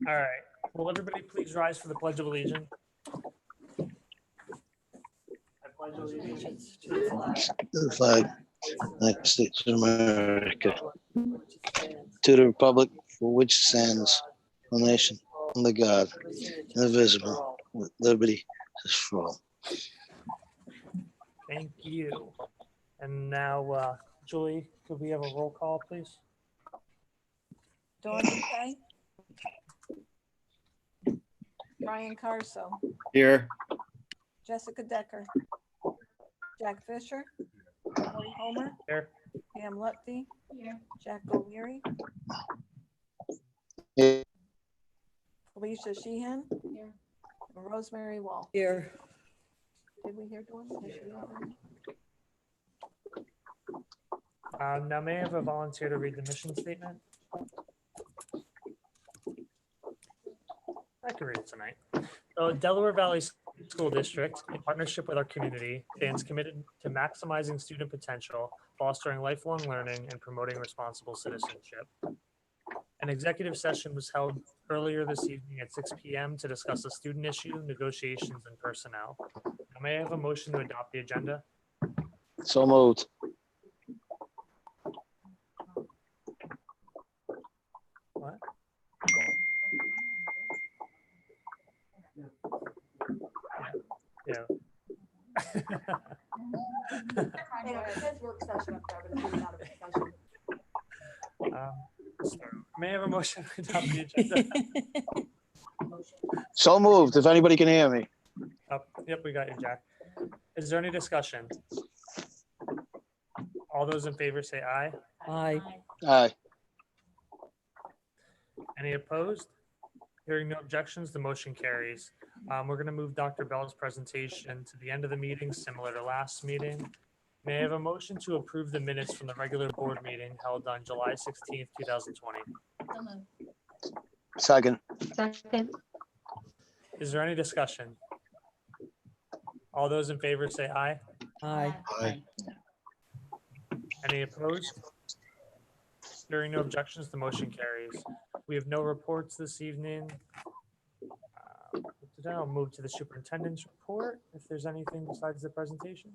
All right. Will everybody please rise for the Pledge of Allegiance? I pledge allegiance to the flag To the flag, United States of America, to the republic for which stands one nation, under God, indivisible, with liberty for all. Thank you. And now, Julie, could we have a roll call, please? Dawn Duque. Brian Carso. Here. Jessica Decker. Jack Fisher. Lori Homer. Here. Pam Lutfi. Jack O'Leary. Here. Felicia Sheehan. And Rosemary Wall. Here. Did we hear Dawn? Is she over? Now, may I have a volunteer to read the mission statement? I can read it tonight. So Delaware Valley School District, in partnership with our community, stands committed to maximizing student potential, fostering lifelong learning, and promoting responsible citizenship. An executive session was held earlier this evening at 6 p.m. to discuss a student issue, negotiations, and personnel. Now, may I have a motion to adopt the agenda? So moved. What? Yeah. May I have a motion to adopt the agenda? So moved, if anybody can hear me. Oh, yep, we got you, Jack. Is there any discussion? All those in favor say aye. Aye. Aye. Any opposed? Hearing no objections, the motion carries. We're going to move Dr. Bell's presentation to the end of the meeting, similar to last meeting. May I have a motion to approve the minutes from the regular board meeting held on July 16th, 2020? Second. Second. Is there any discussion? All those in favor say aye. Aye. Aye. Any opposed? Hearing no objections, the motion carries. We have no reports this evening. I'll move to the superintendent's report if there's anything besides the presentation.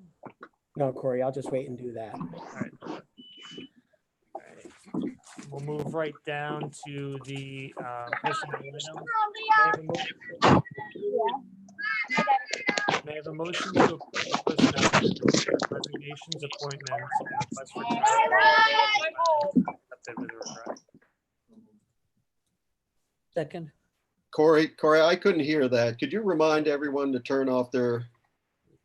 No, Corey, I'll just wait and do that. All right. All right. We'll move right down to the personnel items. May I have a motion to approve personnel resignations, appointments, and requests for accepted with regret. Second. Corey, I couldn't hear that. Could you remind everyone to turn off their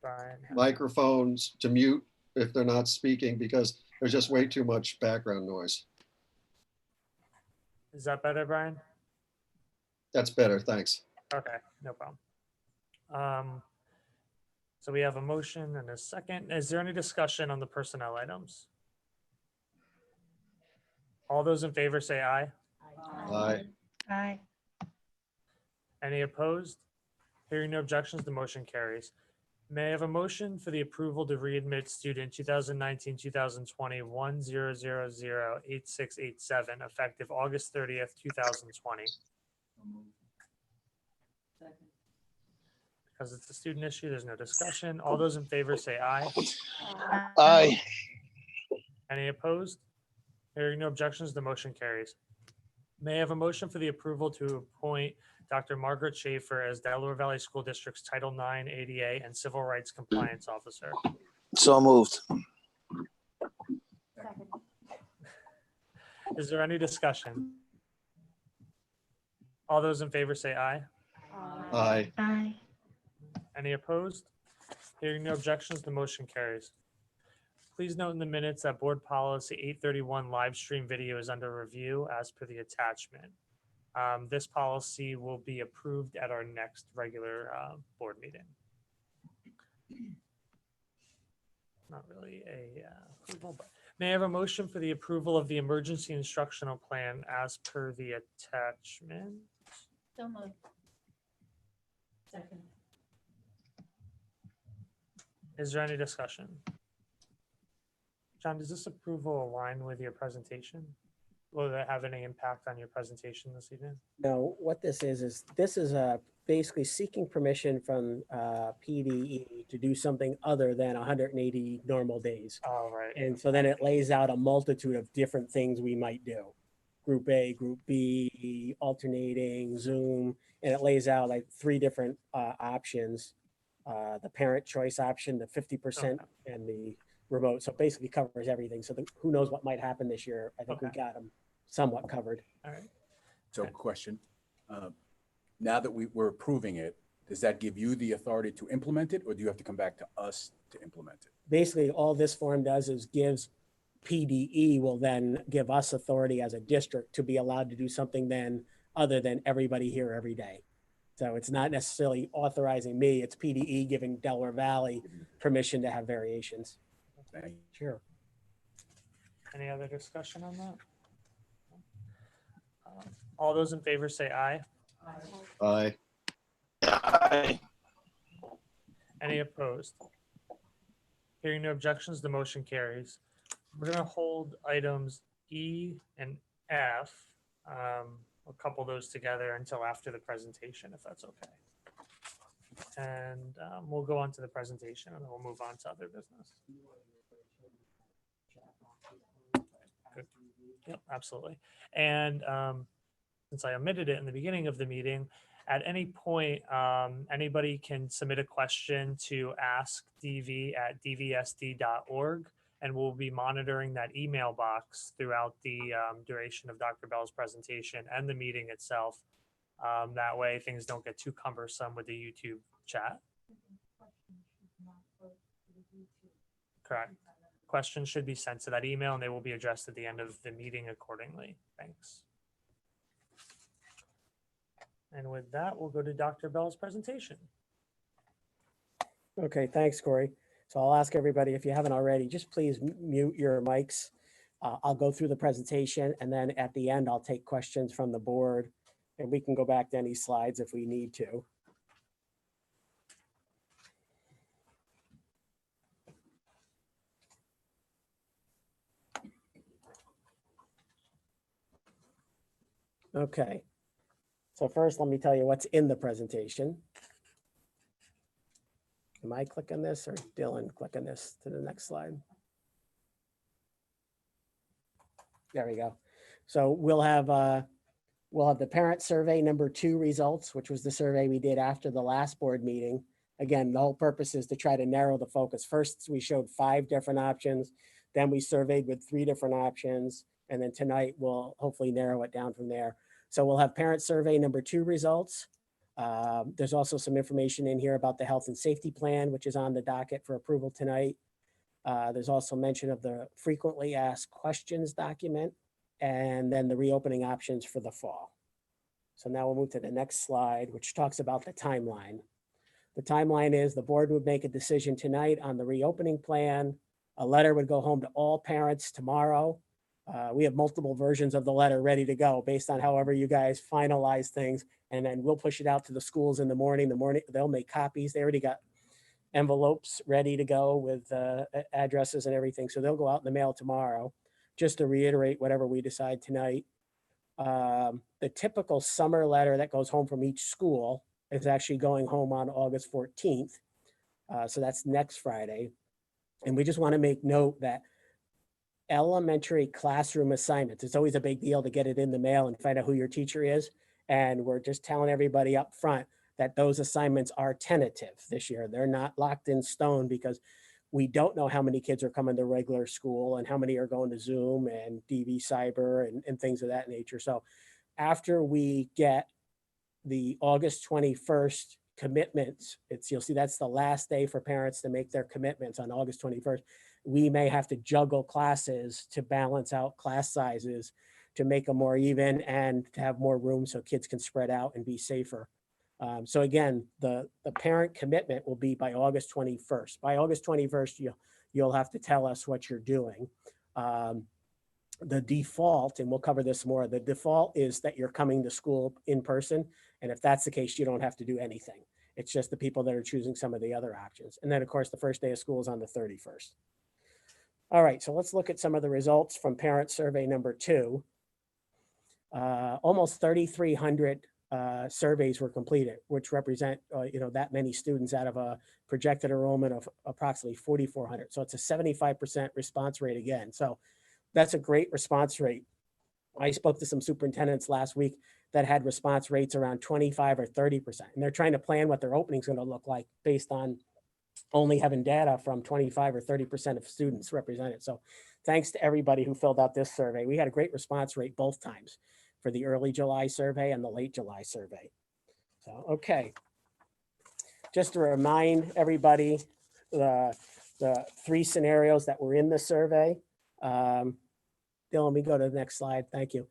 Brian. microphones, to mute if they're not speaking, because there's just way too much background noise. Is that better, Brian? That's better, thanks. Okay, no problem. So we have a motion and a second. Is there any discussion on the personnel items? All those in favor say aye. Aye. Aye. Any opposed? Hearing no objections, the motion carries. May I have a motion for the approval to readmit student 2019-2020 10008687 effective August 30th, 2020? Because it's a student issue, there's no discussion. All those in favor say aye. Aye. Any opposed? Hearing no objections, the motion carries. May I have a motion for the approval to appoint Dr. Margaret Schaefer as Delaware Valley School District's Title IX ADA and Civil Rights Compliance Officer? So moved. Is there any discussion? All those in favor say aye. Aye. Aye. Any opposed? Hearing no objections, the motion carries. Please note in the minutes that board policy 831 live stream video is under review as per the attachment. This policy will be approved at our next regular board meeting. Not really a approval, but may I have a motion for the approval of the emergency instructional plan as per the attachment? So moved. Second. Is there any discussion? John, does this approval align with your presentation? Will it have any impact on your presentation this evening? No, what this is this is basically seeking permission from PDE to do something other than 180 normal days. All right. And so then it lays out a multitude of different things we might do. Group A, Group B, alternating, Zoom, and it lays out like 3 different options. The parent choice option, the 50%, and the remote. So it basically covers everything. So who knows what might happen this year. I think we got them somewhat covered. All right. So question, now that we're approving it, does that give you the authority to implement it, or do you have to come back to us to implement it? Basically, all this form does is gives PDE will then give us authority as a district to be allowed to do something then other than everybody here every day. So it's not necessarily authorizing me, it's PDE giving Delaware Valley permission to have variations. Thank you. Sure. Any other discussion on that? All those in favor say aye. Aye. Aye. Any opposed? Hearing no objections, the motion carries. We're going to hold items E and F. We'll couple those together until after the presentation, if that's okay. And we'll go on to the presentation and then we'll move on to other business. Good. Yep, absolutely. And since I omitted it in the beginning of the meeting, at any point, anybody can submit a question to askdv@dvsd.org, and we'll be monitoring that email box throughout the duration of Dr. Bell's presentation and the meeting itself. That way things don't get too cumbersome with the YouTube chat. Correct. Questions should be sent to that email and they will be addressed at the end of the meeting accordingly. Thanks. And with that, we'll go to Dr. Bell's presentation. Okay, thanks, Corey. So I'll ask everybody, if you haven't already, just please mute your mics. I'll go through the presentation and then at the end, I'll take questions from the board and we can go back to any slides if we need to. Okay. So first, let me tell you what's in the presentation. Am I clicking this or Dylan clicking this to the next slide? There we go. So we'll have the parent survey number 2 results, which was the survey we did after the last board meeting. Again, the whole purpose is to try to narrow the focus. First, we showed 5 different options. Then we surveyed with 3 different options. And then tonight we'll hopefully narrow it down from there. So we'll have parent survey number 2 results. There's also some information in here about the health and safety plan, which is on the docket for approval tonight. There's also mention of the frequently asked questions document and then the reopening options for the fall. So now we'll move to the next slide, which talks about the timeline. The timeline is the board would make a decision tonight on the reopening plan. A letter would go home to all parents tomorrow. We have multiple versions of the letter ready to go based on however you guys finalize things. And then we'll push it out to the schools in the morning. They'll make copies. They already got envelopes ready to go with addresses and everything. So they'll go out in the mail tomorrow, just to reiterate whatever we decide tonight. The typical summer letter that goes home from each school is actually going home on August 14th. So that's next Friday. And we just want to make note that elementary classroom assignments, it's always a big deal to get it in the mail and find out who your teacher is. And we're just telling everybody up front that those assignments are tentative this year. They're not locked in stone because we don't know how many kids are coming to regular school and how many are going to Zoom and DV Cyber and things of that nature. So after we get the August 21st commitments, you'll see that's the last day for parents to make their commitments on August 21st. we may have to juggle classes to balance out class sizes to make them more even and to have more room so kids can spread out and be safer. So again, the parent commitment will be by August 21st. By August 21st, you'll have to tell us what you're doing. The default, and we'll cover this more, the default is that you're coming to school in person. And if that's the case, you don't have to do anything. It's just the people that are choosing some of the other options. And then of course, the first day of school is on the 31st. All right, so let's look at some of the results from parent survey number 2. Almost 3,300 surveys were completed, which represent that many students out of a projected enrollment of approximately 4,400. So it's a 75% response rate again. So that's a great response rate. I spoke to some superintendents last week that had response rates around 25 or 30%. And they're trying to plan what their opening is going to look like based on only having data from 25 or 30% of students represented. So thanks to everybody who filled out this survey. We had a great response rate both times for the early July survey and the late July survey. So, okay. Just to remind everybody, the 3 scenarios that were in the survey. Dylan, let me go to the next slide. Thank you.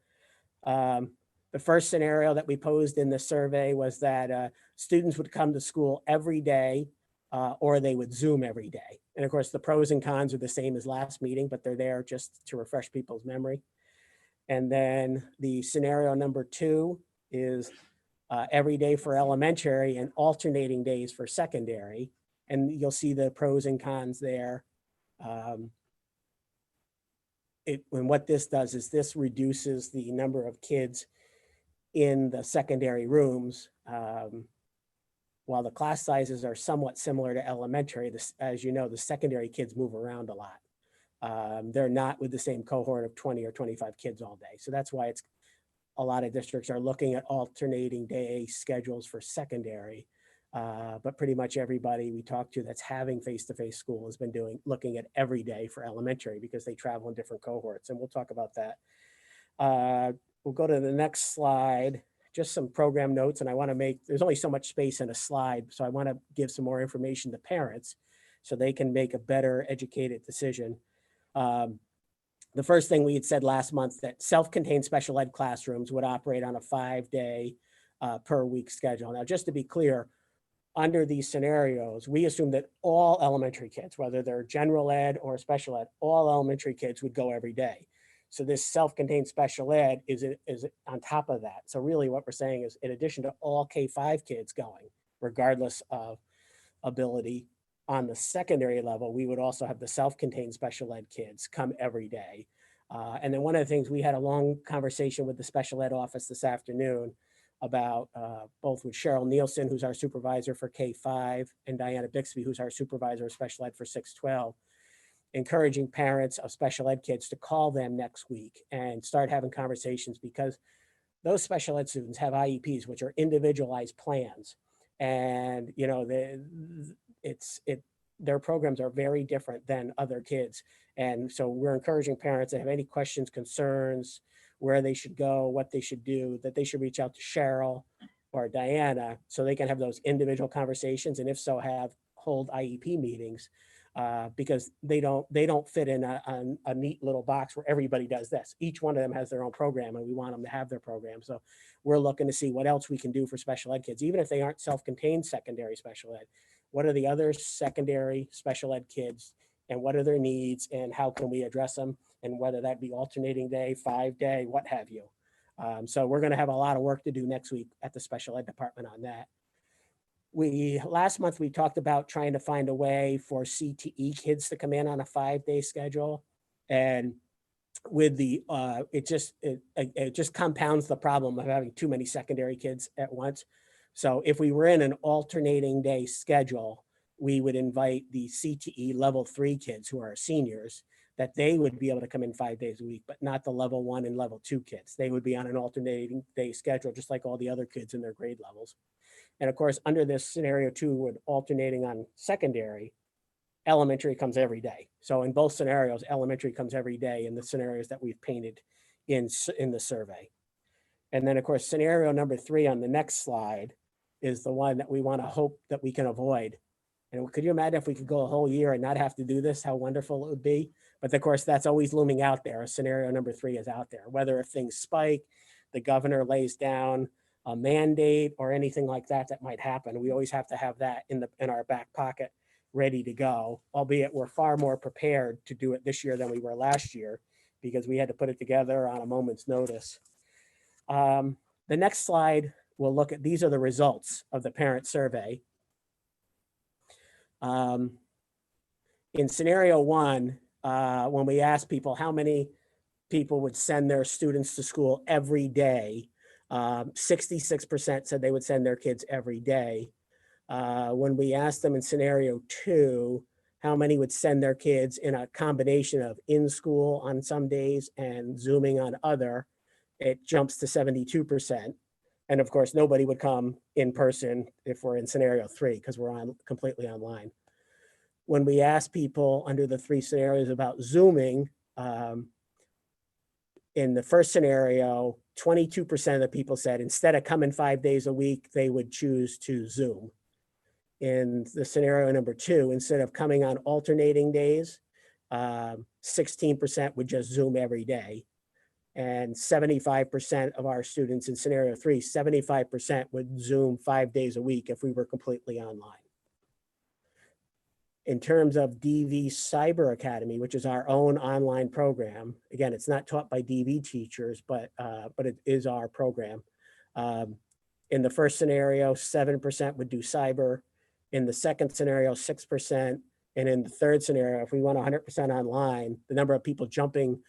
The first scenario that we posed in the survey was that students would come to school every day or they would Zoom every day. And of course, the pros and cons are the same as last meeting, but they're there just to refresh people's memory. And then the scenario number 2 is every day for elementary and alternating days for secondary. And you'll see the pros and cons there. And what this does is this reduces the number of kids in the secondary rooms. While the class sizes are somewhat similar to elementary, as you know, the secondary kids move around a lot. They're not with the same cohort of 20 or 25 kids all day. So that's why a lot of districts are looking at alternating day schedules for secondary. But pretty much everybody we talk to that's having face-to-face school has been looking at every day for elementary because they travel in different cohorts. And we'll talk about that. We'll go to the next slide, just some program notes. And I want to there's only so much space in a slide. So I want to give some more information to parents so they can make a better educated decision. The first thing we had said last month that self-contained special ed classrooms would operate on a 5-day per week schedule. Now, just to be clear, under these scenarios, we assume that all elementary kids, whether they're general ed or special ed, all elementary kids would go every day. So this self-contained special ed is on top of that. So really what we're saying is in addition to all K-5 kids going, regardless of ability, on the secondary level, we would also have the self-contained special ed kids come every day. And then one of the things, we had a long conversation with the special ed office this afternoon about both with Cheryl Nielsen, who's our supervisor for K-5, and Diana Bixby, who's our supervisor of special ed for 612, encouraging parents of special ed kids to call them next week and start having conversations because those special ed students have IEPs, which are individualized plans. And, you know, their programs are very different than other kids. And so we're encouraging parents that have any questions, concerns, where they should go, what they should do, that they should reach out to Cheryl or Diana so they can have those individual conversations. And if so, hold IEP meetings because they don't fit in a neat little box where everybody does this. Each one of them has their own program and we want them to have their program. So we're looking to see what else we can do for special ed kids, even if they aren't self-contained secondary special ed. What are the other secondary special ed kids and what are their needs and how can we address them? And whether that be alternating day, 5-day, what have you. So we're going to have a lot of work to do next week at the special ed department on that. Last month, we talked about trying to find a way for CTE kids to come in on a 5-day schedule. And with it just compounds the problem of having too many secondary kids at once. So if we were in an alternating day schedule, we would invite the CTE level 3 kids who are seniors, that they would be able to come in 5 days a week, but not the level 1 and level 2 kids. They would be on an alternating day schedule, just like all the other kids in their grade levels. And of course, under this scenario too, with alternating on secondary, elementary comes every day. So in both scenarios, elementary comes every day in the scenarios that we've painted in the survey. And then of course, scenario number 3 on the next slide is the one that we want to hope that we can avoid. And could you imagine if we could go a whole year and not have to do this, how wonderful it would be? But of course, that's always looming out there. Scenario number 3 is out there. Whether if things spike, the governor lays down a mandate or anything like that that might happen, we always have to have that in our back pocket ready to go, albeit we're far more prepared to do it this year than we were last year because we had to put it together on a moment's notice. The next slide, we'll look at, these are the results of the parent survey. In scenario 1, when we asked people how many people would send their students to school every day, 66% said they would send their kids every day. When we asked them in scenario 2, how many would send their kids in a combination of in school on some days and Zooming on other, it jumps to 72%. And of course, nobody would come in person if we're in scenario 3 because we're completely online. When we asked people under the 3 scenarios about Zooming, in the first scenario, 22% of the people said instead of coming 5 days a week, they would choose to Zoom. In the scenario number 2, instead of coming on alternating days, 16% would just Zoom every day. And 75% of our students in scenario 3, 75% would Zoom 5 days a week if we were completely online. In terms of DV Cyber Academy, which is our own online program, again, it's not taught by DV teachers, but it is our program. In the first scenario, 7% would do cyber. In the second scenario, 6%. And in the third scenario, if we went 100% online, the number of people jumping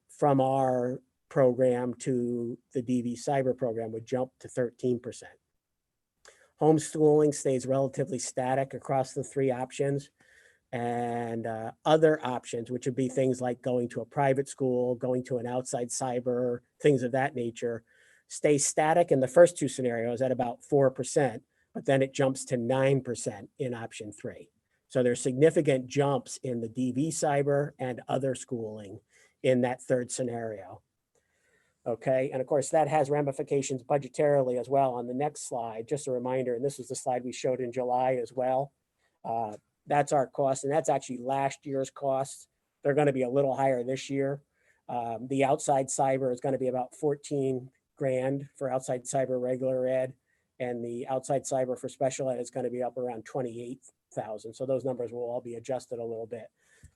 from our program to the DV Cyber program would jump to 13%. Homeschooling stays relatively static across the 3 options. And other options, which would be things like going to a private school, going to an outside cyber, things of that nature, stay static in the first 2 scenarios at about 4%, but then it jumps to 9% in option 3. So there's significant jumps in the DV cyber and other schooling in that third scenario. Okay, and of course that has ramifications budgetarily as well. On the next slide, just a reminder, and this was the slide we showed in July as well. That's our cost, and that's actually last year's costs. They're going to be a little higher this year. The outside cyber is going to be about 14 grand for outside cyber regular ed, and the outside cyber for special ed is going to be up around 28,000. So those numbers will all be adjusted a little bit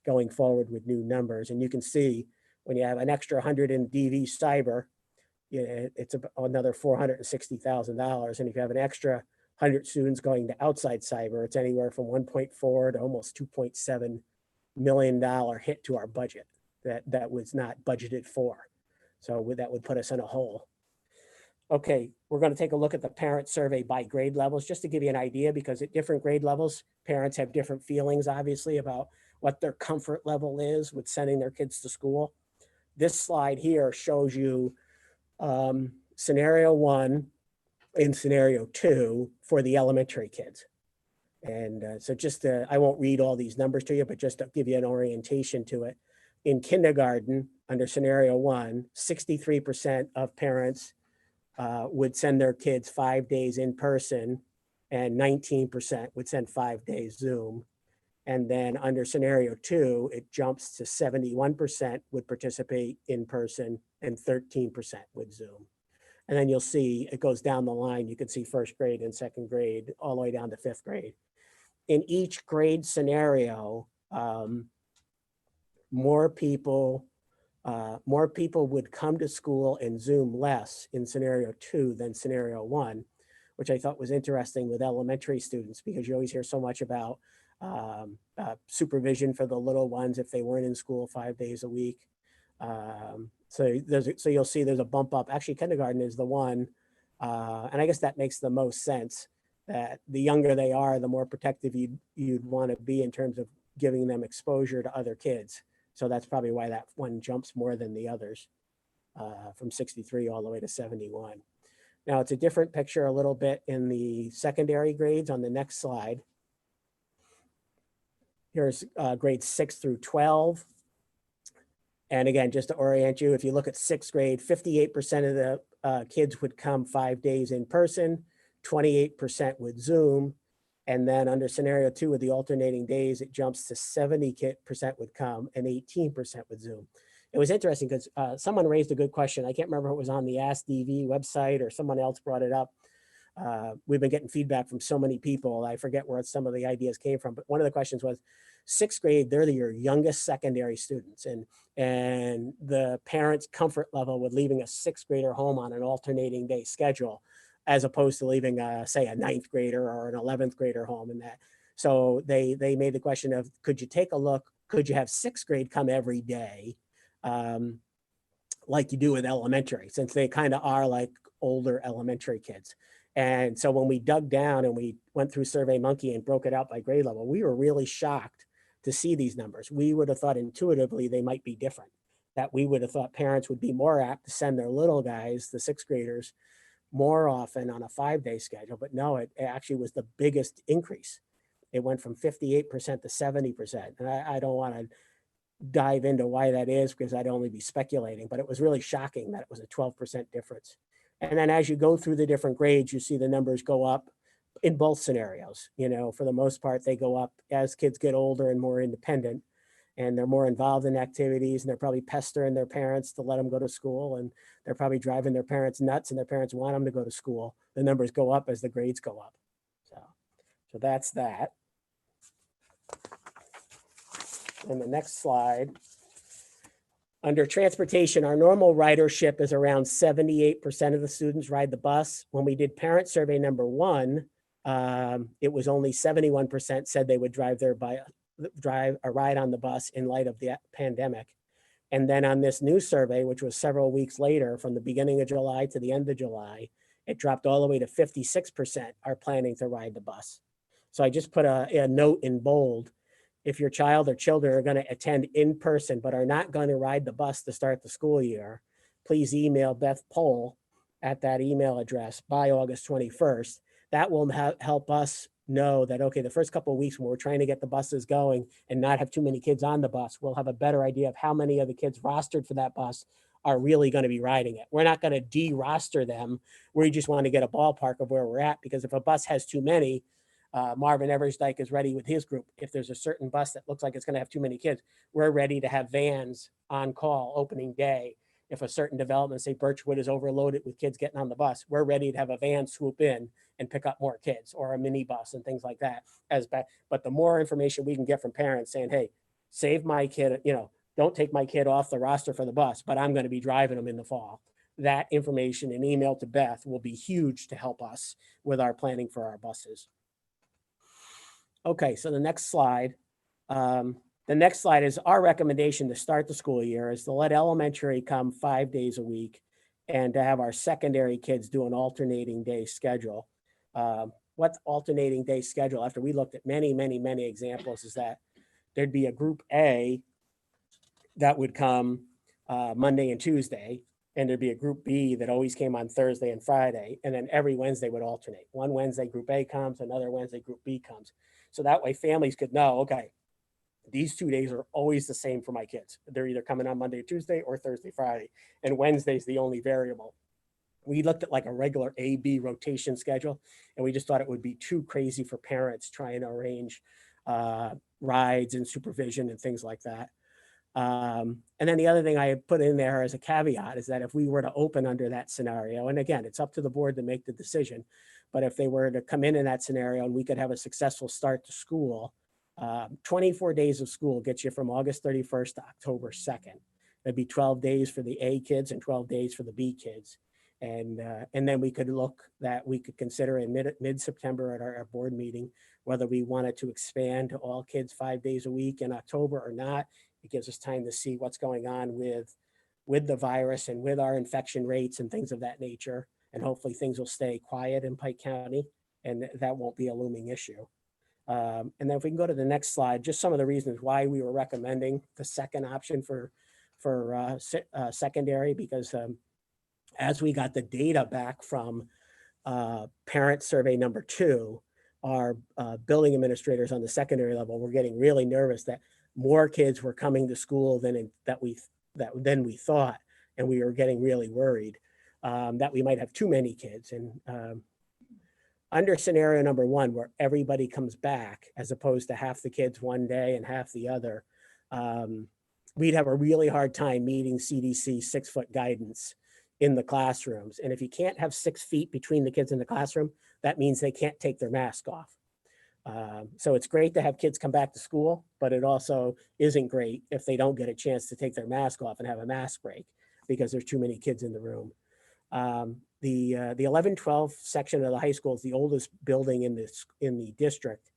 going forward with new numbers. And you can see when you have an extra 100 in DV cyber, it's another $460,000. And if you have an extra 100 students going to outside cyber, it's anywhere from 1.4 to almost $2.7 million hit to our budget that was not budgeted for. So that would put us in a hole. Okay, we're going to take a look at the parent survey by grade levels, just to give you an idea, because at different grade levels, parents have different feelings, obviously, about what their comfort level is with sending their kids to school. This slide here shows you scenario 1 in scenario 2 for the elementary kids. And so just I won't read all these numbers to you, but just to give you an orientation to it. In kindergarten, under scenario 1, 63% of parents would send their kids 5 days in person, and 19% would send 5 days Zoom. And then under scenario 2, it jumps to 71% would participate in person and 13% would Zoom. And then you'll see it goes down the line. You can see first grade and second grade all the way down to 5th grade. In each grade scenario, more people would come to school and Zoom less in scenario 2 than scenario 1, which I thought was interesting with elementary students, because you always hear so much about supervision for the little ones if they weren't in school 5 days a week. So you'll see there's a bump up. Actually, kindergarten is the one, and I guess that makes the most sense, that the younger they are, the more protective you'd want to be in terms of giving them exposure to other kids. So that's probably why that one jumps more than the others, from 63 all the way to 71. Now it's a different picture a little bit in the secondary grades on the next slide. Here's grades 6 through 12. And again, just to orient you, if you look at 6th grade, 58% of the kids would come 5 days in person, 28% would Zoom, And then under scenario 2 with the alternating days, it jumps to 70% would come and 18% would Zoom. It was interesting because someone raised a good question. I can't remember if it was on the Ask DV website or someone else brought it up. We've been getting feedback from so many people. I forget where some of the ideas came from, but one of the questions was 6th grade, they're your youngest secondary students, and the parents' comfort level with leaving a 6th grader home on an alternating day schedule, as opposed to leaving, say, a 9th grader or an 11th grader home in that. So they made the question of, could you take a look, could you have 6th grade come every day, like you do with elementary, since they kind of are like older elementary kids. And so when we dug down and we went through SurveyMonkey and broke it out by grade level, we were really shocked to see these numbers. We would have thought intuitively they might be different, that we would have thought parents would be more apt to send their little guys, the 6th graders, more often on a 5-day schedule. But no, it actually was the biggest increase. It went from 58% to 70%. And I don't want to dive into why that is because I'd only be speculating, but it was really shocking that it was a 12% difference. And then as you go through the different grades, you see the numbers go up in both scenarios. You know, for the most part, they go up as kids get older and more independent, and they're more involved in activities, and they're probably pestering their parents to let them go to school, and they're probably driving their parents nuts, and their parents want them to go to school. The numbers go up as the grades go up. So that's that. And the next slide. Under transportation, our normal ridership is around 78% of the students ride the bus. When we did parent survey number 1, it was only 71% said they would drive a ride on the bus in light of the pandemic. And then on this new survey, which was several weeks later, from the beginning of July to the end of July, it dropped all the way to 56% are planning to ride the bus. So I just put a note in bold. If your child or children are going to attend in person but are not going to ride the bus to start the school year, please email Beth Pohl at that email address by August 21st. That will help us know that, okay, the first couple of weeks when we're trying to get the buses going and not have too many kids on the bus, we'll have a better idea of how many of the kids rostered for that bus are really going to be riding it. We're not going to de-roster them. We just want to get a ballpark of where we're at, because if a bus has too many, Marvin Eversdyke is ready with his group. If there's a certain bus that looks like it's going to have too many kids, we're ready to have vans on call opening day. If a certain development, say Birchwood, is overloaded with kids getting on the bus, we're ready to have a van swoop in and pick up more kids, or a mini bus and things like that. But the more information we can get from parents saying, hey, save my kid, don't take my kid off the roster for the bus, but I'm going to be driving them in the fall. That information and email to Beth will be huge to help us with our planning for our buses. Okay, so the next slide. The next slide is our recommendation to start the school year is to let elementary come 5 days a week and to have our secondary kids do an alternating day schedule. What alternating day schedule, after we looked at many examples, is that there'd be a group A that would come Monday and Tuesday, and there'd be a group B that always came on Thursday and Friday, and then every Wednesday would alternate. One Wednesday group A comes, another Wednesday group B comes. So that way families could know, okay, these 2 days are always the same for my kids. They're either coming on Monday, Tuesday, or Thursday, Friday, and Wednesday's the only variable. We looked at like a regular A-B rotation schedule, and we just thought it would be too crazy for parents trying to arrange rides and supervision and things like that. And then the other thing I put in there as a caveat is that if we were to open under that scenario, and again, it's up to the board to make the decision, but if they were to come in that scenario and we could have a successful start to school, 24 days of school gets you from August 31st to October 2nd. That'd be 12 days for the A kids and 12 days for the B kids. And then we could consider in mid-September at our board meeting, whether we wanted to expand to all kids 5 days a week in October or not. It gives us time to see what's going on with the virus and with our infection rates and things of that nature. And hopefully things will stay quiet in Pike County and that won't be a looming issue. And then if we can go to the next slide, just some of the reasons why we were recommending the second option for secondary, because as we got the data back from parent survey number 2, our building administrators on the secondary level were getting really nervous that more kids were coming to school than we thought, and we were getting really worried that we might have too many kids. And Under scenario number one, where everybody comes back, as opposed to half the kids one day and half the other, we'd have a really hard time meeting CDC 6-foot guidance in the classrooms. And if you can't have 6 feet between the kids in the classroom, that means they can't take their mask off. So it's great to have kids come back to school, but it also isn't great if they don't get a chance to take their mask off and have a mask break because there's too many kids in the room. The 11-12 section of the high school is the oldest building in the district,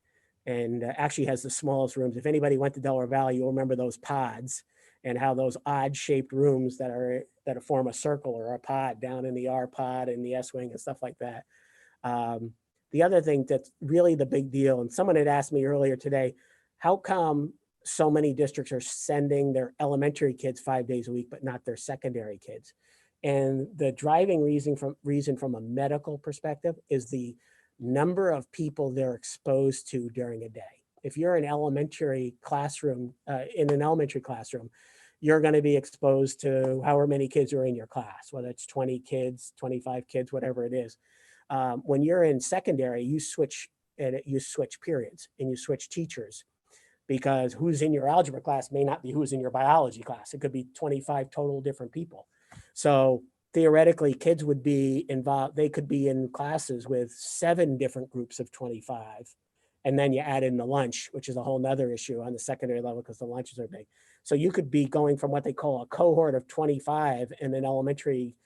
and actually has the smallest rooms. If anybody went to Delaware Valley, you'll remember those pods and how those odd shaped rooms that form a circle or a pod down in the R pod and the S wing and stuff like that. The other thing that's really the big deal, and someone had asked me earlier today, how come so many districts are sending their elementary kids 5 days a week, but not their secondary kids? And the driving reason from a medical perspective is the number of people they're exposed to during a day. If you're in an elementary classroom, you're going to be exposed to however many kids are in your class, whether it's 20 kids, 25 kids, whatever it is. When you're in secondary, you switch periods and you switch teachers, because who's in your algebra class may not be who's in your biology class. It could be 25 total different people. So theoretically, kids would be involved. They could be in classes with 7 different groups of 25. And then you add in the lunch, which is a whole nother issue on the secondary level because the lunches are big. So you could be going from what they call a cohort of 25 in an elementary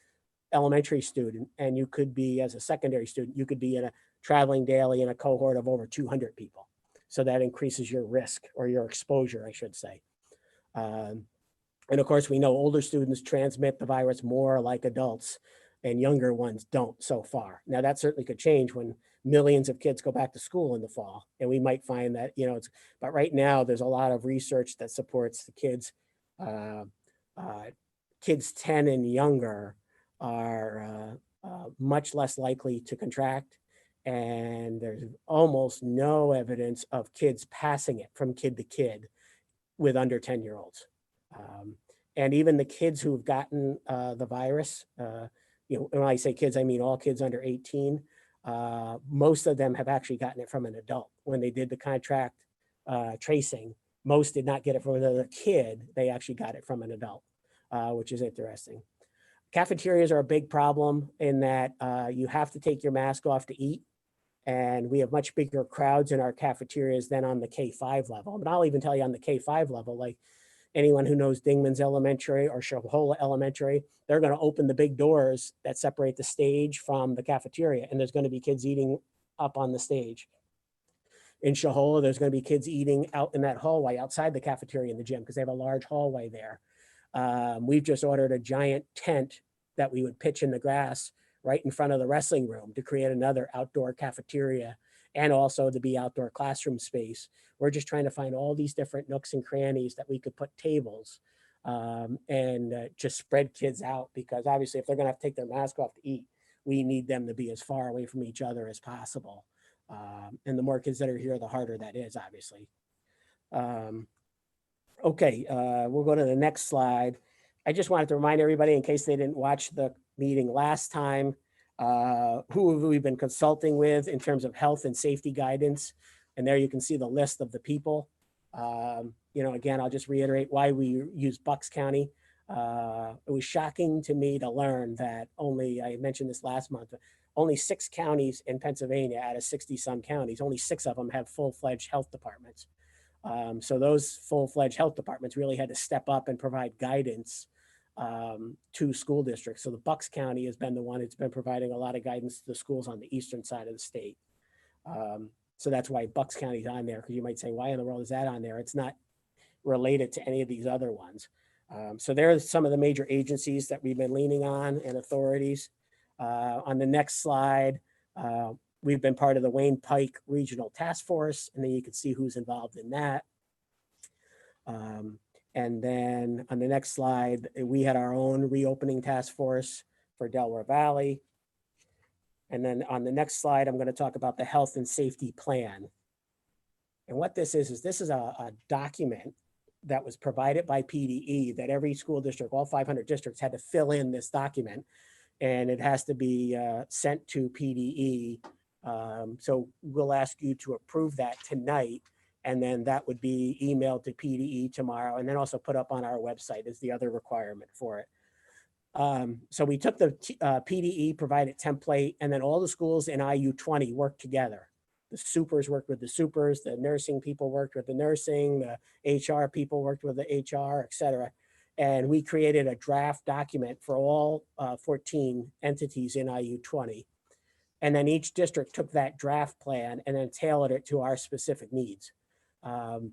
student, and you could be, as a secondary student, you could be in a traveling daily in a cohort of over 200 people. So that increases your risk, or your exposure, I should say. And of course, we know older students transmit the virus more like adults, and younger ones don't so far. Now that certainly could change when millions of kids go back to school in the fall, and we might find that, but right now there's a lot of research that supports the kids, kids 10 and younger are much less likely to contract, and there's almost no evidence of kids passing it from kid to kid with under 10-year-olds. And even the kids who've gotten the virus, when I say kids, I mean all kids under 18, most of them have actually gotten it from an adult. When they did the contact tracing, most did not get it from another kid. They actually got it from an adult, which is interesting. Cafeterias are a big problem in that you have to take your mask off to eat. And we have much bigger crowds in our cafeterias than on the K-5 level. But I'll even tell you on the K-5 level, like anyone who knows Dingman's Elementary or Shahola Elementary, they're going to open the big doors that separate the stage from the cafeteria. And there's going to be kids eating up on the stage. In Shahola, there's going to be kids eating out in that hallway outside the cafeteria in the gym because they have a large hallway there. We've just ordered a giant tent that we would pitch in the grass right in front of the wrestling room to create another outdoor cafeteria and also to be outdoor classroom space. We're just trying to find all these different nooks and crannies that we could put tables and just spread kids out, because obviously if they're gonna have to take their mask off to eat, we need them to be as far away from each other as possible. And the more kids that are here, the harder that is, obviously. Okay, we'll go to the next slide. I just wanted to remind everybody, in case they didn't watch the meeting last time, who have we been consulting with in terms of health and safety guidance. And there you can see the list of the people. Again, I'll just reiterate why we use Bucks County. It was shocking to me to learn that I mentioned this last month, only 6 counties in Pennsylvania out of 60-some counties, only 6 of them have full-fledged health departments. So those full-fledged health departments really had to step up and provide guidance to school districts. So the Bucks County has been the one that's been providing a lot of guidance to the schools on the eastern side of the state. So that's why Bucks County is on there, because you might say, why in the world is that on there? It's not related to any of these other ones. So there are some of the major agencies that we've been leaning on and authorities. On the next slide, we've been part of the Wayne Pike Regional Task Force, and then you can see who's involved in that. And then on the next slide, we had our own reopening task force for Delaware Valley. And then on the next slide, I'm going to talk about the health and safety plan. And what this is this is a document that was provided by PDE that every school district, all 500 districts, had to fill in this document. And it has to be sent to PDE So we'll ask you to approve that tonight, and then that would be emailed to PDE tomorrow, and then also put up on our website is the other requirement for it. So we took the PDE provided template, and then all the schools in IU 20 worked together. The supers worked with the supers, the nursing people worked with the nursing, the HR people worked with the HR, et cetera. And we created a draft document for all 14 entities in IU 20. And then each district took that draft plan and then tailored it to our specific needs. It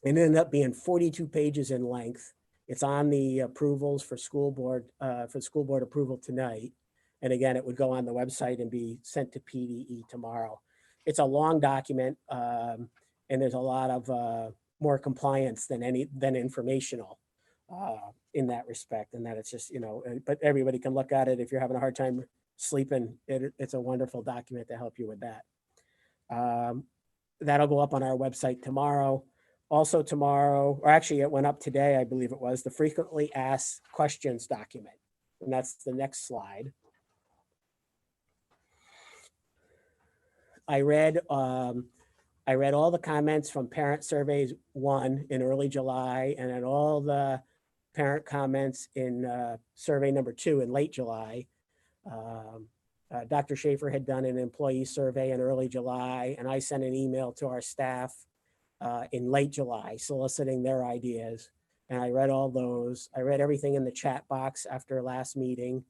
ended up being 42 pages in length. It's on the approvals for school board approval tonight. And again, it would go on the website and be sent to PDE tomorrow. It's a long document, and there's a lot of more compliance than informational in that respect. And that it's just, but everybody can look at it. If you're having a hard time sleeping, it's a wonderful document to help you with that. That'll go up on our website tomorrow. Also tomorrow, or actually it went up today, I believe it was, the frequently asked questions document. And that's the next slide. I read all the comments from parent surveys 1 in early July, and then all the parent comments in survey number 2 in late July. Dr. Schaefer had done an employee survey in early July, and I sent an email to our staff in late July soliciting their ideas. And I read all those. I read everything in the chat box after last meeting.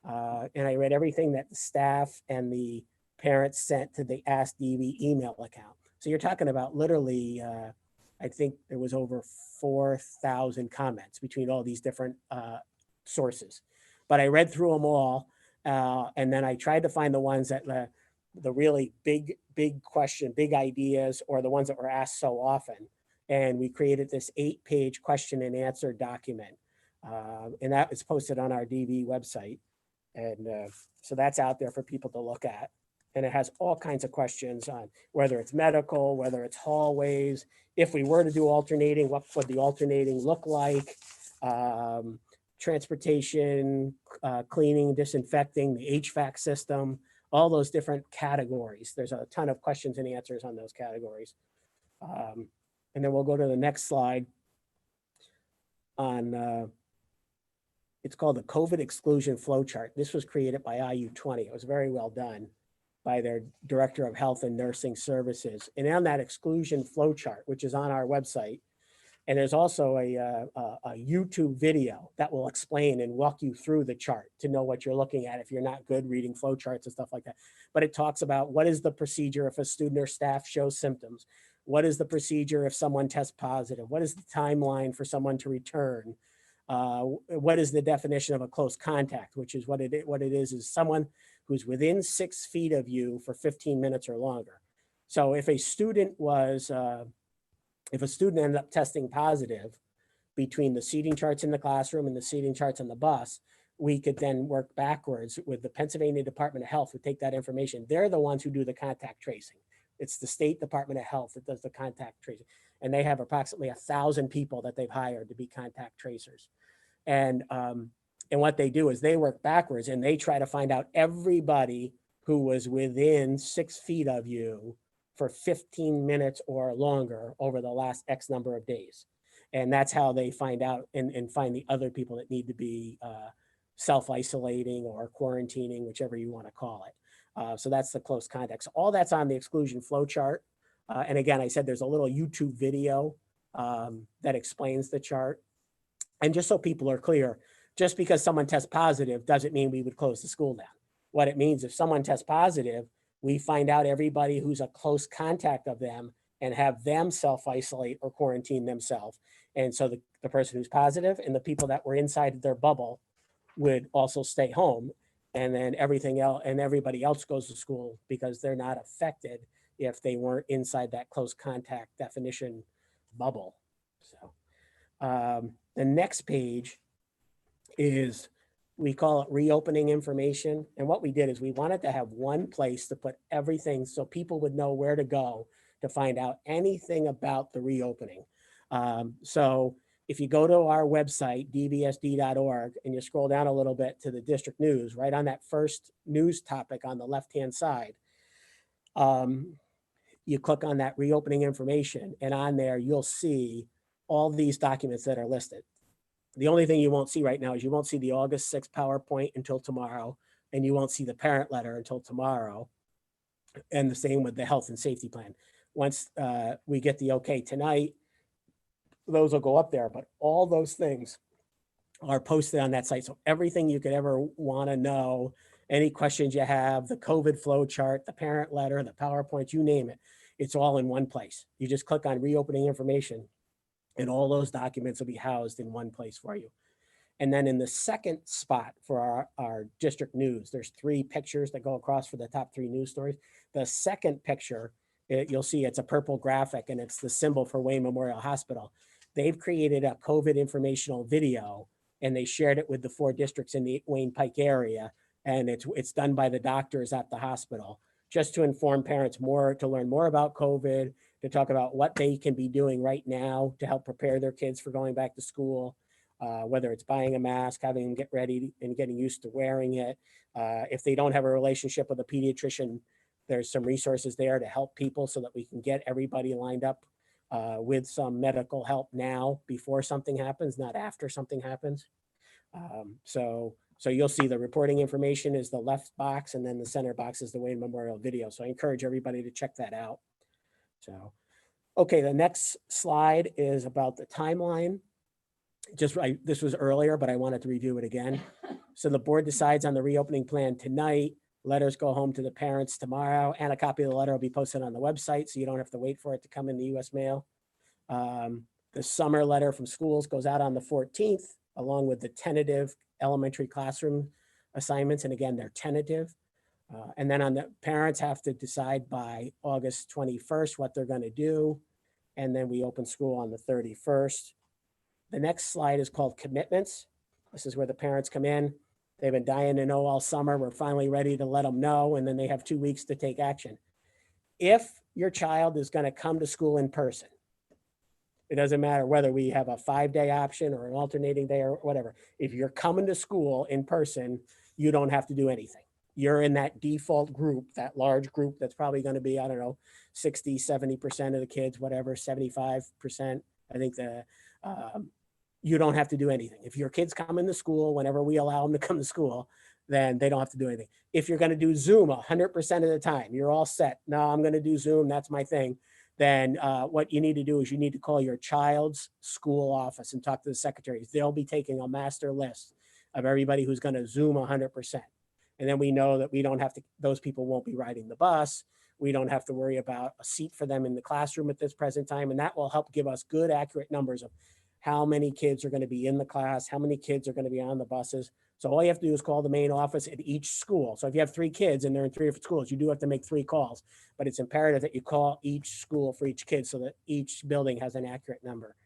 And I read everything that the staff and the parents sent to the Ask DV email account. So you're talking about literally, I think there was over 4,000 comments between all these different sources. But I read through them all. And then I tried to find the ones that the really big question, big ideas, or the ones that were asked so often. And we created this 8-page question and answer document. And that is posted on our DV website. And so that's out there for people to look at. And it has all kinds of questions on whether it's medical, whether it's hallways. If we were to do alternating, what would the alternating look like? Transportation, cleaning, disinfecting, the HVAC system, all those different categories. There's a ton of questions and answers on those categories. And then we'll go to the next slide on, it's called the COVID exclusion flow chart. This was created by IU 20. It was very well done by their Director of Health and Nursing Services. And on that exclusion flow chart, which is on our website, and there's also a YouTube video that will explain and walk you through the chart to know what you're looking at if you're not good reading flow charts and stuff like that. But it talks about what is the procedure if a student or staff shows symptoms? What is the procedure if someone tests positive? What is the timeline for someone to return? What is the definition of a close contact, which is what it is someone who's within 6 feet of you for 15 minutes or longer. So if a student ended up testing positive between the seating charts in the classroom and the seating charts on the bus, we could then work backwards with the Pennsylvania Department of Health would take that information. They're the ones who do the contact tracing. It's the State Department of Health that does the contact tracing. And they have approximately 1,000 people that they've hired to be contact tracers. And what they do is they work backwards and they try to find out everybody who was within 6 feet of you for 15 minutes or longer over the last X number of days. And that's how they find out and find the other people that need to be self-isolating or quarantining, whichever you want to call it. So that's the close contact. So all that's on the exclusion flow chart. And again, I said there's a little YouTube video that explains the chart. And just so people are clear, just because someone tests positive doesn't mean we would close the school down. What it means, if someone tests positive, we find out everybody who's a close contact of them and have them self-isolate or quarantine themselves. And so the person who's positive and the people that were inside their bubble would also stay home. And then everything else and everybody else goes to school because they're not affected if they weren't inside that close contact definition bubble. So the next page is, we call it reopening information. And what we did is we wanted to have one place to put everything so people would know where to go to find out anything about the reopening. So if you go to our website, dvsd.org, and you scroll down a little bit to the district news, right on that first news topic on the left-hand side, You click on that reopening information, and on there, you'll see all these documents that are listed. The only thing you won't see right now is you won't see the August 6th PowerPoint until tomorrow, and you won't see the parent letter until tomorrow. And the same with the health and safety plan. Once we get the okay tonight, those will go up there, but all those things are posted on that site. So everything you could ever want to know, any questions you have, the COVID flow chart, the parent letter, the PowerPoint, you name it, it's all in one place. You just click on reopening information and all those documents will be housed in one place for you. And then in the second spot for our district news, there's 3 pictures that go across for the top 3 news stories. The second picture, you'll see it's a purple graphic and it's the symbol for Wayne Memorial Hospital. They've created a COVID informational video and they shared it with the 4 districts in the Wayne Pike area. And it's done by the doctors at the hospital, just to inform parents more, to learn more about COVID, to talk about what they can be doing right now to help prepare their kids for going back to school, whether it's buying a mask, having them get ready and getting used to wearing it. If they don't have a relationship with a pediatrician, there's some resources there to help people so that we can get everybody lined up with some medical help now before something happens, not after something happens. So you'll see the reporting information is the left box and then the center box is the Wayne Memorial video. So I encourage everybody to check that out. So, okay, the next slide is about the timeline. This was earlier, but I wanted to review it again. So the board decides on the reopening plan tonight. Letters go home to the parents tomorrow, and a copy of the letter will be posted on the website, so you don't have to wait for it to come in the US mail. The summer letter from schools goes out on the 14th, along with the tentative elementary classroom assignments. And again, they're tentative. And then the parents have to decide by August 21st what they're going to do. And then we open school on the 31st. The next slide is called commitments. This is where the parents come in. They've been dying to know all summer. We're finally ready to let them know. And then they have 2 weeks to take action. If your child is going to come to school in person, it doesn't matter whether we have a 5-day option or an alternating day or whatever. If you're coming to school in person, you don't have to do anything. You're in that default group, that large group that's probably going to be, I don't know, 60, 70% of the kids, whatever, 75%. I think you don't have to do anything. If your kids come into school, whenever we allow them to come to school, then they don't have to do anything. If you're going to do Zoom 100% of the time, you're all set. No, I'm going to do Zoom. That's my thing. Then what you need to do is you need to call your child's school office and talk to the secretaries. They'll be taking a master list of everybody who's going to Zoom 100%. And then we know that we don't have to, those people won't be riding the bus. We don't have to worry about a seat for them in the classroom at this present time. And that will help give us good, accurate numbers of how many kids are going to be in the class, how many kids are going to be on the buses. So all you have to do is call the main office at each school. So if you have 3 kids and they're in 3 different schools, you do have to make 3 calls, but it's imperative that you call each school for each kid so that each building has an accurate number.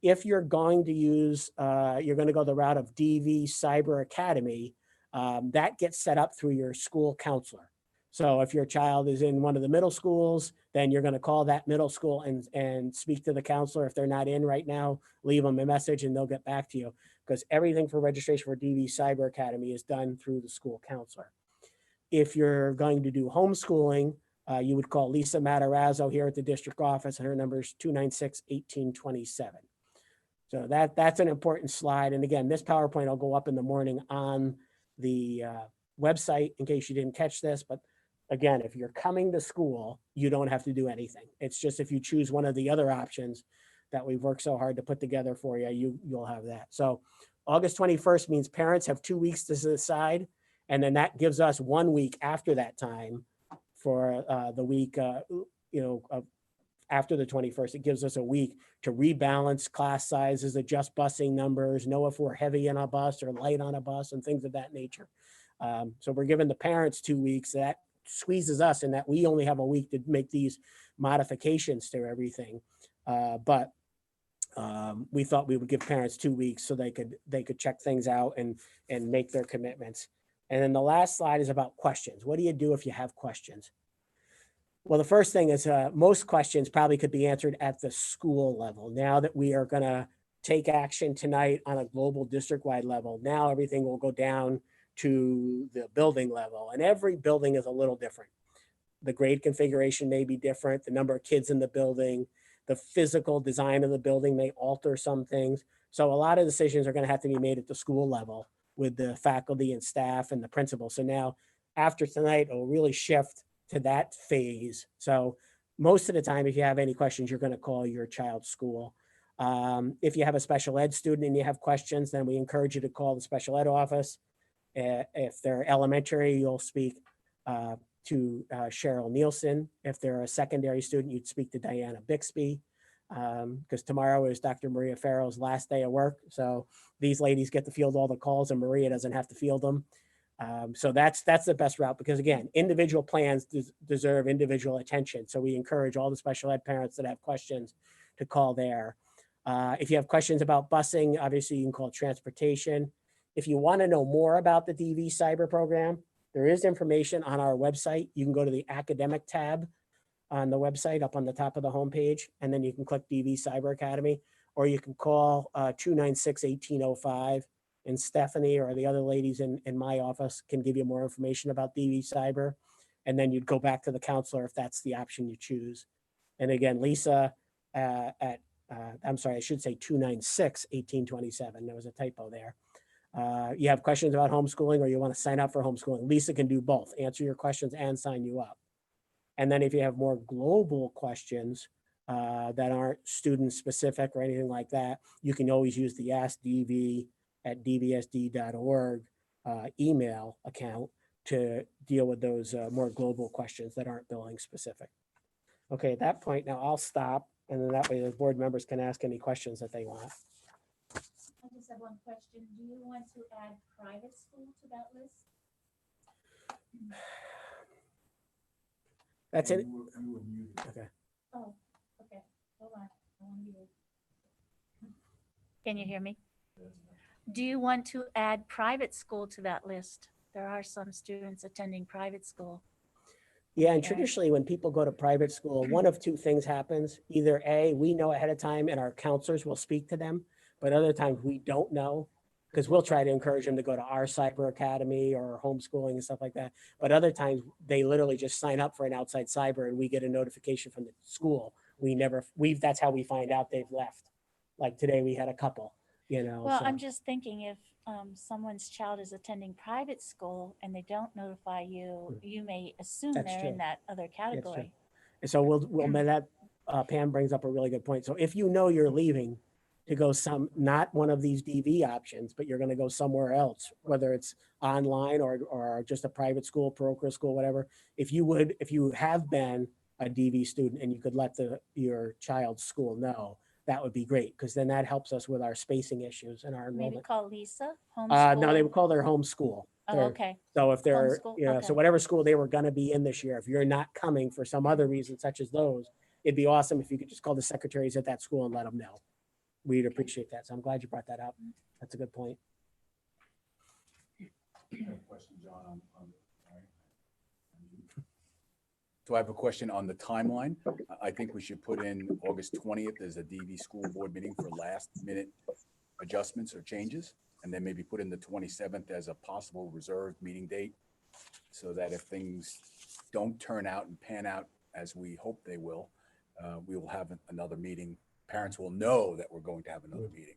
If you're going to use, you're going to go the route of DV Cyber Academy, that gets set up through your school counselor. So if your child is in one of the middle schools, then you're going to call that middle school and speak to the counselor. If they're not in right now, leave them a message and they'll get back to you, because everything for registration for DV Cyber Academy is done through the school counselor. If you're going to do homeschooling, you would call Lisa Matarazzo here at the district office, and her number is 296-1827. So that's an important slide. And again, this PowerPoint will go up in the morning on the website in case you didn't catch this. But again, if you're coming to school, you don't have to do anything. It's just if you choose one of the other options that we've worked so hard to put together for you, you'll have that. So August 21st means parents have 2 weeks to decide. And then that gives us 1 week after that time for the week, after the 21st. It gives us a week to rebalance class sizes, adjust busing numbers, know if we're heavy on a bus or light on a bus and things of that nature. So we're giving the parents 2 weeks. That squeezes us in that we only have a week to make these modifications to everything. But we thought we would give parents 2 weeks so they could check things out and make their commitments. And then the last slide is about questions. What do you do if you have questions? Well, the first thing is most questions probably could be answered at the school level. Now that we are going to take action tonight on a global district-wide level, now everything will go down to the building level, and every building is a little different. The grade configuration may be different. The number of kids in the building, the physical design of the building may alter some things. So a lot of decisions are going to have to be made at the school level with the faculty and staff and the principal. So now after tonight, it'll really shift to that phase. So most of the time, if you have any questions, you're going to call your child's school. If you have a special ed student and you have questions, then we encourage you to call the special ed office. If they're elementary, you'll speak to Cheryl Nielsen. If they're a secondary student, you'd speak to Diana Bixby. Because tomorrow is Dr. Maria Farrell's last day of work. So these ladies get to field all the calls and Maria doesn't have to field them. So that's the best route, because again, individual plans deserve individual attention. So we encourage all the special ed parents that have questions to call there. If you have questions about busing, obviously you can call transportation. If you want to know more about the DV cyber program, there is information on our website. You can go to the academic tab on the website up on the top of the homepage, and then you can click DV Cyber Academy, or you can call 296-1805, and Stephanie or the other ladies in my office can give you more information about DV Cyber. And then you'd go back to the counselor if that's the option you choose. And again, Lisa I'm sorry, I should say 296-1827. There was a typo there. You have questions about homeschooling or you want to sign up for homeschooling, Lisa can do both, answer your questions and sign you up. And then if you have more global questions that aren't student specific or anything like that, you can always use the askdv@dvsd.org email account to deal with those more global questions that aren't billing specific. Okay, at that point, now I'll stop, and then that way the board members can ask any questions that they want. I just have one question. Do you want to add private school to that list? That's it. You were muted. Okay. Oh, okay. Hold on. I want to hear. Can you hear me? Do you want to add private school to that list? There are some students attending private school. Yeah, and Okay. traditionally when people go to private school, one of two things happens. Either A, we know ahead of time and our counselors will speak to them, but other times we don't know, because we'll try to encourage them to go to our cyber academy or homeschooling and stuff like that. But other times they literally just sign up for an outside cyber and we get a notification from the school. That's how we find out they've left. Like today we had a couple, Well, so- I'm just thinking if someone's child is attending private school and they don't notify you, you may assume That's they're in true. that other category. And so Pam brings up a really good point. So if you know you're leaving to go not one of these DV options, but you're going to go somewhere else, whether it's online or just a private school, parochial school, whatever, if you have been a DV student and you could let your child's school know, that would be great, because then that helps us with our spacing issues and our Maybe enrollment. call Lisa No, they homeschool. would call their home school. Oh, okay. So if they're, Homeschool, so okay. whatever school they were gonna be in this year, if you're not coming for some other reason such as those, it'd be awesome if you could just call the secretaries at that school and let them know. We'd appreciate that. So I'm glad you brought that up. That's a good point. I have a question, John, So I have a question on the timeline. I think we should put in August 20th as a DV school board meeting for last minute adjustments or changes. And then maybe put in the 27th as a possible reserved meeting date, so that if things don't turn out and pan out as we hope they will, we will have another meeting. Parents will know that we're going to have another meeting.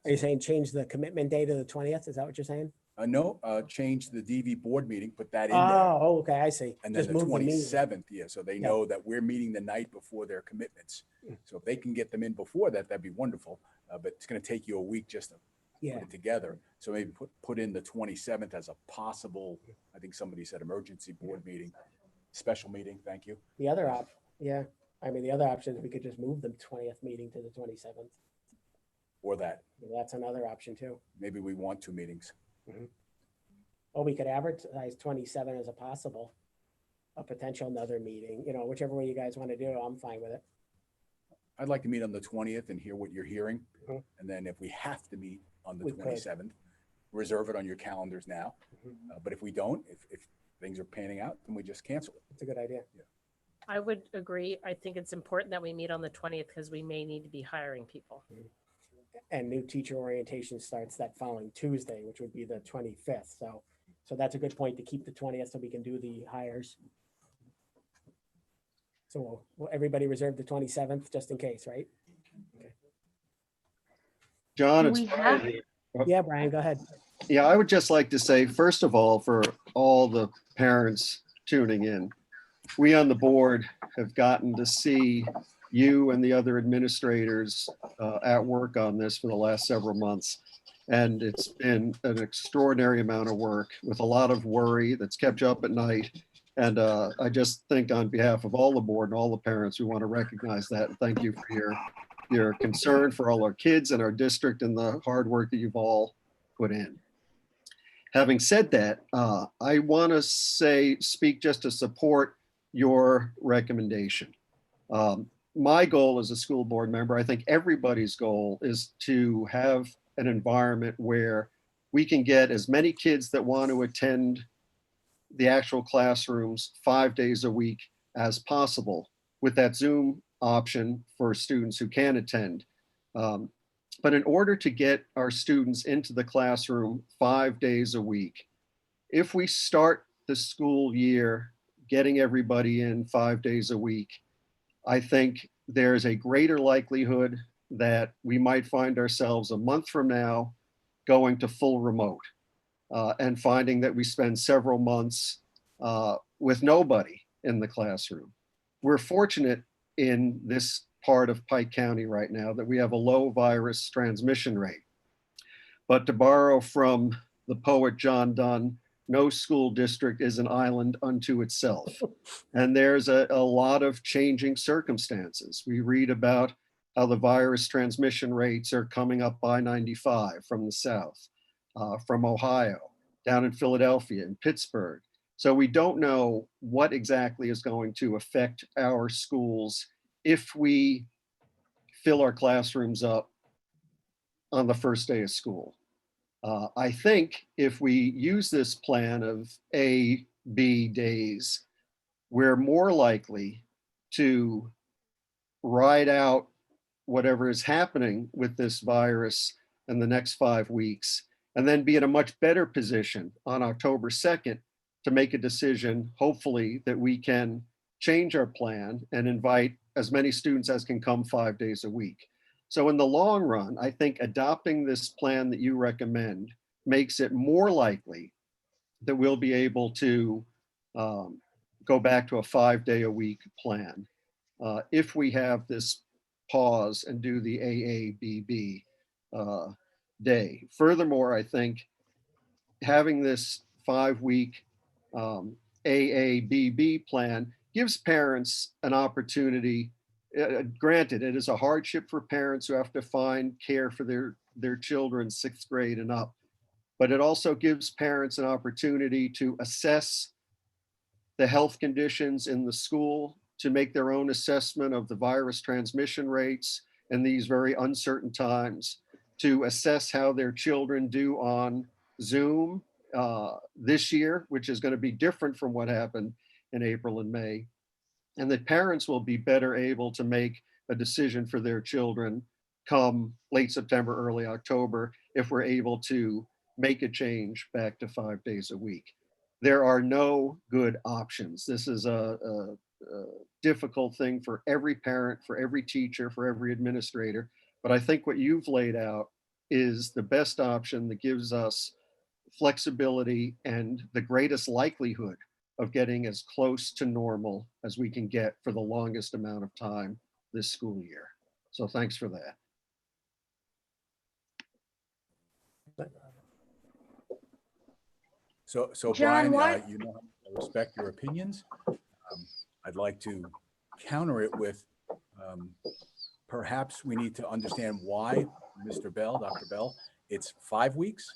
Are you saying change the commitment date to the 20th? Is that what you're saying? No, change the DV board meeting, put that in there. Oh, okay, I see. And then Just the move the meeting. 27th, yeah, so they know that we're meeting the night before their commitments. So if they can get them in before that, that'd be wonderful. But it's gonna take you a week just to Yeah, put it together. So maybe put in the 27th as a possible, I think somebody said emergency board meeting, special meeting, thank you. the other the other option is we could just move the 20th meeting to the 27th. Or that, That's another option too. maybe we want 2 meetings. Or we could advertise 27 as a potential another meeting, whichever way you guys want to do it, I'm fine with it. I'd like to meet on the 20th and hear what you're hearing. Mhm. And then if we have to meet on the We could. 27th, reserve it on your calendars now. But if we don't, if things are panning out, then we just cancel it. It's a good idea. I would agree. I think it's important that we meet on the 20th because we may need to be hiring people. And new teacher orientation starts that following Tuesday, which would be the 25th. So that's a good point to keep the 20th so we can do the hires. So will everybody reserve the 27th just in case, right? John, Do it's we Brian have- here. Yeah, Brian, go ahead. Yeah, I would just like to say, first of all, for all the parents tuning in, we on the board have gotten to see you and the other administrators at work on this for the last several months. And it's been an extraordinary amount of work with a lot of worry that's kept you up at night. And I just think on behalf of all the board and all the parents, we want to recognize that. And thank you for your concern for all our kids and our district and the hard work that you've all put in. Having said that, I want to speak just to support your recommendation. My goal as a school board member, I think everybody's goal is to have an environment where we can get as many kids that want to attend the actual classrooms 5 days a week as possible with that Zoom option for students who can attend. But in order to get our students into the classroom 5 days a week, if we start the school year getting everybody in 5 days a week, I think there's a greater likelihood that we might find ourselves a month from now going to full remote and finding that we spend several months with nobody in the classroom. We're fortunate in this part of Pike County right now that we have a low virus transmission rate. But to borrow from the poet John Donne, no school district is an island unto itself. And there's a lot of changing circumstances. We read about how the virus transmission rates are coming up I-95 from the south, from Ohio, down in Philadelphia and Pittsburgh. So we don't know what exactly is going to affect our schools if we fill our classrooms up on the first day of school. I think if we use this plan of A, B days, we're more likely to ride out whatever is happening with this virus in the next 5 weeks, and then be in a much better position on October 2nd to make a decision, hopefully, that we can change our plan and invite as many students as can come 5 days a week. So in the long run, I think adopting this plan that you recommend makes it more likely that we'll be able to go back to a 5-day-a-week plan if we have this pause and do the AABB day. Furthermore, I think having this 5-week AABB plan gives parents an opportunity. Granted, it is a hardship for parents who have to find care for their children 6th grade and up, but it also gives parents an opportunity to assess the health conditions in the school, to make their own assessment of the virus transmission rates in these very uncertain times, to assess how their children do on Zoom this year, which is going to be different from what happened in April and May, and that parents will be better able to make a decision for their children come late September, early October, if we're able to make a change back to 5 days a week. There are no good options. This is a difficult thing for every parent, for every teacher, for every administrator. But I think what you've laid out is the best option that gives us flexibility and the greatest likelihood of getting as close to normal as we can get for the longest amount of time this school year. So thanks for that. So John, Brian, what- you know, I respect your opinions. I'd like to counter it with perhaps we need to understand why, Mr. Bell, Dr. Bell, it's 5 weeks.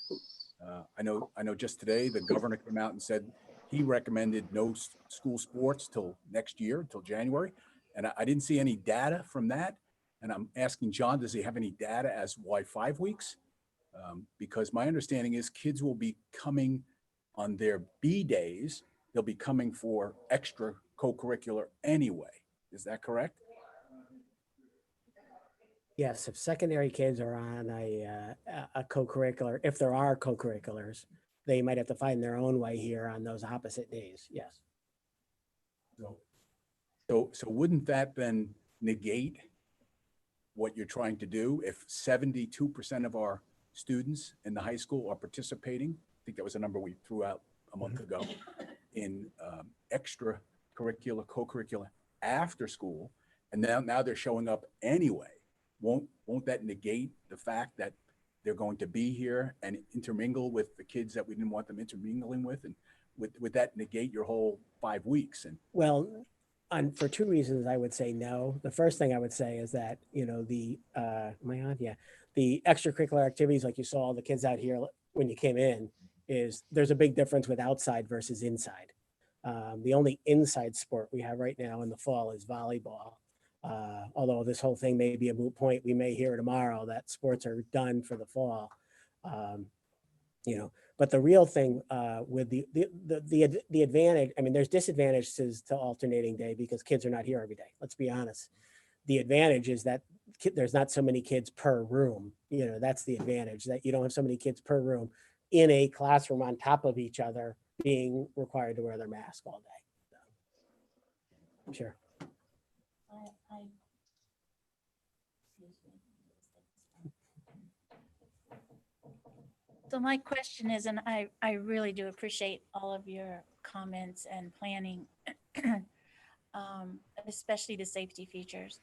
I know just today the governor came out and said he recommended no school sports till next year, till January. And I didn't see any data from that. And I'm asking John, does he have any data as why 5 weeks? Because my understanding is kids will be coming on their B days. They'll be coming for extra co-curricular anyway. Is that correct? Yes, if secondary kids are on a co-curricular, if there are co-curriculars, they might have to find their own way here on those opposite days. Yes. So wouldn't that then negate what you're trying to do if 72% of our students in the high school are participating? I think that was a number we threw out a month ago in extracurricular, co-curricular after school, and now they're showing up anyway. Won't that negate the fact that they're going to be here and intermingle with the kids that we didn't want them intermingling with? And would that negate your whole 5 weeks? And Well, for two reasons, I would say no. The first thing I would say is that, the, am I on? Yeah. The extracurricular activities, like you saw all the kids out here when you came in, there's a big difference with outside versus inside. The only inside sport we have right now in the fall is volleyball. Although this whole thing may be a moot point, we may hear tomorrow that sports are done for the fall. But the real thing with the advantage, I mean, there's disadvantages to alternating day because kids are not here every day. Let's be honest. The advantage is that there's not so many kids per room. That's the advantage, that you don't have so many kids per room in a classroom on top of each other being required to wear their mask all day. So, sure. So my question is, and I really do appreciate all of your comments and planning, especially the safety features.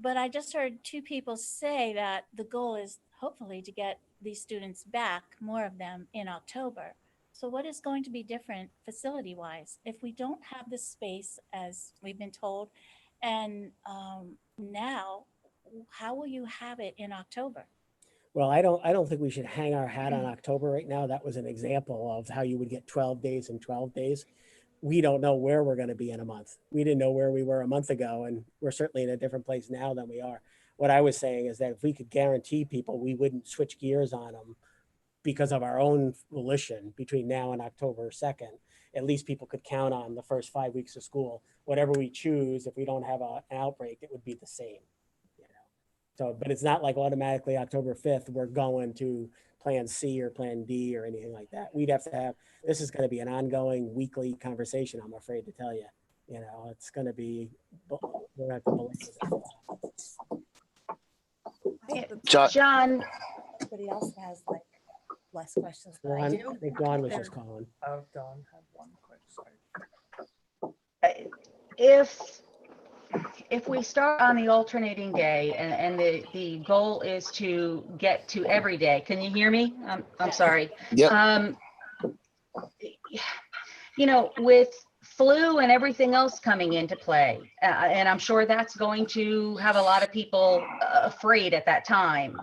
But I just heard two people say that the goal is hopefully to get these students back, more of them, in October. So what is going to be different facility-wise if we don't have the space as we've been told? And now, how will you have it in October? Well, I don't think we should hang our hat on October right now. That was an example of how you would get 12 days and 12 days. We don't know where we're going to be in a month. We didn't know where we were a month ago, and we're certainly in a different place now than we are. What I was saying is that if we could guarantee people we wouldn't switch gears on them because of our own volition between now and October 2nd, at least people could count on the first 5 weeks of school. Whatever we choose, if we don't have an outbreak, it would be the same. So, but it's not like automatically October 5th, we're going to plan C or plan D or anything like that. We'd have to have, this is going to be an ongoing weekly conversation, I'm afraid to tell you. It's going to be, we're going to have to John, Everybody else has like less questions than I I do. think Dawn was just calling. Dawn had one quick, sorry. If we start on the alternating day and the goal is to get to every day, can you hear me? I'm sorry. yep, With flu and everything else coming into play, and I'm sure that's going to have a lot of people afraid at that time.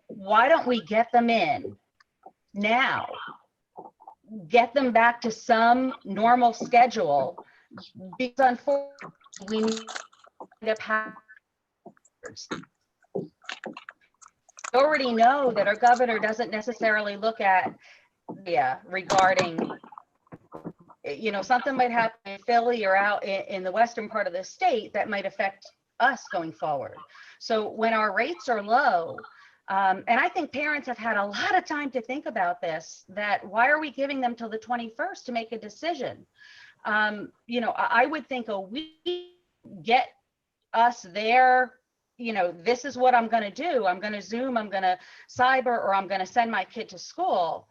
Why don't we get them in now? Get them back to some normal schedule, because unfortunately, we already know that our governor doesn't necessarily look at regarding, something might happen in Philly or out in the western part of the state that might affect us going forward. So when our rates are low, and I think parents have had a lot of time to think about this, that why are we giving them till the 21st to make a decision? I would think a week, get us there, this is what I'm going to do. I'm going to Zoom, I'm going to cyber, or I'm going to send my kid to school.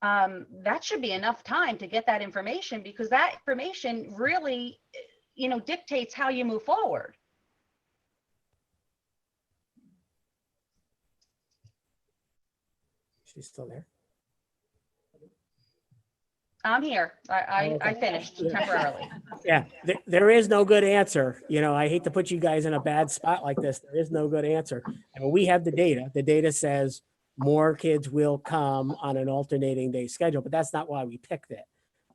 That should be enough time to get that information, because that information really, dictates how you move forward. She's still there. I'm here. I finished temporarily. Yeah, there is no good answer. I hate to put you guys in a bad spot like this. There is no good answer. I mean, we have the data. The data says more kids will come on an alternating day schedule, but that's not why we picked it.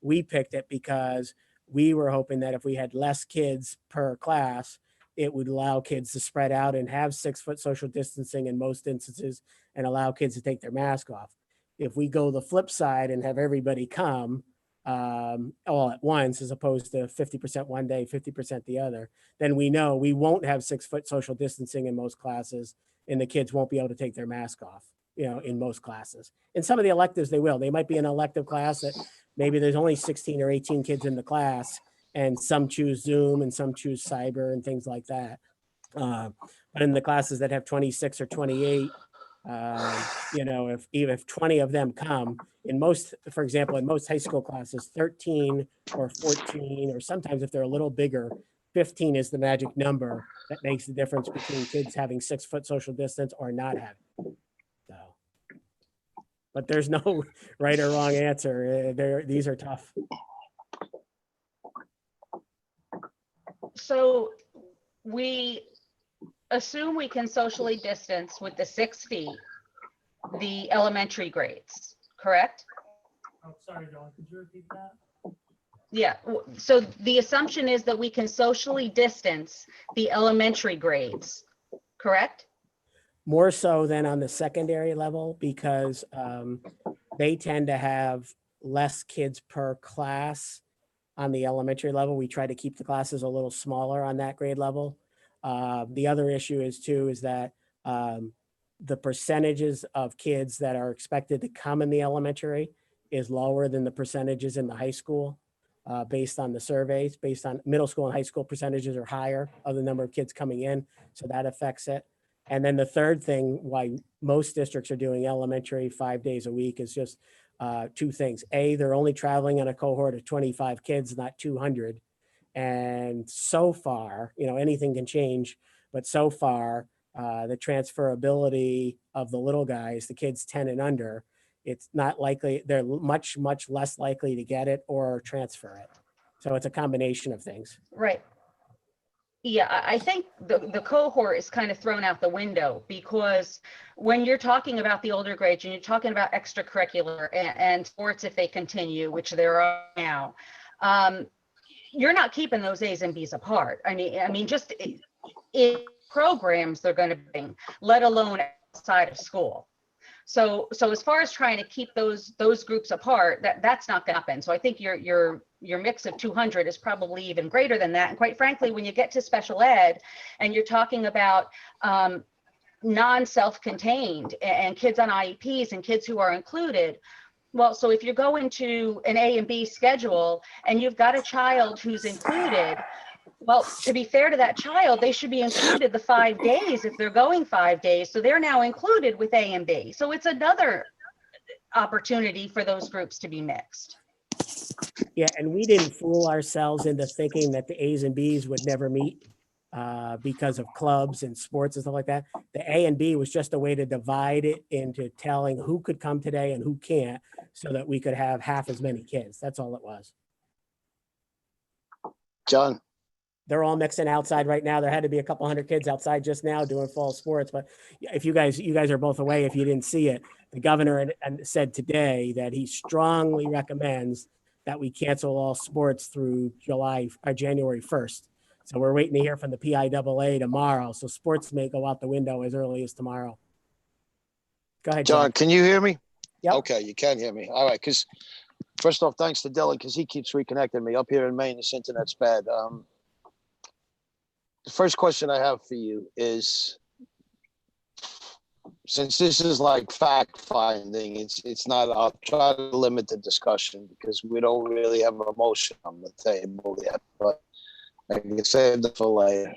We picked it because we were hoping that if we had less kids per class, it would allow kids to spread out and have 6 foot social distancing in most instances and allow kids to take their mask off. If we go the flip side and have everybody come all at once, as opposed to 50% one day, 50% the other, then we know we won't have 6 foot social distancing in most classes, and the kids won't be able to take their mask off, in most classes. In some of the electives, they will. They might be an elective class that maybe there's only 16 or 18 kids in the class, and some choose Zoom and some choose cyber and things like that. But in the classes that have 26 or 28, you know, if 20 of them come, in most, for example, in most high school classes, 13 or 14, or sometimes if they're a little bigger, 15 is the magic number that makes the difference between kids having 6 foot social distance or not having. So, but there's no right or wrong answer. These are tough. So we assume we can socially distance with the 6 feet, the elementary grades, correct? Oh, sorry, Dawn, could you repeat that? Yeah, so the assumption is that we can socially distance the elementary grades, correct? More so than on the secondary level, because they tend to have less kids per class. On the elementary level, we try to keep the classes a little smaller on that grade level. The other issue is that the percentages of kids that are expected to come in the elementary is lower than the percentages in the high school, based on the surveys. Based on middle school and high school, percentages are higher of the number of kids coming in, so that affects it. And then the third thing why most districts are doing elementary 5 days a week is just 2 things. A, they're only traveling on a cohort of 25 kids, not 200. And so far, you know, anything can change, but so far, the transferability of the little guys, the kids 10 and under, it's not likely, they're much, much less likely to get it or transfer it. So it's a combination of things. Right. Yeah, I think the cohort is kind of thrown out the window, because when you're talking about the older grades and you're talking about extracurricular and sports, if they continue, which there are now, you're not keeping those A's and B's apart. I mean, just in programs they're going to bring, let alone outside of school. So as far as trying to keep those groups apart, that's not going to happen. So I think your mix of 200 is probably even greater than that. And quite frankly, when you get to special ed and you're talking about non-self-contained and kids on IEPs and kids who are included, well, so if you're going to an A and B schedule and you've got a child who's included, well, to be fair to that child, they should be included the 5 days if they're going 5 days. So they're now included with A and B. So it's another opportunity for those groups to be mixed. Yeah, and we didn't fool ourselves into thinking that the A's and B's would never meet because of clubs and sports and stuff like that. The A and B was just a way to divide it into telling who could come today and who can't, so that we could have half as many kids. That's all it was. John, They're all mixing outside right now. There had to be a couple hundred kids outside just now doing fall sports. But if you guys are both away, if you didn't see it, the governor said today that he strongly recommends that we cancel all sports through January 1st. So we're waiting to hear from the PIAA tomorrow. So sports may go out the window as early as tomorrow. Go ahead, John, can you hear me? Yep. Okay, you can hear me. All right, because first off, thanks to Dylan, because he keeps reconnecting me. Up here in Maine, this internet's bad. The first question I have for you is, since this is like fact finding, it's not, I'll try to limit the discussion because we don't really have a motion on the table yet, but I can save it for later.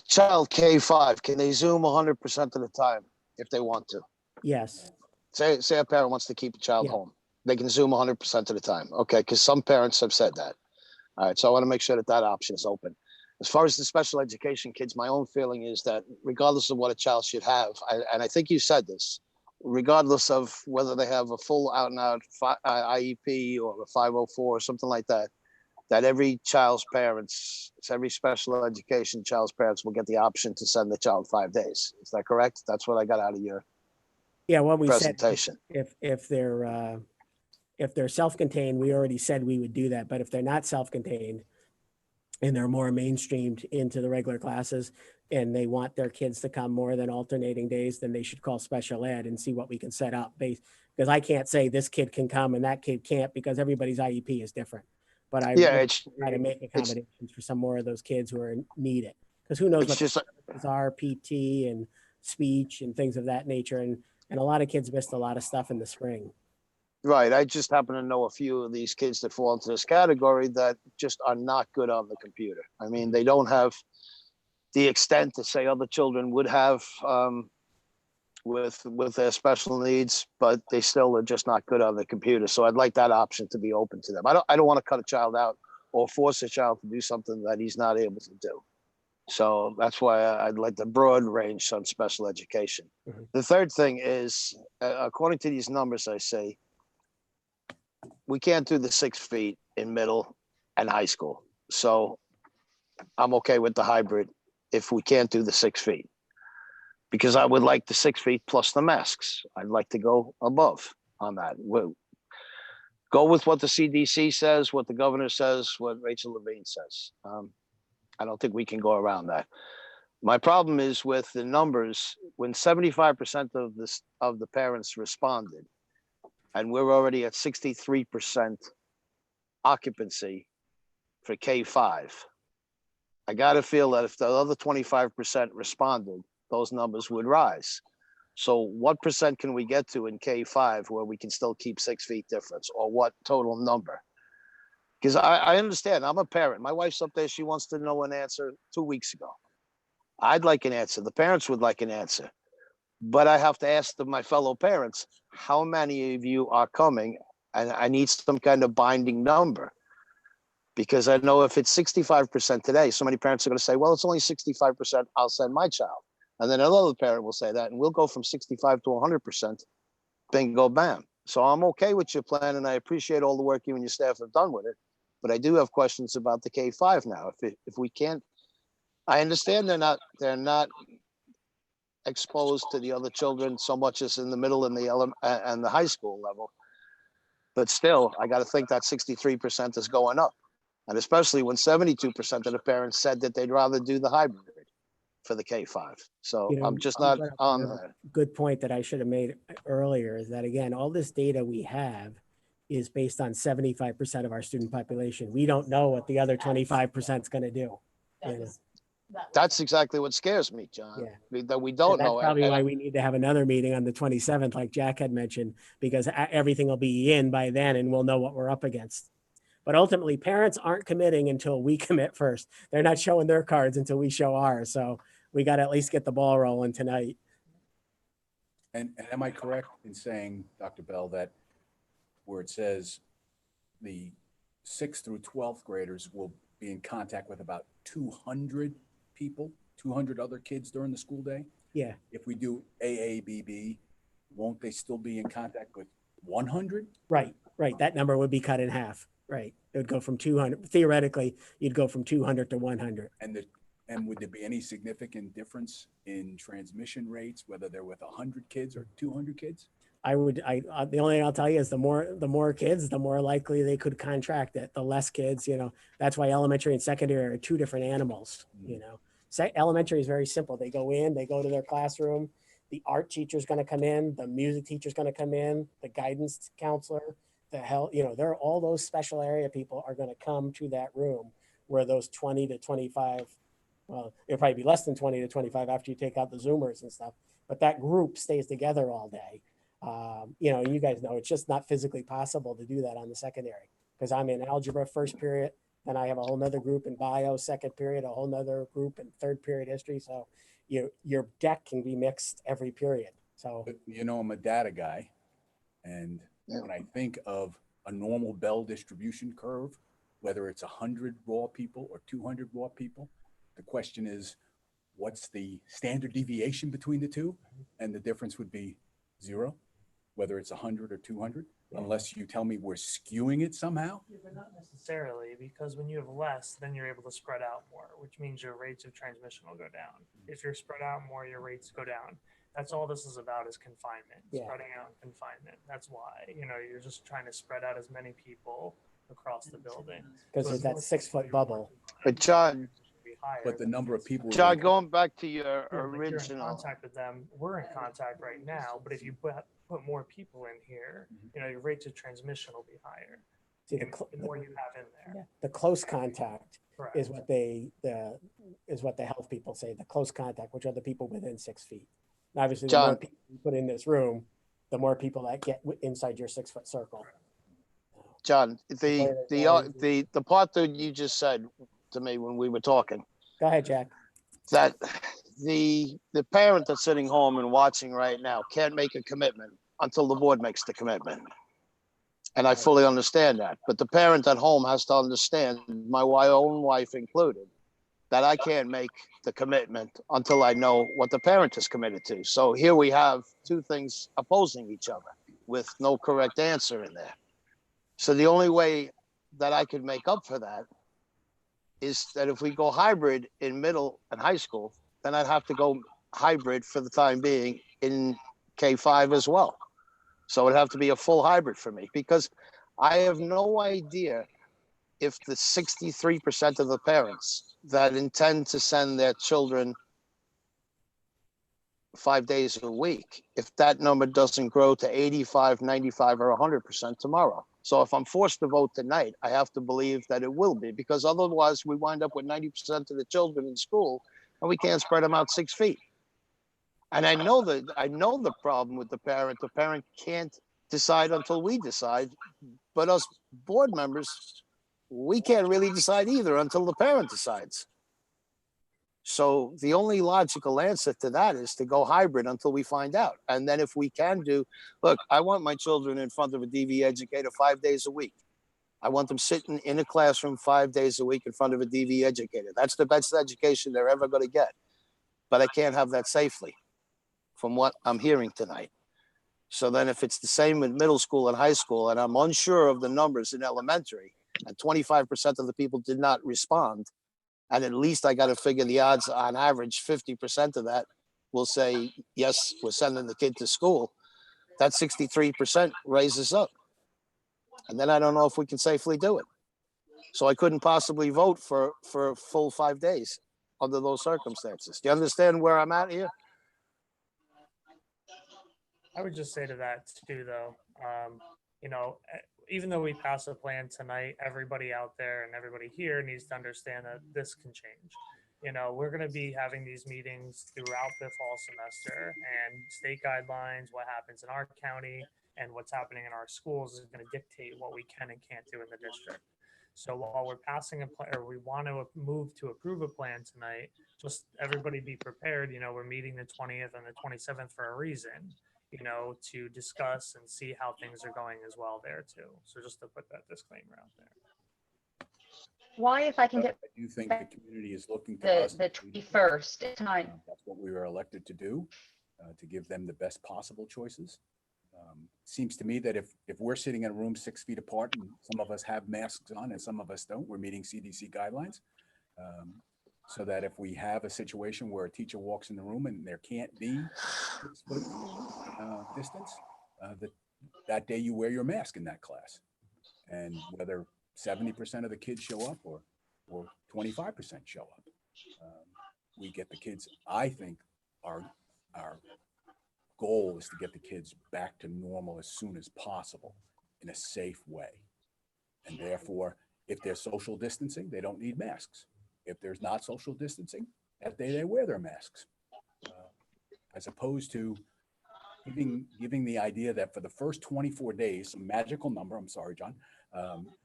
Child K5, can they Zoom 100% of the time if they want to? Yes. Say a parent wants to keep a child home. They can Zoom 100% of the time. Okay, because some parents have said that. All right, so I want to make sure that option is open. As far as the special education kids, my own feeling is that regardless of what a child should have, and I think you said this, regardless of whether they have a full out and out IEP or a 504 or something like that, that every child's parents, every special education child's parents will get the option to send the child 5 days. Is that correct? That's what I got out of your what we presentation. Said, if they're self-contained, we already said we would do that. But if they're not self-contained and they're more mainstreamed into the regular classes and they want their kids to come more than alternating days, then they should call special ed and see what we can set up. Because I can't say this kid can come and that kid can't, because everybody's IEP is different. But I try to make accommodations for some more of those kids who need it. Because who knows what is our PT and speech and things of that nature. And a lot of kids missed a lot of stuff in the spring. Right. I just happen to know a few of these kids that fall into this category that just are not good on the computer. I mean, they don't have the extent that say other children would have with their special needs, but they still are just not good on the computer. So I'd like that option to be open to them. I don't want to cut a child out or force a child to do something that he's not able to do. So that's why I'd like the broad range on special education. Mhm. The third thing is, according to these numbers, I say, we can't do the 6 feet in middle and high school. So I'm okay with the hybrid if we can't do the 6 feet. Because I would like the 6 feet plus the masks. I'd like to go above on that. Go with what the CDC says, what the governor says, what Rachel Levine says. I don't think we can go around that. My problem is with the numbers, when 75% of the parents responded, and we're already at 63% occupancy for K-5. I gotta feel that if the other 25% responded, those numbers would rise. So what percent can we get to in K-5 where we can still keep 6 feet difference, or what total number? Because I understand, I'm a parent. My wife's up there, she wants to know an answer 2 weeks ago. I'd like an answer. The parents would like an answer. But I have to ask my fellow parents, how many of you are coming? And I need some kind of binding number. Because I know if it's 65% today, so many parents are going to say, well, it's only 65%, I'll send my child. And then another parent will say that, and we'll go from 65 to 100%, bingo, bam. So I'm okay with your plan, and I appreciate all the work you and your staff have done with it. But I do have questions about the K-5 now. If we can't, I understand they're not exposed to the other children so much as in the middle and the high school level. But still, I got to think that 63% is going up. And especially when 72% of the parents said that they'd rather do the hybrid for the K-5. So You know, I'm just I'm not glad on you- that. Good point that I should have made earlier is that, again, all this data we have is based on 75% of our student population. We don't know what the other 25% is going to do. You know? That's exactly what scares me, John. Yeah. That we And don't that's know. probably And why we need to have another meeting on the 27th, like Jack had mentioned, because everything will be in by then and we'll know what we're up against. But ultimately, parents aren't committing until we commit first. They're not showing their cards until we show ours. So we got to at least get the ball rolling tonight. And am I correct in saying, Dr. Bell, that where it says the 6th through 12th graders will be in contact with about 200 people, 200 other kids during the school day? Yeah. If we do AABB, won't they still be in contact with 100? Right. That number would be cut in half. Right. It would go from 200. Theoretically, you'd go from 200 to 100. And would there be any significant difference in transmission rates, whether they're with 100 kids or 200 kids? The only thing I'll tell you is the more kids, the more likely they could contract it. The less kids, that's why elementary and secondary are two different animals. Elementary is very simple. They go to their classroom. The art teacher is going to come in. The music teacher is going to come in. The guidance counselor, they're all those special area people are going to come to that room where those 20 to 25, well, it'll probably be less than 20 to 25 after you take out the Zoomers and stuff, but that group stays together all day. You guys know it's just not physically possible to do that on the secondary because I'm in algebra first period, then I have a whole nother group in bio second period, a whole nother group in third period history. So your deck can be mixed every period. So, I'm a data guy, and when I think of a normal Bell distribution curve, whether it's 100 raw people or 200 raw people, the question is, what's the standard deviation between the two? And the difference would be 0, whether it's 100 or 200, unless you tell me we're skewing it somehow. Yeah, but not necessarily, because when you have less, then you're able to spread out more, which means your rates of transmission will go down. If you're spread out more, your rates go down. That's all this is about, is confinement, spreading out confinement. That's why, you're just trying to spread out as many people across the building. Because there's that 6-foot bubble. But John, But the number of people. John, going back to your You're in original. contact with them. We're in contact right now, but if you put more people in here, your rates of transmission will be higher. See, The more you have in there. the close contact Correct. is what the health people say, the close contact, which are the people within 6 feet. And obviously, the more John. people you put in this room, the more people that get inside your 6-foot circle. John, the part that you just said to me when we were talking, Go ahead, Jack. that the parent that's sitting home and watching right now can't make a commitment until the board makes the commitment. And I fully understand that. But the parent at home has to understand, my own wife included, that I can't make the commitment until I know what the parent is committed to. So here we have two things opposing each other with no correct answer in there. So the only way that I could make up for that is that if we go hybrid in middle and high school, then I'd have to go hybrid for the time being in K5 as well. So it'd have to be a full hybrid for me, because I have no idea if the 63% of the parents that intend to send their children 5 days a week, if that number doesn't grow to 85, 95, or 100% tomorrow. So if I'm forced to vote tonight, I have to believe that it will be, because otherwise we wind up with 90% of the children in school and we can't spread them out 6 feet. And I know the problem with the parent. The parent can't decide until we decide, but us board members, we can't really decide either until the parent decides. So the only logical answer to that is to go hybrid until we find out. And then if we can look, I want my children in front of a DV educator 5 days a week. I want them sitting in a classroom 5 days a week in front of a DV educator. That's the best education they're ever going to get. But I can't have that safely, from what I'm hearing tonight. So then if it's the same in middle school and high school, and I'm unsure of the numbers in elementary, and 25% of the people did not respond, and at least I got to figure the odds on average, 50% of that will say, yes, we're sending the kid to school. That 63% raises up. And then I don't know if we can safely do it. So I couldn't possibly vote for a full 5 days under those circumstances. Do you understand where I'm at here? I would just say to that too, though, even though we pass a plan tonight, everybody out there and everybody here needs to understand that this can change. We're going to be having these meetings throughout the fall semester, and state guidelines, what happens in our county and what's happening in our schools is going to dictate what we can and can't do in the district. So while we're passing a plan, or we want to move to approve a plan tonight, just everybody be prepared. We're meeting the 20th and the 27th for a reason, to discuss and see how things are going as well there too. So just to put that disclaimer out there. Why, if I can get I do think the community is looking to us. the 21st time? That's what we were elected to do, to give them the best possible choices. Seems to me that if we're sitting in a room 6 feet apart and some of us have masks on and some of us don't, we're meeting CDC guidelines. So that if we have a situation where a teacher walks in the room and there can't be 6 foot distance, that day you wear your mask in that class. And whether 70% of the kids show up or 25% show up, we get the kids. I think our goal is to get the kids back to normal as soon as possible in a safe way. And therefore, if there's social distancing, they don't need masks. If there's not social distancing, that day they wear their masks, as opposed to giving the idea that for the first 24 days, some magical number, I'm sorry, John,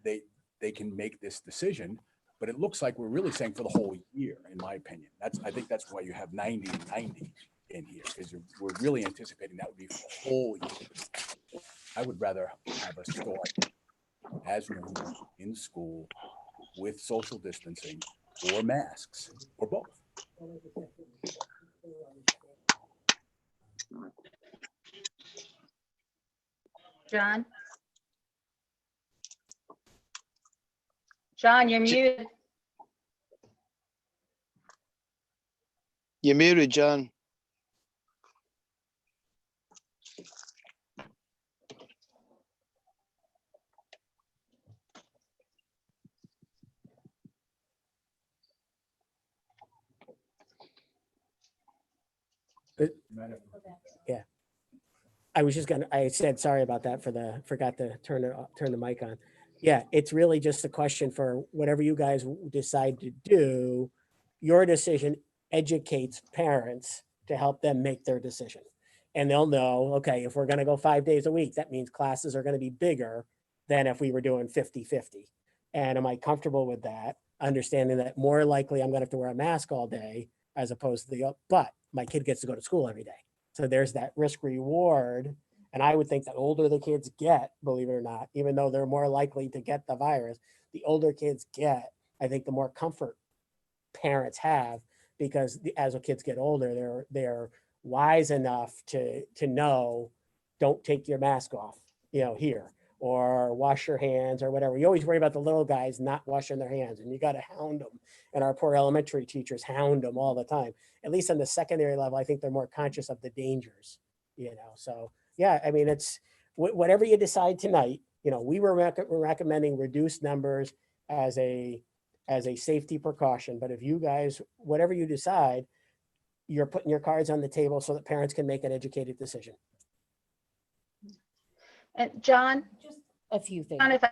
they can make this decision, but it looks like we're really saying for the whole year, in my opinion. I think that's why you have 90 and 90 in here, because we're really anticipating that would be for the whole year. I would rather have us start as normal in school with social distancing or masks or both. John? John, you're muted. You're muted, John. Yeah. I said, sorry about that forgot to turn the mic on. Yeah, it's really just a question for whatever you guys decide to do. Your decision educates parents to help them make their decision. And they'll know, okay, if we're going to go 5 days a week, that means classes are going to be bigger than if we were doing 50-50. And am I comfortable with that? Understanding that more likely I'm going to have to wear a mask all day as opposed to but my kid gets to go to school every day. So there's that risk reward. And I would think the older the kids get, believe it or not, even though they're more likely to get the virus, the older kids get, I think the more comfort parents have, because as the kids get older, they're wise enough to know, don't take your mask off, here, or wash your hands or whatever. You always worry about the little guys not washing their hands, and you got to hound them. And our poor elementary teachers hound them all the time. At least on the secondary level, I think they're more conscious of the dangers, So yeah, I mean, it's whatever you decide tonight. We were recommending reduced numbers as a safety precaution. But if you guys, whatever you decide, you're putting your cards on the table so that parents can make an educated decision. And John, Just a few things. John, if I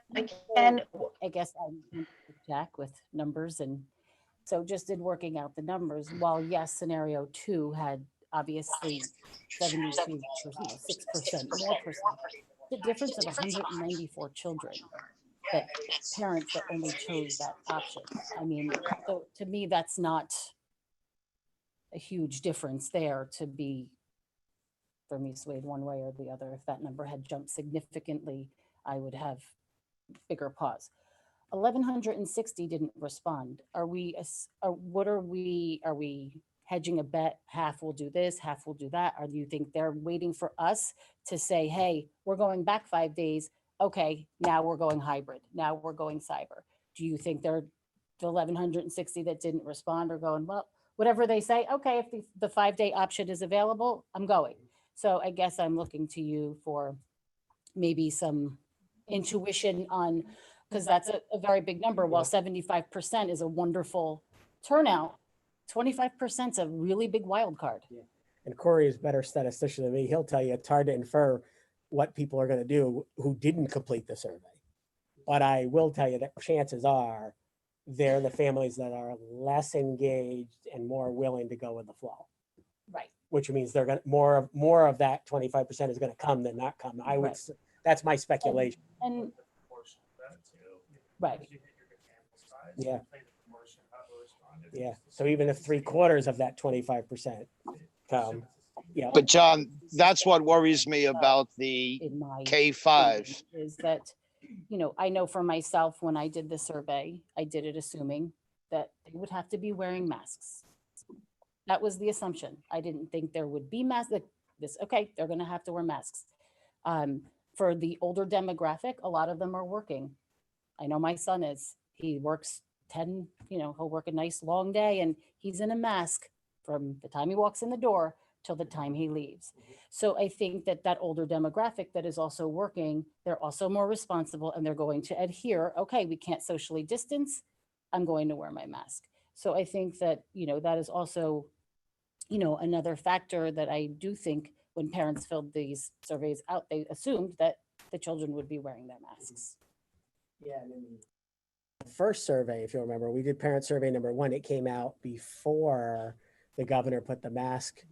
can, I guess I'm Jack with numbers. And so just in working out the numbers, while yes, scenario 2 had obviously 72%, 6% more percent, the difference of 194 children, that parents that only chose that option. I mean, so to me, that's not a huge difference there to be, for me, swayed one way or the other. If that number had jumped significantly, I would have bigger pause. 1,160 didn't respond. Are we hedging a bet? Half will do this, half will do that. Or do you think they're waiting for us to say, hey, we're going back 5 days. Okay, now we're going hybrid. Now we're going cyber. Do you think they're the 1,160 that didn't respond are going, well, whatever they say, okay, if the 5-day option is available, I'm going. So I guess I'm looking to you for maybe some intuition on, because that's a very big number. While 75% is a wonderful turnout, 25% is a really big wild card. Yeah. And Corey is a better statistician than me. He'll tell you it's hard to infer what people are going to do who didn't complete the survey. But I will tell you that chances are they're the families that are less engaged and more willing to go with the flow. Right. Which means they're going to more of that 25% is going to come than not come. I would. Right. That's my speculation. And right. Yeah. Yeah. So even if 3/4 of that 25% come, yeah. But John, that's what worries me about the In my K-5. is that, I know for myself, when I did the survey, I did it assuming that they would have to be wearing masks. That was the assumption. I didn't think there would be masks. Okay, they're going to have to wear masks. For the older demographic, a lot of them are working. I know my son he works 10, he'll work a nice long day and he's in a mask from the time he walks in the door till the time he leaves. So I think that older demographic that is also working, they're also more responsible and they're going to adhere. Okay, we can't socially distance. I'm going to wear my mask. So I think that, that is also, another factor that I do think when parents filled these surveys out, they assumed that the children would be wearing their masks. Yeah. And then the first survey, if you remember, we did parent survey number 1. It came out before the governor put the mask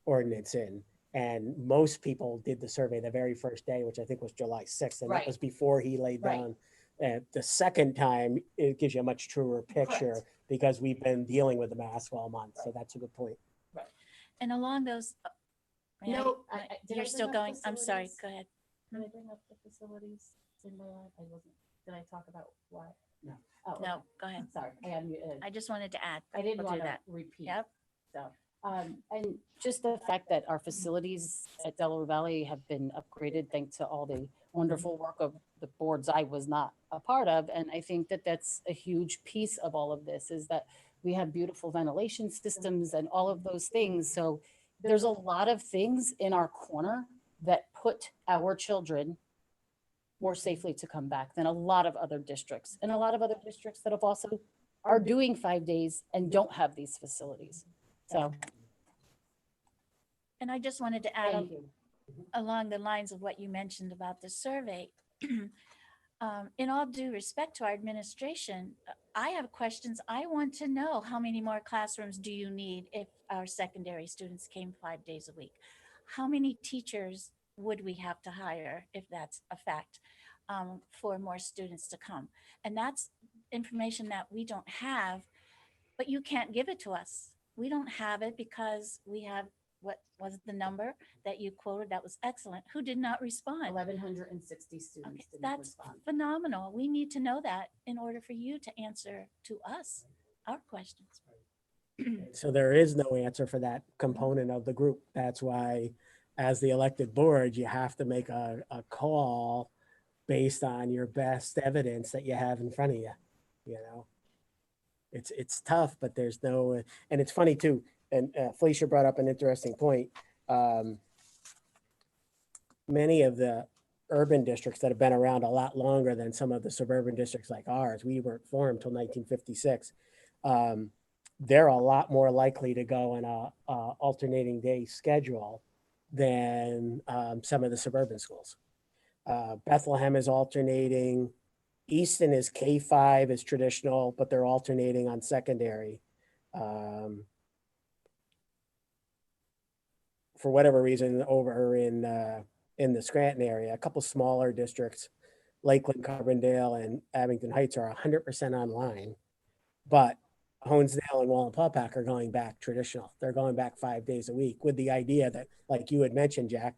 ordinance in. And most people did the survey the very first day, which I think was July 6th. And Right. that was before he laid Right. down. The second time, it gives you a much truer picture because we've been dealing with the mask all month. So that's a good point. And along those, No, you're still going, I'm sorry, go ahead. Can I bring up the facilities? Did I talk about what? No. Oh, No, okay. go ahead. Sorry, I just wanted to add. I didn't We'll do want to that. repeat. Yep. So, and just the fact that our facilities at Delaware Valley have been upgraded thanks to all the wonderful work of the boards I was not a part of. And I think that that's a huge piece of all of this is that we have beautiful ventilation systems and all of those things. So there's a lot of things in our corner that put our children more safely to come back than a lot of other districts and a lot of other districts that have also are doing 5 days and don't have these facilities. So And I just wanted to add thank you. along the lines of what you mentioned about the survey. In all due respect to our administration, I have questions. I want to know how many more classrooms do you need if our secondary students came 5 days a week? how many teachers would we have to hire if that's a fact, for more students to come? And that's information that we don't have, but you can't give it to us. We don't have it because we have, what was the number that you quoted? That was excellent. Who did not respond? 1,160 students Okay, didn't that's respond. phenomenal. We need to know that in order for you to answer to us our questions. So there is no answer for that component of the group. That's why, as the elected board, you have to make a call based on your best evidence that you have in front of you. You know, it's tough, but there's no, and it's funny too. And Felicia brought up an interesting point. Many of the urban districts that have been around a lot longer than some of the suburban districts like ours, we weren't formed till 1956. They're a lot more likely to go on a alternating day schedule than some of the suburban schools. Bethlehem is alternating. Easton is K-5 is traditional, but they're alternating on secondary. For whatever reason, over in the Scranton area, a couple smaller districts, Lakeland, Carbondale, and Abington Heights are 100% online, but Honesdale and Wallenpaupack are going back traditional. They're going back 5 days a week with the idea that, like you had mentioned, Jack,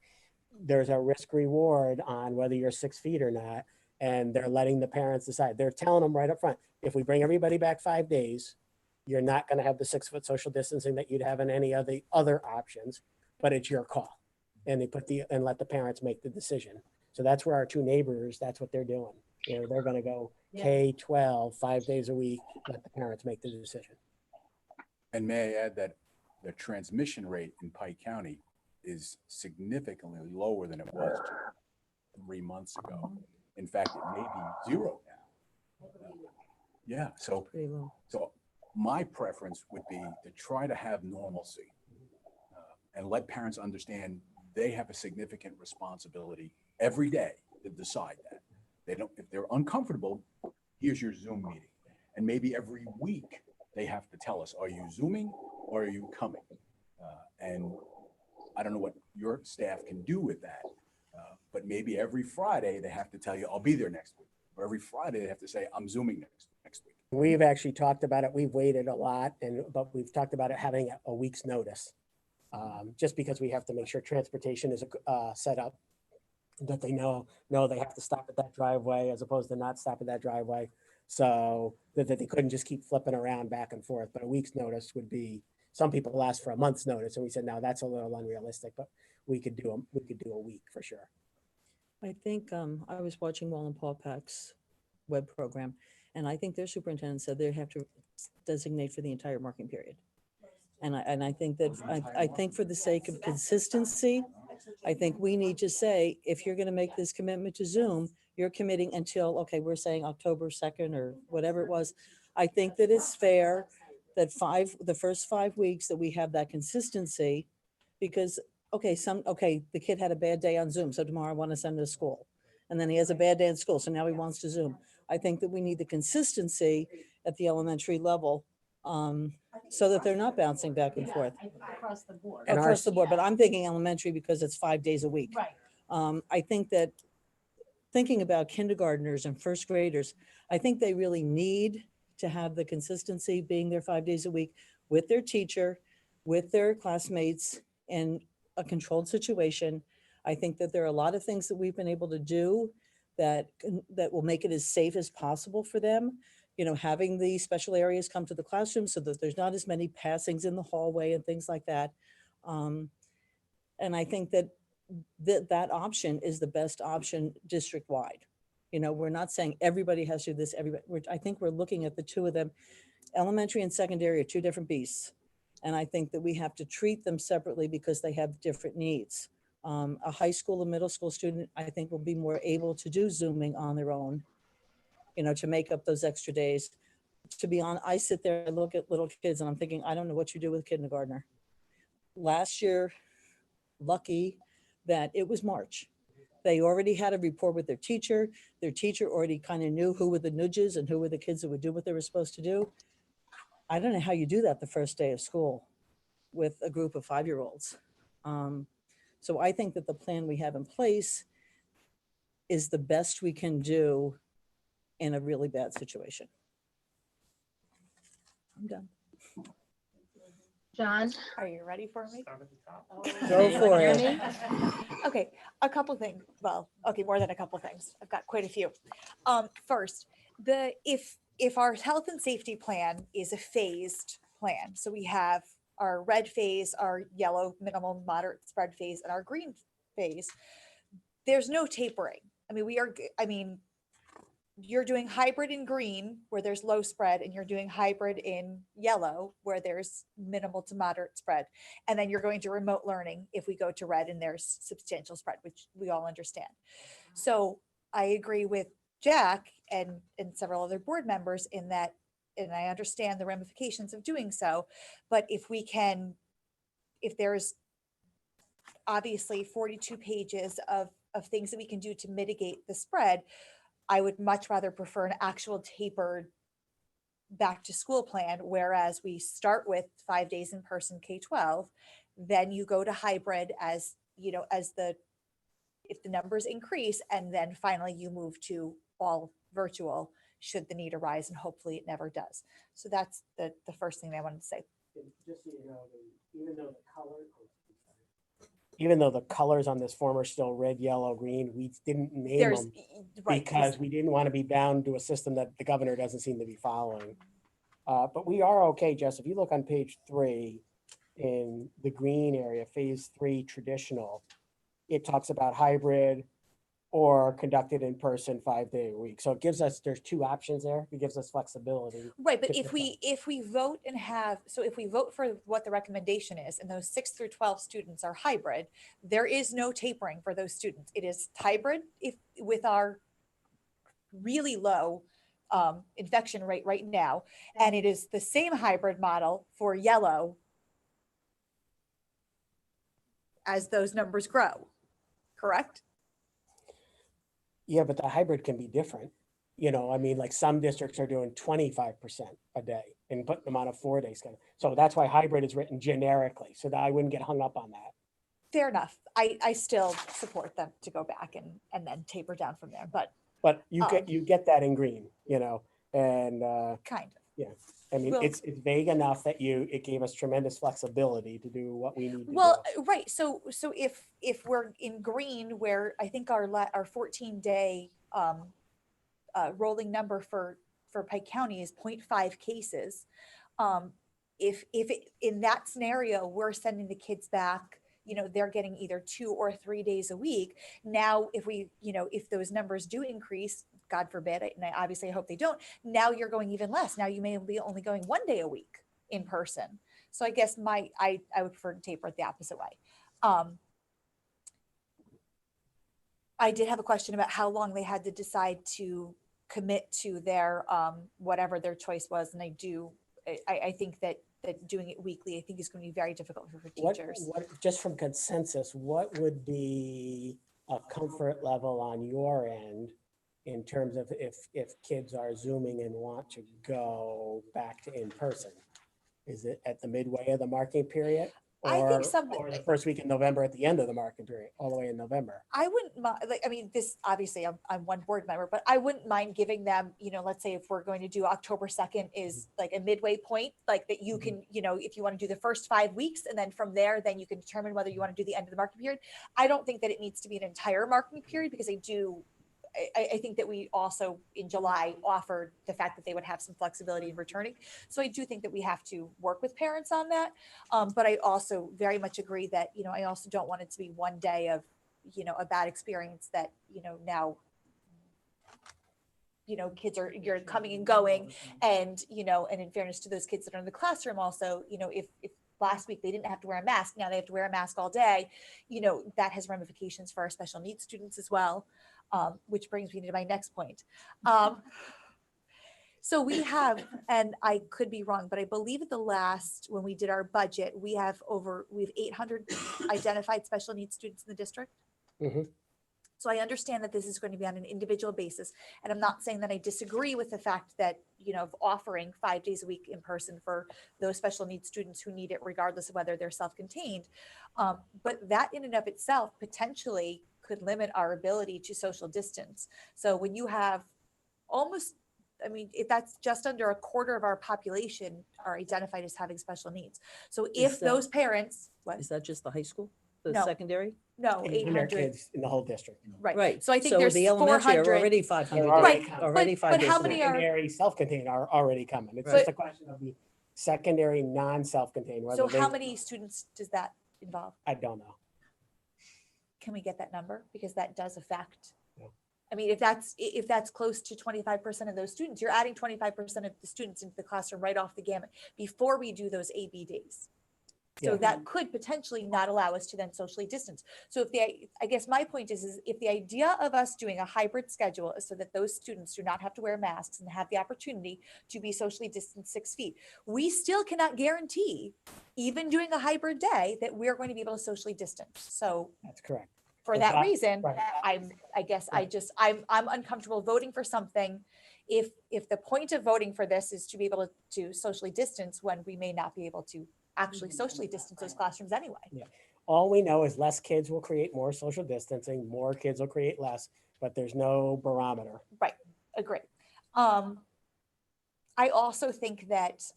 there's a risk reward on whether you're 6 feet or not. And they're letting the parents decide. They're telling them right up front, if we bring everybody back 5 days, you're not going to have the 6 foot social distancing that you'd have in any of the other options, but it's your call. And they and let the parents make the decision. So that's where our two neighbors, that's what they're doing. You know, they're going to go K-12, 5 days a week, let the parents make the decision. And may I add that the transmission rate in Pike County is significantly lower than it was 3 months ago. In fact, it may be 0 now. Yeah, so my preference would be to try to have normalcy and let parents understand they have a significant responsibility every day to decide that. They don't, if they're uncomfortable, here's your Zoom meeting. And maybe every week they have to tell us, are you Zooming or are you coming? And I don't know what your staff can do with that. But maybe every Friday they have to tell you, I'll be there next week. Or every Friday they have to say, I'm Zooming next week. We've actually talked about it. We've waited a lot, but we've talked about it having a week's notice. Just because we have to make sure transportation is set up, that they know they have to stop at that driveway as opposed to not stop at that driveway. So that they couldn't just keep flipping around back and forth. But a week's notice would be, some people ask for a month's notice, and we said, no, that's a little unrealistic, but we could do a week for sure. I think I was watching Wallenpaupack's web program, and I think their superintendent said they have to designate for the entire marking period. And I think that, I think for the sake of consistency, I think we need to say, if you're going to make this commitment to Zoom, you're committing until, okay, we're saying October 2nd or whatever it was. I think that it's fair that the first 5 weeks that we have that consistency, because the kid had a bad day on Zoom, so tomorrow I want to send him to school. And then he has a bad day in school, so now he wants to Zoom. I think that we need the consistency at the elementary level, so that they're not bouncing back and forth. Across the board. And Across the board, but I'm thinking elementary because it's 5 days a week. Right. I think that thinking about kindergartners and first graders, I think they really need to have the consistency being there 5 days a week with their teacher, with their classmates, in a controlled situation. I think that there are a lot of things that we've been able to do that will make it as safe as possible for them. You know, having the special areas come to the classroom so that there's not as many passings in the hallway and things like that. And I think that that option is the best option district-wide. You know, we're not saying everybody has to do this. I think we're looking at the two of them. Elementary and secondary are two different beasts. And I think that we have to treat them separately because they have different needs. A high school and middle school student, I think, will be more able to do Zooming on their own, you know, to make up those extra days. To be honest, I sit there and look at little kids and I'm thinking, I don't know what you do with kindergartner. Last year, lucky that it was March. They already had a report with their teacher. Their teacher already kind of knew who were the nudges and who were the kids that would do what they were supposed to do. I don't know how you do that the first day of school with a group of 5-year-olds. So I think that the plan we have in place is the best we can do in a really bad situation. I'm done. John? Are you ready for me? Start at the top. Go Anyone for hear it. me? Okay, a couple things. Well, okay, more than a couple things. I've got quite a few. First, if our health and safety plan is a phased plan, so we have our red phase, our yellow minimal moderate spread phase, and our green phase, there's no tapering. I mean, you're doing hybrid in green where there's low spread, and you're doing hybrid in yellow where there's minimal to moderate spread. And then you're going to remote learning if we go to red and there's substantial spread, which we all understand. So I agree with Jack and several other board members in that, and I understand the ramifications of doing so, but if there's obviously 42 pages of things that we can do to mitigate the spread, I would much rather prefer an actual tapered back to school plan, whereas we start with 5 days in person K-12, then you go to hybrid as, if the numbers increase, and then finally you move to all virtual should the need arise, and hopefully it never does. So that's the first thing I wanted to say. Just so you know, even though the colors on this form are still red, yellow, green, we didn't name There's, them right, because we didn't want to be bound to a system that the governor doesn't seem to be following. But we are okay, Jess. If you look on page 3 in the green area, phase 3 traditional, it talks about hybrid or conducted in person 5 day a week. So it gives us, there's 2 options there. It gives us flexibility. right, but to if pick we vote and if we vote for what the recommendation is, and those 6 through 12 students are hybrid, there is no tapering for those students. It is hybrid with our really low infection rate right now, and it is the same hybrid model for yellow as those numbers grow, correct? Yeah, but the hybrid can be different. I mean, like some districts are doing 25% a day and putting them on a 4 day schedule. So that's why hybrid is written generically, so that I wouldn't get hung up on that. Fair enough. I still support them to go back and then taper down from there, but But you get that in green, and kind of. yeah. I mean, Well- it's vague enough that it gave us tremendous flexibility to do what we need to Well, do. right. So if we're in green, where I think our 14-day rolling number for Pike County is 0.5 cases. If in that scenario, we're sending the kids back, they're getting either 2 or 3 days a week. Now, if those numbers do increase, God forbid, and obviously I hope they don't, now you're going even less. Now you may be only going 1 day a week in person. So I guess I would prefer to taper it the opposite way. I did have a question about how long they had to decide to commit to their whatever their choice was, and I think that doing it weekly, I think is going to be very difficult for teachers. Just from consensus, what would be a comfort level on your end in terms of if kids are Zooming and want to go back to in person? Is it at the midway of the marking period? I Or the first week in November at the end of the marking period, all the way in November? I wouldn't mind, this, obviously I'm one board member, but I wouldn't mind giving them, let's say if we're going to do October 2nd is like a midway point, like that you can, if you want to do the first 5 weeks, and then from there, then you can determine whether you want to do the end of the marking period. I don't think that it needs to be an entire marking period, because I think that we also in July offered the fact that they would have some flexibility in returning. So I do think that we have to work with parents on that. But I also very much agree that, I also don't want it to be 1 day of, a bad experience that, now, kids you're coming and going, and, and in fairness to those kids that are in the classroom also, if last week they didn't have to wear a mask, now they have to wear a mask all day, that has ramifications for our special needs students as well. Which brings me to my next point. So we have, and I could be wrong, but I believe at the last, when we did our budget, we have 800 identified special needs students in the district. Mhm. So I understand that this is going to be on an individual basis. And I'm not saying that I disagree with the fact that, of offering 5 days a week in person for those special needs students who need it, regardless of whether they're self-contained. But that in and of itself potentially could limit our ability to social distance. So when you have if that's just under a quarter of our population are identified as having special needs. So if Is that- those parents, what? Is that just the high school, the No. secondary? No, 800 800, kids in the whole district. right. Right. So I think there's the elementary are 400. already 500. They're Right, already Already but 5 days how a many week. are- Secondary self-contained are already coming. It's But- just a question of the secondary non-self-contained. So whether how they- many students does that involve? I don't know. Can we get that number? Because that does affect. Yeah. I mean, if that's close to 25% of those students, you're adding 25% of the students into the classroom right off the gamut before we do those AB days. So Yeah. that could potentially not allow us to then socially distance. So I guess my point is if the idea of us doing a hybrid schedule is so that those students do not have to wear masks and have the opportunity to be socially distanced 6 feet, we still cannot guarantee, even doing a hybrid day, that we're going to be able to socially distance. So That's correct. for So that that- reason, right. I'm Right. uncomfortable voting for something. If the point of voting for this is to be able to socially distance when we may not be able to actually socially distance those classrooms anyway. All we know is less kids will create more social distancing, more kids will create less, but there's no barometer. Right, agree. I also think that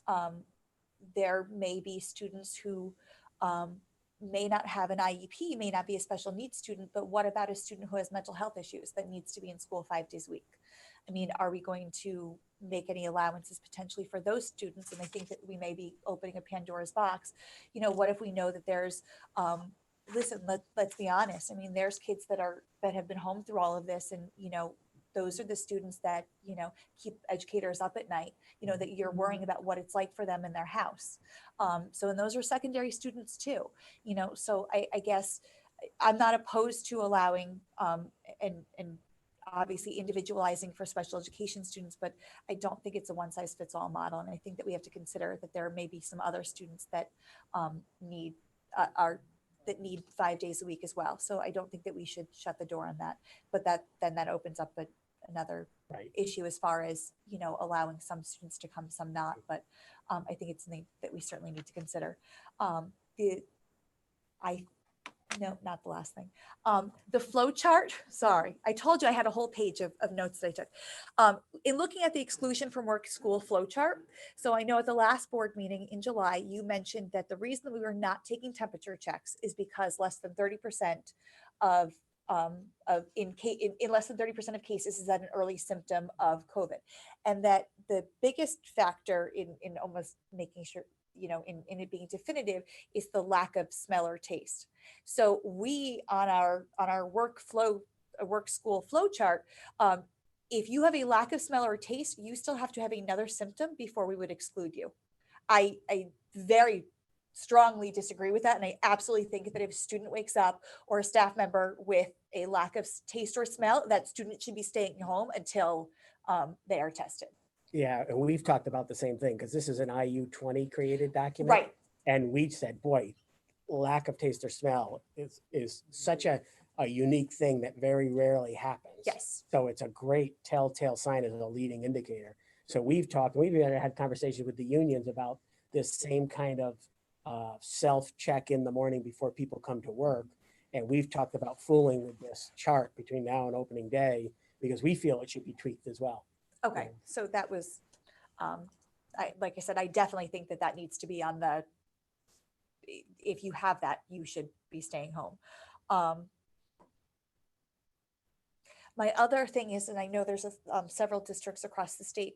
there may be students who may not have an IEP, may not be a special needs student, but what about a student who has mental health issues that needs to be in school 5 days a week? I mean, are we going to make any allowances potentially for those students? And I think that we may be opening a Pandora's box. What if we know that there's, let's be honest. I mean, there's kids that have been home through all of this, and those are the students that keep educators up at night. That you're worrying about what it's like for them in their house. And those are secondary students too. So I guess I'm not opposed to allowing and obviously individualizing for special education students, but I don't think it's a one size fits all model. And I think that we have to consider that there may be some other students that need 5 days a week as well. So I don't think that we should shut the door on that, but that opens up another Right. issue as far as, allowing some students to come, some not, but I think it's something that we certainly need to consider. No, not the last thing. The flow chart, sorry, I told you I had a whole page of notes that I took. In looking at the exclusion from work school flow chart, so I know at the last board meeting in July, you mentioned that the reason that we were not taking temperature checks is because less than 30% in less than 30% of cases is that an early symptom of COVID. And that the biggest factor in almost making sure, in it being definitive is the lack of smell or taste. So we, on our work school flow chart, if you have a lack of smell or taste, you still have to have another symptom before we would exclude you. I very strongly disagree with that. And I absolutely think that if a student wakes up or a staff member with a lack of taste or smell, that student should be staying home until they are tested. Yeah, and we've talked about the same thing because this is an IU 20 created document. Right. And we said, boy, lack of taste or smell is such a unique thing that very rarely happens. Yes. So it's a great telltale sign as a leading indicator. So we've even had conversations with the unions about this same kind of self-check in the morning before people come to work. And we've talked about fooling with this chart between now and opening day because we feel it should be tweaked as well. Okay, so that was, like I said, I definitely think that needs to be on if you have that, you should be staying home. My other thing is, and I know there's several districts across the state.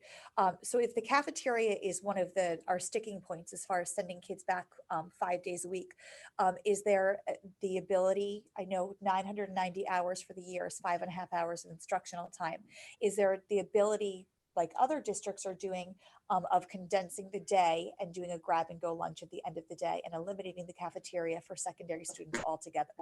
So if the cafeteria is one of our sticking points as far as sending kids back 5 days a week, is there the ability, I know 990 hours for the year is 5.5 hours of instructional time. Is there the ability, like other districts are doing, of condensing the day and doing a grab and go lunch at the end of the day and eliminating the cafeteria for secondary students altogether?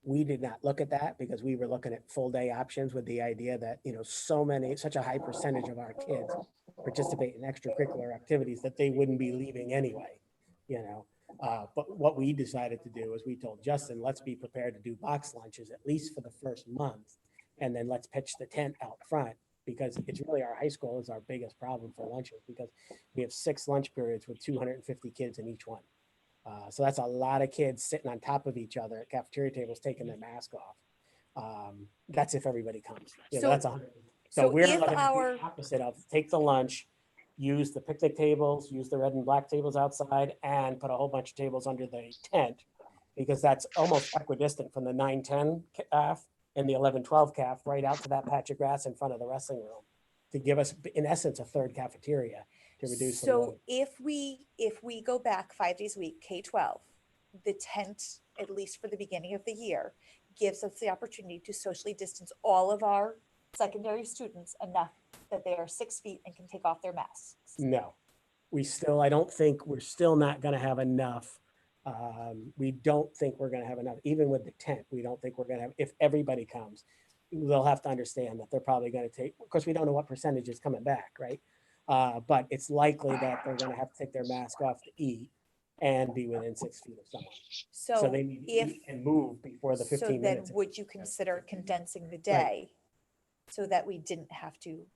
We did not look at that because we were looking at full day options with the idea that, such a high percentage of our kids participate in extracurricular activities that they wouldn't be leaving anyway, But what we decided to do is we told Justin, let's be prepared to do box lunches at least for the first month. And then let's pitch the tent out front, because it's really our high school is our biggest problem for lunches, because we have 6 lunch periods with 250 kids in each one. So that's a lot of kids sitting on top of each other at cafeteria tables, taking their mask off. That's if everybody comes. You know, So- that's 100. So so we're if looking at our- the opposite of take the lunch, use the picnic tables, use the red and black tables outside, and put a whole bunch of tables under the tent, because that's almost equidistant from the 9-10 calf and the 11-12 calf right out to that patch of grass in front of the wrestling room, to give us, in essence, a third cafeteria to reduce the So load. if we go back 5 days a week, K-12, the tent, at least for the beginning of the year, gives us the opportunity to socially distance all of our secondary students enough that they are 6 feet and can take off their masks. No, I don't think, we're still not gonna have enough. We don't think we're gonna have enough, even with the tent, we don't think we're gonna have, if everybody comes, they'll have to understand that they're probably gonna take, of course, we don't know what percentage is coming back, right? But it's likely that they're gonna have to take their mask off to eat and be within 6 feet of someone. So So they need to if, eat and move before the so 15 then minutes. would you consider condensing the day so that we didn't have to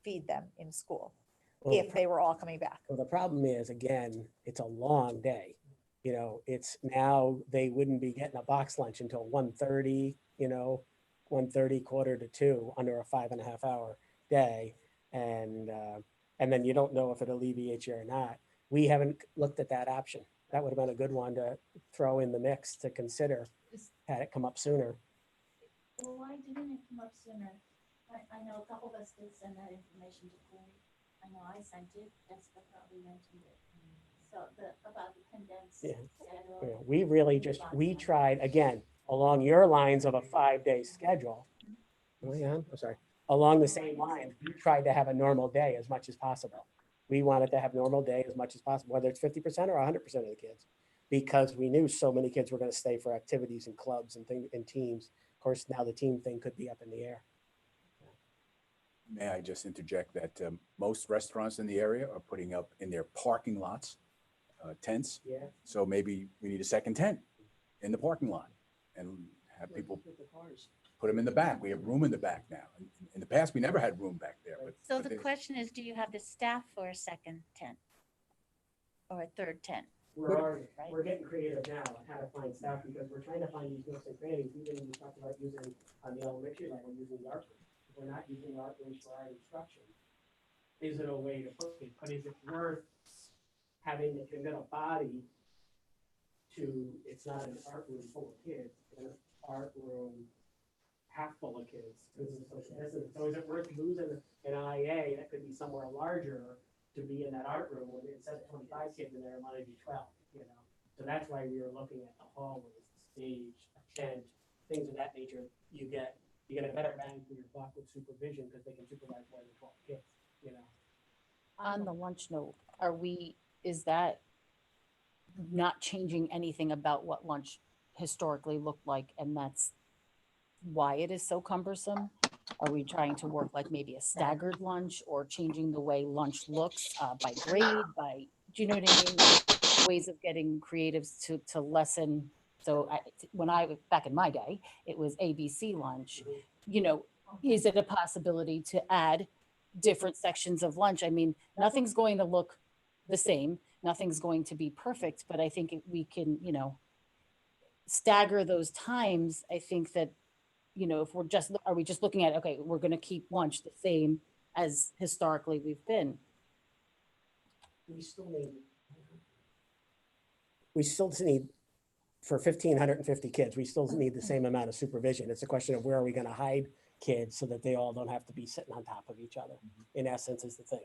feed them in school Well, if they were all coming back? Well, the problem is, again, it's a long day. You know, it's now, they wouldn't be getting a box lunch until 1:30, 1:30, 1:45, under a 5.5 hour day. And then you don't know if it alleviates you or not. We haven't looked at that option. That would have been a good one to throw in the mix to consider, had it come up sooner. Well, why didn't it come up sooner? I know a couple of us did send that information to Corey. I know I sent it, Jessica probably mentioned it. So about the condensed Yeah. schedule. You know, we really we tried, again, along your lines of a 5-day schedule. Am I on? I'm sorry. Along the same lines, we tried to have a normal day as much as possible. We wanted to have normal day as much as possible, whether it's 50% or 100% of the kids, because we knew so many kids were going to stay for activities and clubs and things and teams. Of course, now the team thing could be up in the air. May I just interject that most restaurants in the area are putting up in their parking lots tents. Yeah. So maybe we need a second tent in the parking lot and have people put them in the back. We have room in the back now. In the past, we never had room back there. So but the there's- question is, do you have the staff for a second tent? Or a third tent? We're getting creative now on how to find staff, because we're trying to find these nooks and crannies. Even we talked about using on the elementary level, using the art room. If we're not using the art rooms for our instruction, is it a way to put it? But is it worth having to commit a body to, it's not an art room full of kids, it's an art room half full of kids. So is it worth losing an IA that could be somewhere larger to be in that art room when instead of 25 kids in there, it might be 12, So that's why we were looking at the hallways, the stage, a tent, things of that nature. You get a better bang for your buck with supervision, because they can supervise more than 12 kids, On the lunch note, is that not changing anything about what lunch historically looked like, and that's why it is so cumbersome? Are we trying to work like maybe a staggered lunch, or changing the way lunch looks by grade, do you know what I mean? Ways of getting creatives to lessen. So back in my day, it was ABC lunch. Is it a possibility to add different sections of lunch? I mean, nothing's going to look the same. Nothing's going to be perfect, but I think we can, stagger those times. I think that, if are we just looking at, okay, we're going to keep lunch the same as historically we've been? we still need, for 1,550 kids, we still need the same amount of supervision. It's a question of where are we going to hide kids so that they all don't have to be sitting on top of each other, in essence, is the thing.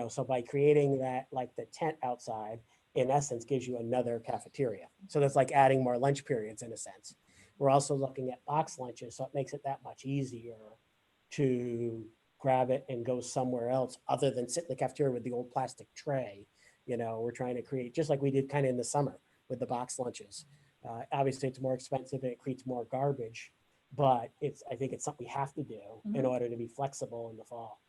So by creating that, like the tent outside, in essence, gives you another cafeteria. So that's like adding more lunch periods in a sense. We're also looking at box lunches, so it makes it that much easier to grab it and go somewhere else other than sit in the cafeteria with the old plastic tray. We're trying to create, just like we did kind of in the summer with the box lunches. Obviously, it's more expensive and it creates more garbage, but I think it's something we have to do in order to be flexible in the fall.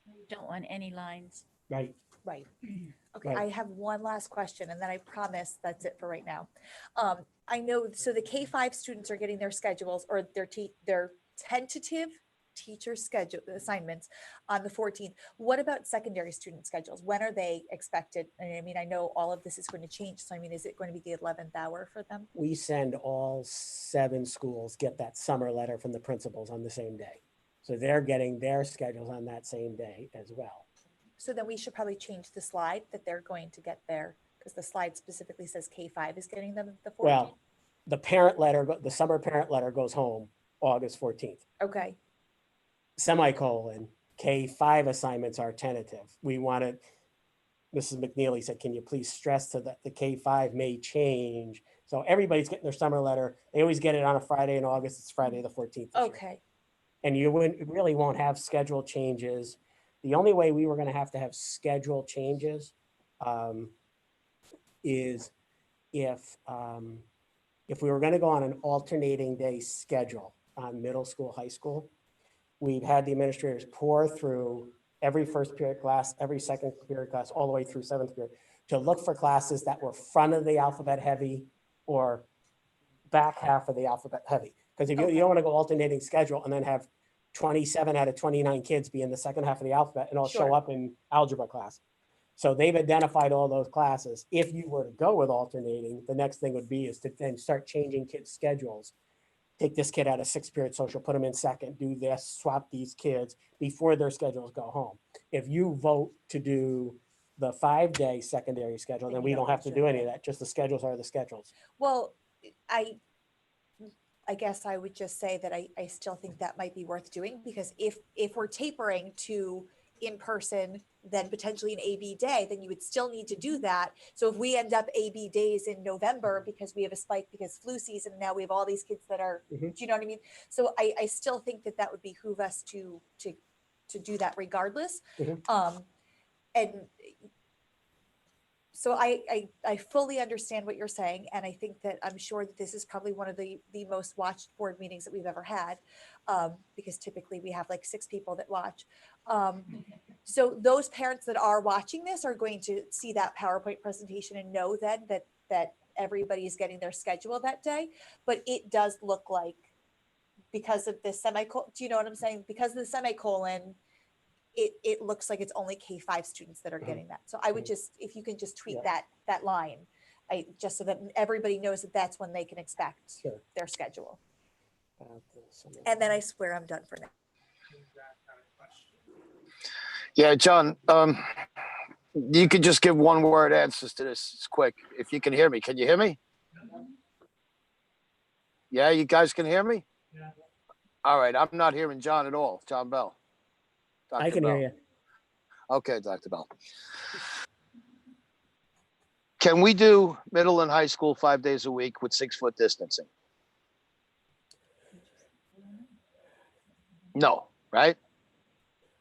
You don't want any lines. Right. Right. Okay, Right. I have one last question and then I promise that's it for right now. I know, so the K-5 students are getting their schedules or their tentative teacher schedule assignments on the 14th. What about secondary student schedules? When are they expected? And I mean, I know all of this is going to change. So I mean, is it going to be the 11th hour for them? We send all 7 schools, get that summer letter from the principals on the same day. So they're getting their schedules on that same day as well. So then we should probably change the slide that they're going to get there because the slide specifically says K-5 is getting them the 14th. Well, the parent letter, the summer parent letter goes home August 14th. Okay. Semicolon, K-5 assignments are tentative. We wanted, Mrs. McNeely said, can you please stress to that the K-5 may change? So everybody's getting their summer letter. They always get it on a Friday in August. It's Friday the 14th. this year. Okay. And you really won't have schedule changes. The only way we were going to have schedule changes is if we were going to go on an alternating day schedule on middle school, high school, we've had the administrators pour through every first period class, every second period class, all the way through 7th period to look for classes that were front of the alphabet heavy or back half of the alphabet heavy. Because if you don't want to go alternating schedule and then have 27 out of 29 kids be in the second half of the alphabet and all Sure. show up in algebra class. So they've identified all those classes. If you were to go with alternating, the next thing would be is to then start changing kids' schedules. Take this kid out of 6th period social, put them in second, do this, swap these kids before their schedules go home. If you vote to do the 5-day secondary schedule, then we don't have to do any of that. Just the schedules are the schedules. Well, I guess I would just say that I still think that might be worth doing because if we're tapering to in-person, then potentially an AB day, then you would still need to do that. So if we end up AB days in November because we have a spike because flu season, now we have all these kids that are, do you know what I mean? So I still think that would behoove us to do that regardless. And so I fully understand what you're saying. And I think that I'm sure that this is probably one of the most watched board meetings that we've ever had, because typically we have like 6 people that watch. So those parents that are watching this are going to see that PowerPoint presentation and know then that everybody is getting their schedule that day. But it does look like because of the semicolon, do you know what I'm saying? Because of the semicolon, it looks like it's only K-5 students that are getting that. So I would just, if you can just tweak that line, just so that everybody knows that that's when they can expect their schedule. And then I swear I'm done for now. Yeah, John, you could just give 1-word answers to this. It's quick. If you can hear me, can you hear me? Yeah, you guys can hear me? Yeah. All right, I'm not hearing John at all. John Bell. Dr. I can Bell. hear you. Okay, Dr. Bell. Can we do middle and high school 5 days a week with 6-foot distancing? No, right?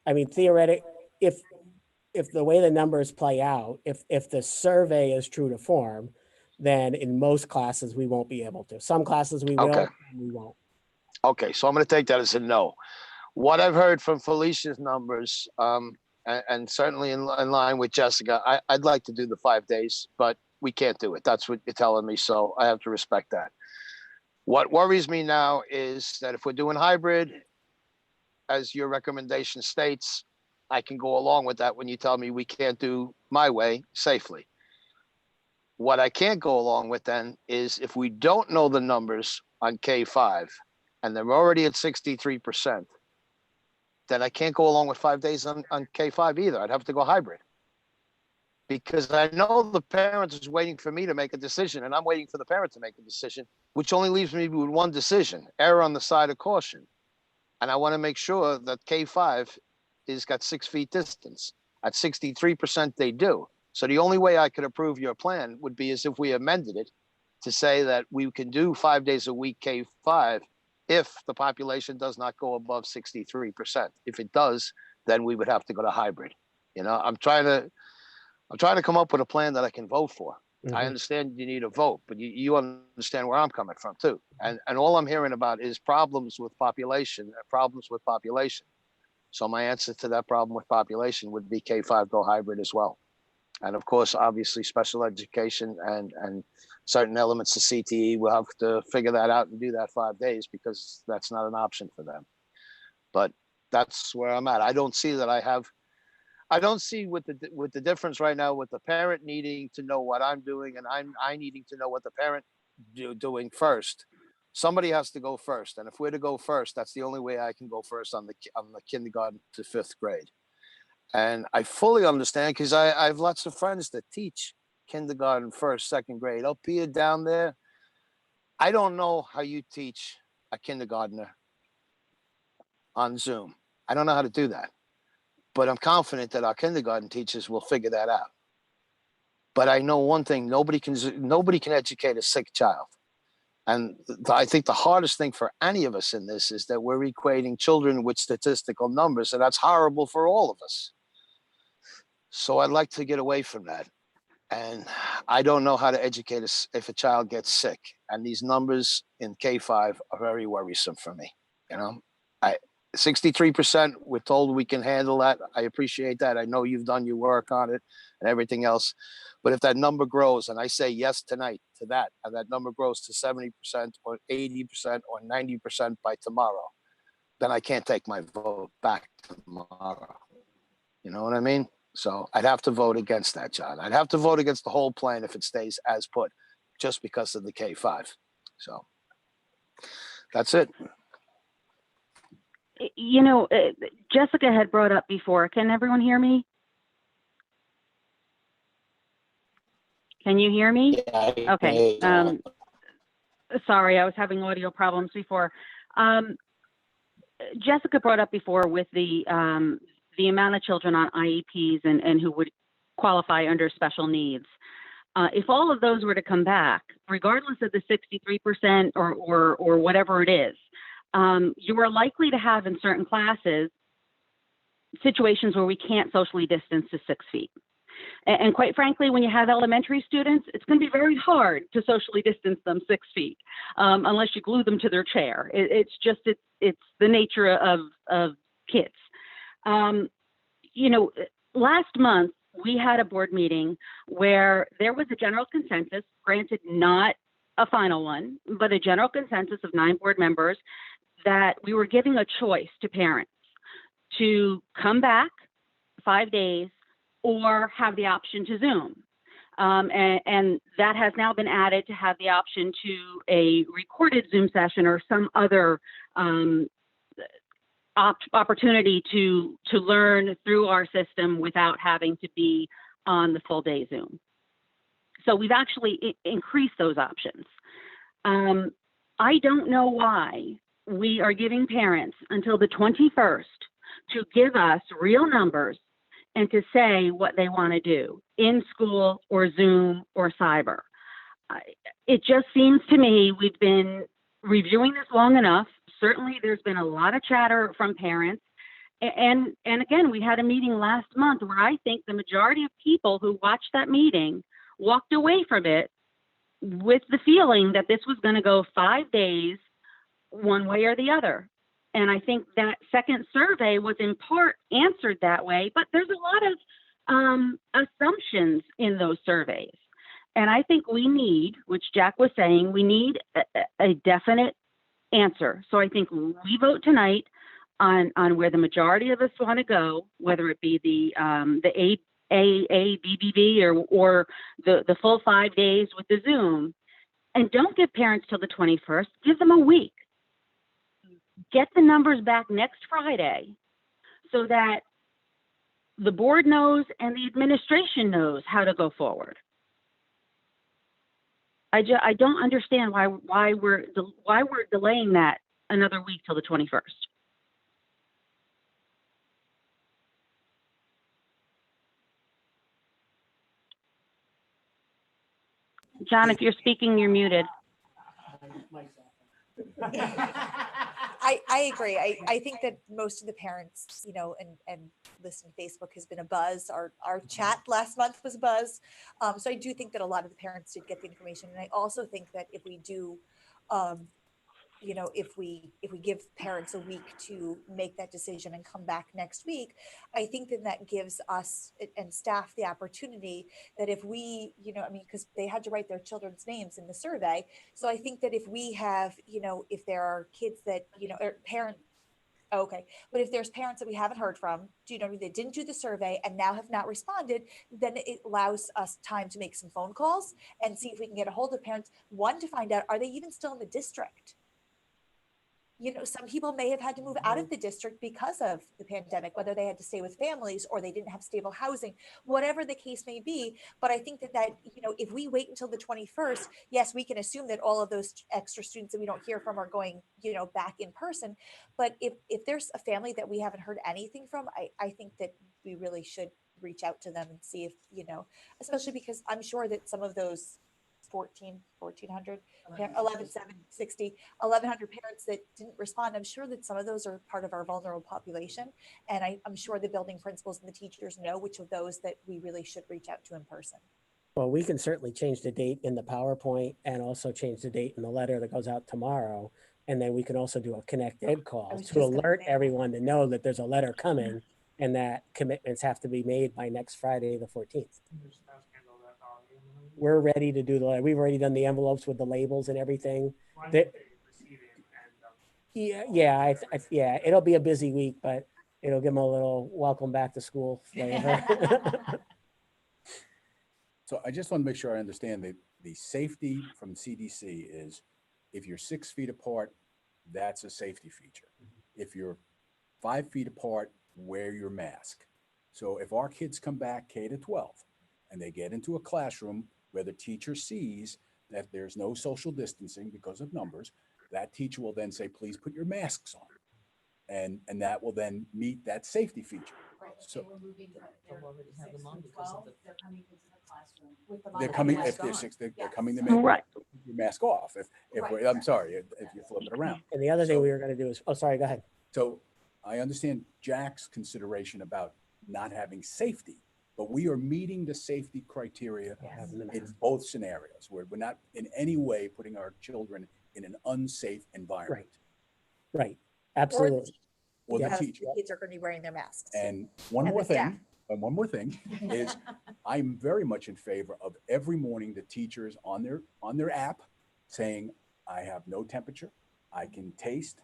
I mean, theoretically, if the way the numbers play out, if the survey is true to form, then in most classes, we won't be able to. Some classes we will, Okay. we won't. Okay, so I'm going to take that as a no. What I've heard from Felicia's numbers, and certainly in line with Jessica, I'd like to do the 5 days, but we can't do it. That's what you're telling me, so I have to respect that. What worries me now is that if we're doing hybrid, as your recommendation states, I can go along with that when you tell me we can't do my way safely. What I can't go along with then is if we don't know the numbers on K-5 and they're already at 63%, then I can't go along with 5 days on K-5 either. I'd have to go hybrid. Because I know the parent is waiting for me to make a decision and I'm waiting for the parent to make a decision, which only leaves me with one decision, err on the side of caution. And I want to make sure that K-5 is got 6 feet distance. At 63%, they do. So the only way I could approve your plan would be as if we amended it to say that we can do 5 days a week K-5 if the population does not go above 63%. If it does, then we would have to go to hybrid. You know, I'm trying to come up with a plan that I can vote for. I understand you need a vote, but you understand where I'm coming from too. And all I'm hearing about is problems with population. So my answer to that problem with population would be K-5 go hybrid as well. And of course, obviously, special education and certain elements of CTE, we'll have to figure that out and do that 5 days because that's not an option for them. But that's where I'm at. I don't see that I don't see with the difference right now with the parent needing to know what I'm doing and I needing to know what the parent doing first. Somebody has to go first, and if we're to go first, that's the only way I can go first on the kindergarten to 5th grade. And I fully understand because I have lots of friends that teach kindergarten, 1st, 2nd grade up here, down there. I don't know how you teach a kindergartner on Zoom. I don't know how to do that, but I'm confident that our kindergarten teachers will figure that out. But I know one thing: nobody can educate a sick child. And I think the hardest thing for any of us in this is that we're equating children with statistical numbers, and that's horrible for all of us. So I'd like to get away from that. And I don't know how to educate us if a child gets sick. And these numbers in K-5 are very worrisome for me. 63%, we're told we can handle that. I appreciate that. I know you've done your work on it and everything else. But if that number grows, and I say yes tonight to that, and that number grows to 70% or 80% or 90% by tomorrow, then I can't take my vote back tomorrow. You know what I mean? So I'd have to vote against that, John. I'd have to vote against the whole plan if it stays as put, just because of the K-5. So that's it. Jessica had brought up before. Can everyone hear me? Can you hear me? Yeah, Okay. Sorry, I was having audio problems before. Jessica brought up before with the amount of children on IEPs and who would qualify under special needs. If all of those were to come back, regardless of the 63% or whatever it is, you are likely to have in certain classes situations where we can't socially distance to 6 feet. And quite frankly, when you have elementary students, it's going to be very hard to socially distance them 6 feet unless you glue them to their chair. It's the nature of kids. Last month we had a board meeting where there was a general consensus, granted not a final one, but a general consensus of 9 board members that we were giving a choice to parents to come back 5 days or have the option to Zoom. And that has now been added to have the option to a recorded Zoom session or some other opportunity to learn through our system without having to be on the full day Zoom. So we've actually increased those options. I don't know why we are giving parents until the 21st to give us real numbers and to say what they want to do in school or Zoom or cyber. It just seems to me we've been reviewing this long enough. Certainly there's been a lot of chatter from parents. And again, we had a meeting last month where I think the majority of people who watched that meeting walked away from it with the feeling that this was going to go 5 days one way or the other. And I think that second survey was in part answered that way, but there's a lot of assumptions in those surveys. And I think we need, which Jack was saying, we need a definite answer. So I think we vote tonight on where the majority of us want to go, whether it be the AABBB or the full 5 days with the Zoom. And don't give parents till the 21st, give them a week. Get the numbers back next Friday so that the board knows and the administration knows how to go forward. I don't understand why we're delaying that another week till the 21st. John, if you're speaking, you're muted. I agree. I think that most of the parents, and listen to Facebook has been a buzz. Our chat last month was a buzz. So I do think that a lot of the parents did get the information. And I also think that if we do you know, if we give parents a week to make that decision and come back next week, I think then that gives us and staff the opportunity that if we, you know, I mean, because they had to write their children's names in the survey. So I think that if we have, you know, if there are kids that, you know, or parents, okay, but if there's parents that we haven't heard from, you know, they didn't do the survey and now have not responded, then it allows us time to make some phone calls and see if we can get a hold of parents. One, to find out, are they even still in the district? You know, some people may have had to move out of the district because of the pandemic, whether they had to stay with families or they didn't have stable housing, whatever the case may be. But I think that, you know, if we wait until the 21st, yes, we can assume that all of those extra students that we don't hear from are going, you know, back in person. But if there's a family that we haven't heard anything from, I think that we really should reach out to them and see if, you know, especially because I'm sure that some of those 1,400, 11,760, 1,100 parents that didn't respond. I'm sure that some of those are part of our vulnerable population. And I'm sure the building principals and the teachers know which of those that we really should reach out to in person. Well, we can certainly change the date in the PowerPoint and also change the date in the letter that goes out tomorrow. And then we can also do a Connect Ed call to alert everyone to know that there's a letter coming and that commitments have to be made by next Friday, the 14th. We're ready to do the letter. We've already done the envelopes with the labels and everything. Yeah, it'll be a busy week, but it'll give them a little welcome back to school flavor. So I just want to make sure I understand that the safety from CDC is if you're 6 feet apart, that's a safety feature. If you're 5 feet apart, wear your mask. So if our kids come back K to 12 and they get into a classroom where the teacher sees that there's no social distancing because of numbers, that teacher will then say, please put your masks on. And that will then meet that safety feature. So they're coming, if they're 6, they're coming to make your mask off. I'm sorry, if you flip it around. And the other thing we were going to do is, oh, sorry, go ahead. So I understand Jack's consideration about not having safety, but we are meeting the safety criteria in both scenarios where we're not in any way putting our children in an unsafe environment. Right. Absolutely. Or the Because teacher. the kids are going to be wearing their masks. And one more thing is I'm very much in favor of every morning the teachers on their app saying, I have no temperature, I can taste.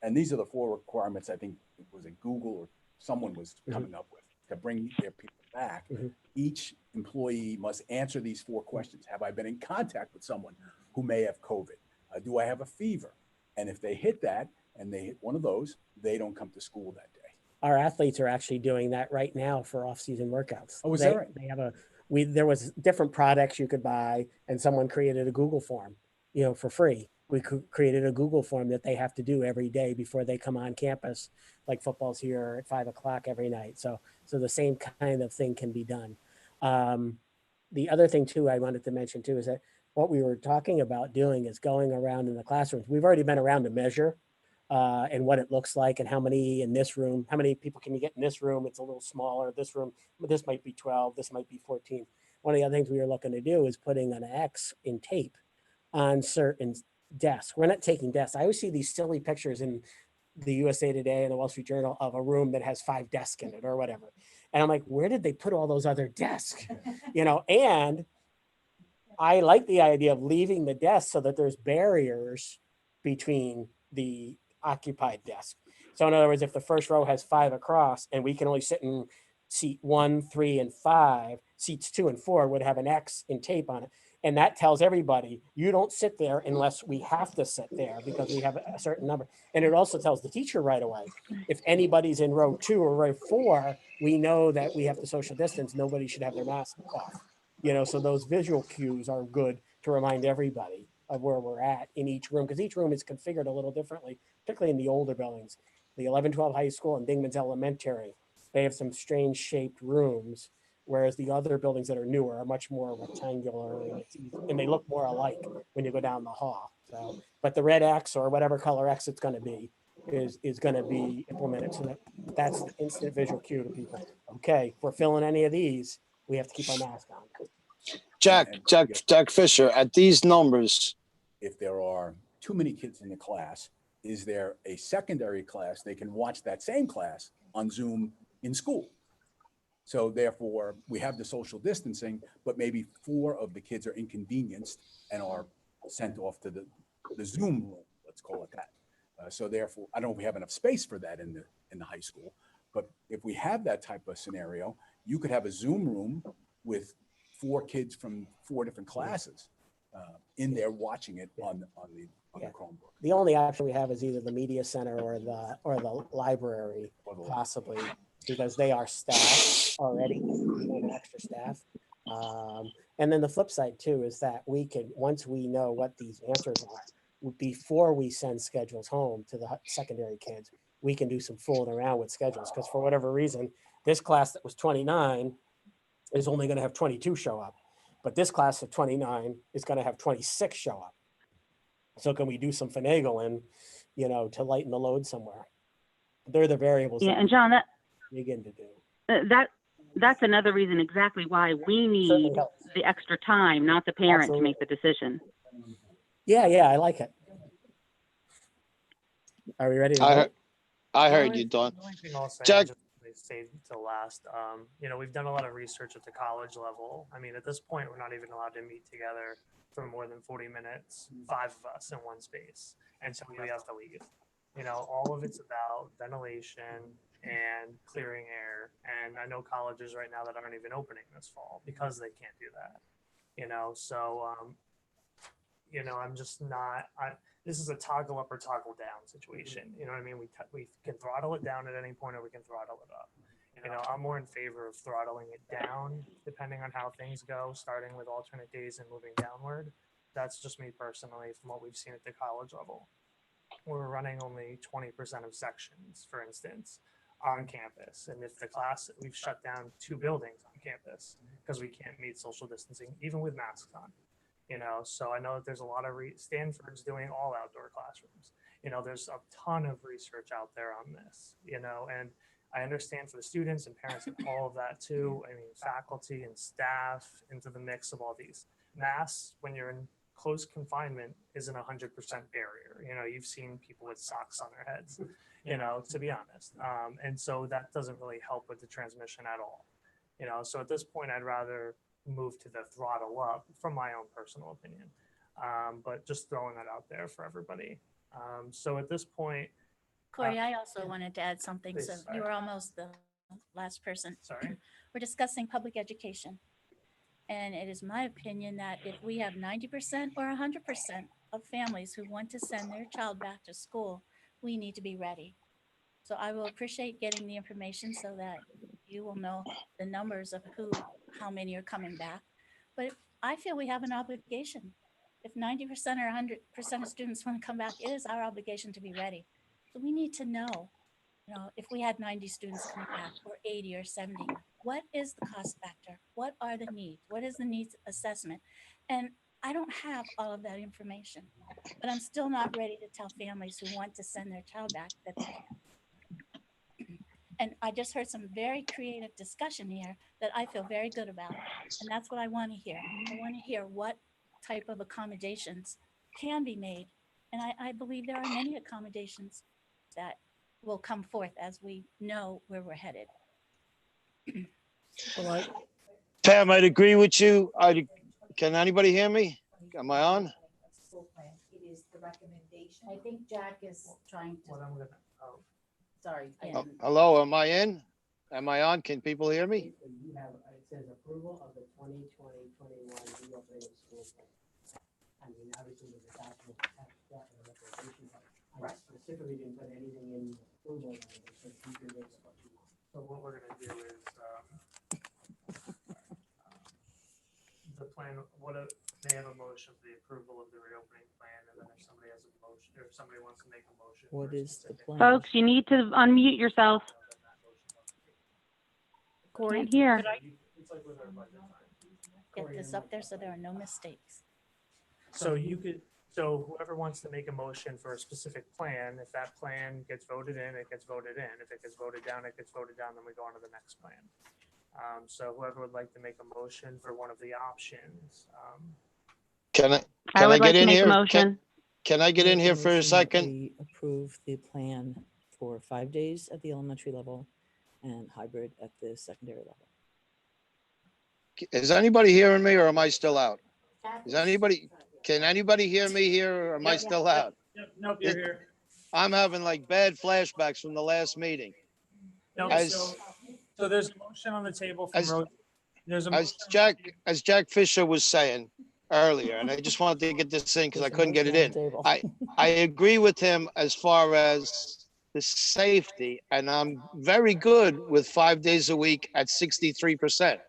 And these are the 4 requirements I think it was at Google or someone was coming up with to bring their people back. Each employee must answer these 4 questions. Have I been in contact with someone who may have COVID? Do I have a fever? And if they hit that and they hit one of those, they don't come to school that day. Our athletes are actually doing that right now for off-season workouts. Oh, is that right? They have there was different products you could buy and someone created a Google form, you know, for free. We created a Google form that they have to do every day before they come on campus, like football's here at 5 o'clock every night. So the same kind of thing can be done. The other thing too, I wanted to mention too, is that what we were talking about doing is going around in the classrooms. We've already been around to measure and what it looks like and how many in this room, how many people can you get in this room? It's a little smaller. This room, this might be 12, this might be 14. One of the other things we were looking to do is putting an X in tape on certain desks. We're not taking desks. I always see these silly pictures in the USA Today and the Wall Street Journal of a room that has 5 desks in it or whatever. And I'm like, where did they put all those other desks? You know, and I like the idea of leaving the desk so that there's barriers between the occupied desk. So in other words, if the first row has 5 across and we can only sit in seat 1, 3, and 5, seats 2 and 4 would have an X in tape on it. And that tells everybody, you don't sit there unless we have to sit there because we have a certain number. And it also tells the teacher right away, if anybody's in row 2 or row 4, we know that we have to social distance. Nobody should have their mask off. You know, so those visual cues are good to remind everybody of where we're at in each room, because each room is configured a little differently, particularly in the older buildings. The 11-12 high school and Dingman's Elementary, they have some strange shaped rooms, whereas the other buildings that are newer are much more rectangular and they look more alike when you go down the hall. So, but the red X or whatever color X it's going to be is going to be implemented. So that's the instant visual cue to people. Okay, if we're filling any of these, we have to keep our mask on. Jack Fisher, at these numbers, if there are too many kids in the class, is there a secondary class they can watch that same class on Zoom in school? So therefore, we have the social distancing, but maybe 4 of the kids are inconvenienced and are sent off to the Zoom room, let's call it that. So therefore, I don't know if we have enough space for that in the high school, but if we have that type of scenario, you could have a Zoom room with 4 kids from 4 different classes in there watching it on the Chromebook. The only option we have is either the media center or the library, possibly, because they are staffed already, we have extra staff. And then the flip side too is that we can, once we know what these answers are, before we send schedules home to the secondary kids, we can do some fooling around with schedules, because for whatever reason, this class that was 29 is only going to have 22 show up, but this class of 29 is going to have 26 show up. So can we do some finagling, to lighten the load somewhere? They're the variables. Yeah, and John, begin to do. That's another reason exactly why we need the extra time, not the parent, to make the decision. Yeah, I like it. Are we ready to vote? I heard you, Don. The only thing I'll say, Jack- just save till last. We've done a lot of research at the college level. I mean, at this point, we're not even allowed to meet together for more than 40 minutes, 5 of us in one space, and so we have to leave. All of it's about ventilation and clearing air. And I know colleges right now that aren't even opening this fall because they can't do that. I'm just not. This is a toggle up or toggle down situation. You know what I mean? We can throttle it down at any point, or we can throttle it up. I'm more in favor of throttling it down, depending on how things go, starting with alternate days and moving downward. That's just me personally, from what we've seen at the college level. We're running only 20% of sections, for instance, on campus. And if the class, we've shut down 2 buildings on campus because we can't meet social distancing, even with masks on. So I know that there's a lot of Stanford's doing all outdoor classrooms. There's a ton of research out there on this, and I understand for the students and parents and all of that too. I mean, faculty and staff into the mix of all these. Masks, when you're in close confinement, isn't 100% barrier. You've seen people with socks on their heads, to be honest. And so that doesn't really help with the transmission at all. So at this point, I'd rather move to the throttle up, from my own personal opinion. But just throwing that out there for everybody. So at this point, Corey, I also wanted to add something. please, So sorry. you were almost the last person. sorry. We're discussing public education. And it is my opinion that if we have 90% or 100% of families who want to send their child back to school, we need to be ready. So I will appreciate getting the information so that you will know the numbers of how many are coming back. But I feel we have an obligation. If 90% or 100% of students want to come back, it is our obligation to be ready. So we need to know, if we had 90 students coming back, or 80 or 70, what is the cost factor? What are the needs? What is the needs assessment? And I don't have all of that information, but I'm still not ready to tell families who want to send their child back that they can't. And I just heard some very creative discussion here that I feel very good about. And that's what I want to hear. I want to hear what type of accommodations can be made. And I believe there are many accommodations that will come forth as we know where we're headed. Pam, I'd agree with you. Can anybody hear me? Am I on? It is the recommendation. I think Jack is trying What to, I'm gonna, sorry. I Yeah. didn't- Hello, am I in? Am I on? Can people hear me? You have, it says approval of the 2020-21 reopening of school plan. I mean, obviously there's a document attached to that and a recommendation, but I specifically didn't put anything in the approval language, so you can make what you want. So what we're gonna do is, the plan, they have a motion for the approval of the reopening plan, and then if somebody has a motion, or if somebody wants to make a motion. What for a is the specific- plan? Folks, you need to unmute yourself. then that motion must be- Corey, Can't hear. could I- It's like with our budget time. Get this up there so there are no mistakes. So whoever wants to make a motion for a specific plan, if that plan gets voted in, it gets voted in. If it gets voted down, it gets voted down, then we go on to the next plan. So whoever would like to make a motion for one of the options, Can I I would get like to in make a here? motion. can I get in Make here for a motion that second? we approve the plan for 5 days at the elementary level and hybrid at the secondary level. Is anybody hearing me or am I still out? Can anybody hear me here or am I Yep. still out? Yep, nope, you're here. I'm having like bad flashbacks from the last meeting. No, As- so there's a motion on the table from as- Rose. There's a As motion- Jack Fisher was saying earlier, and I just wanted to get this in because I There's a couldn't get it motion on in. the table. I agree with him as far as the safety, and I'm very good with 5 days a week at 63%.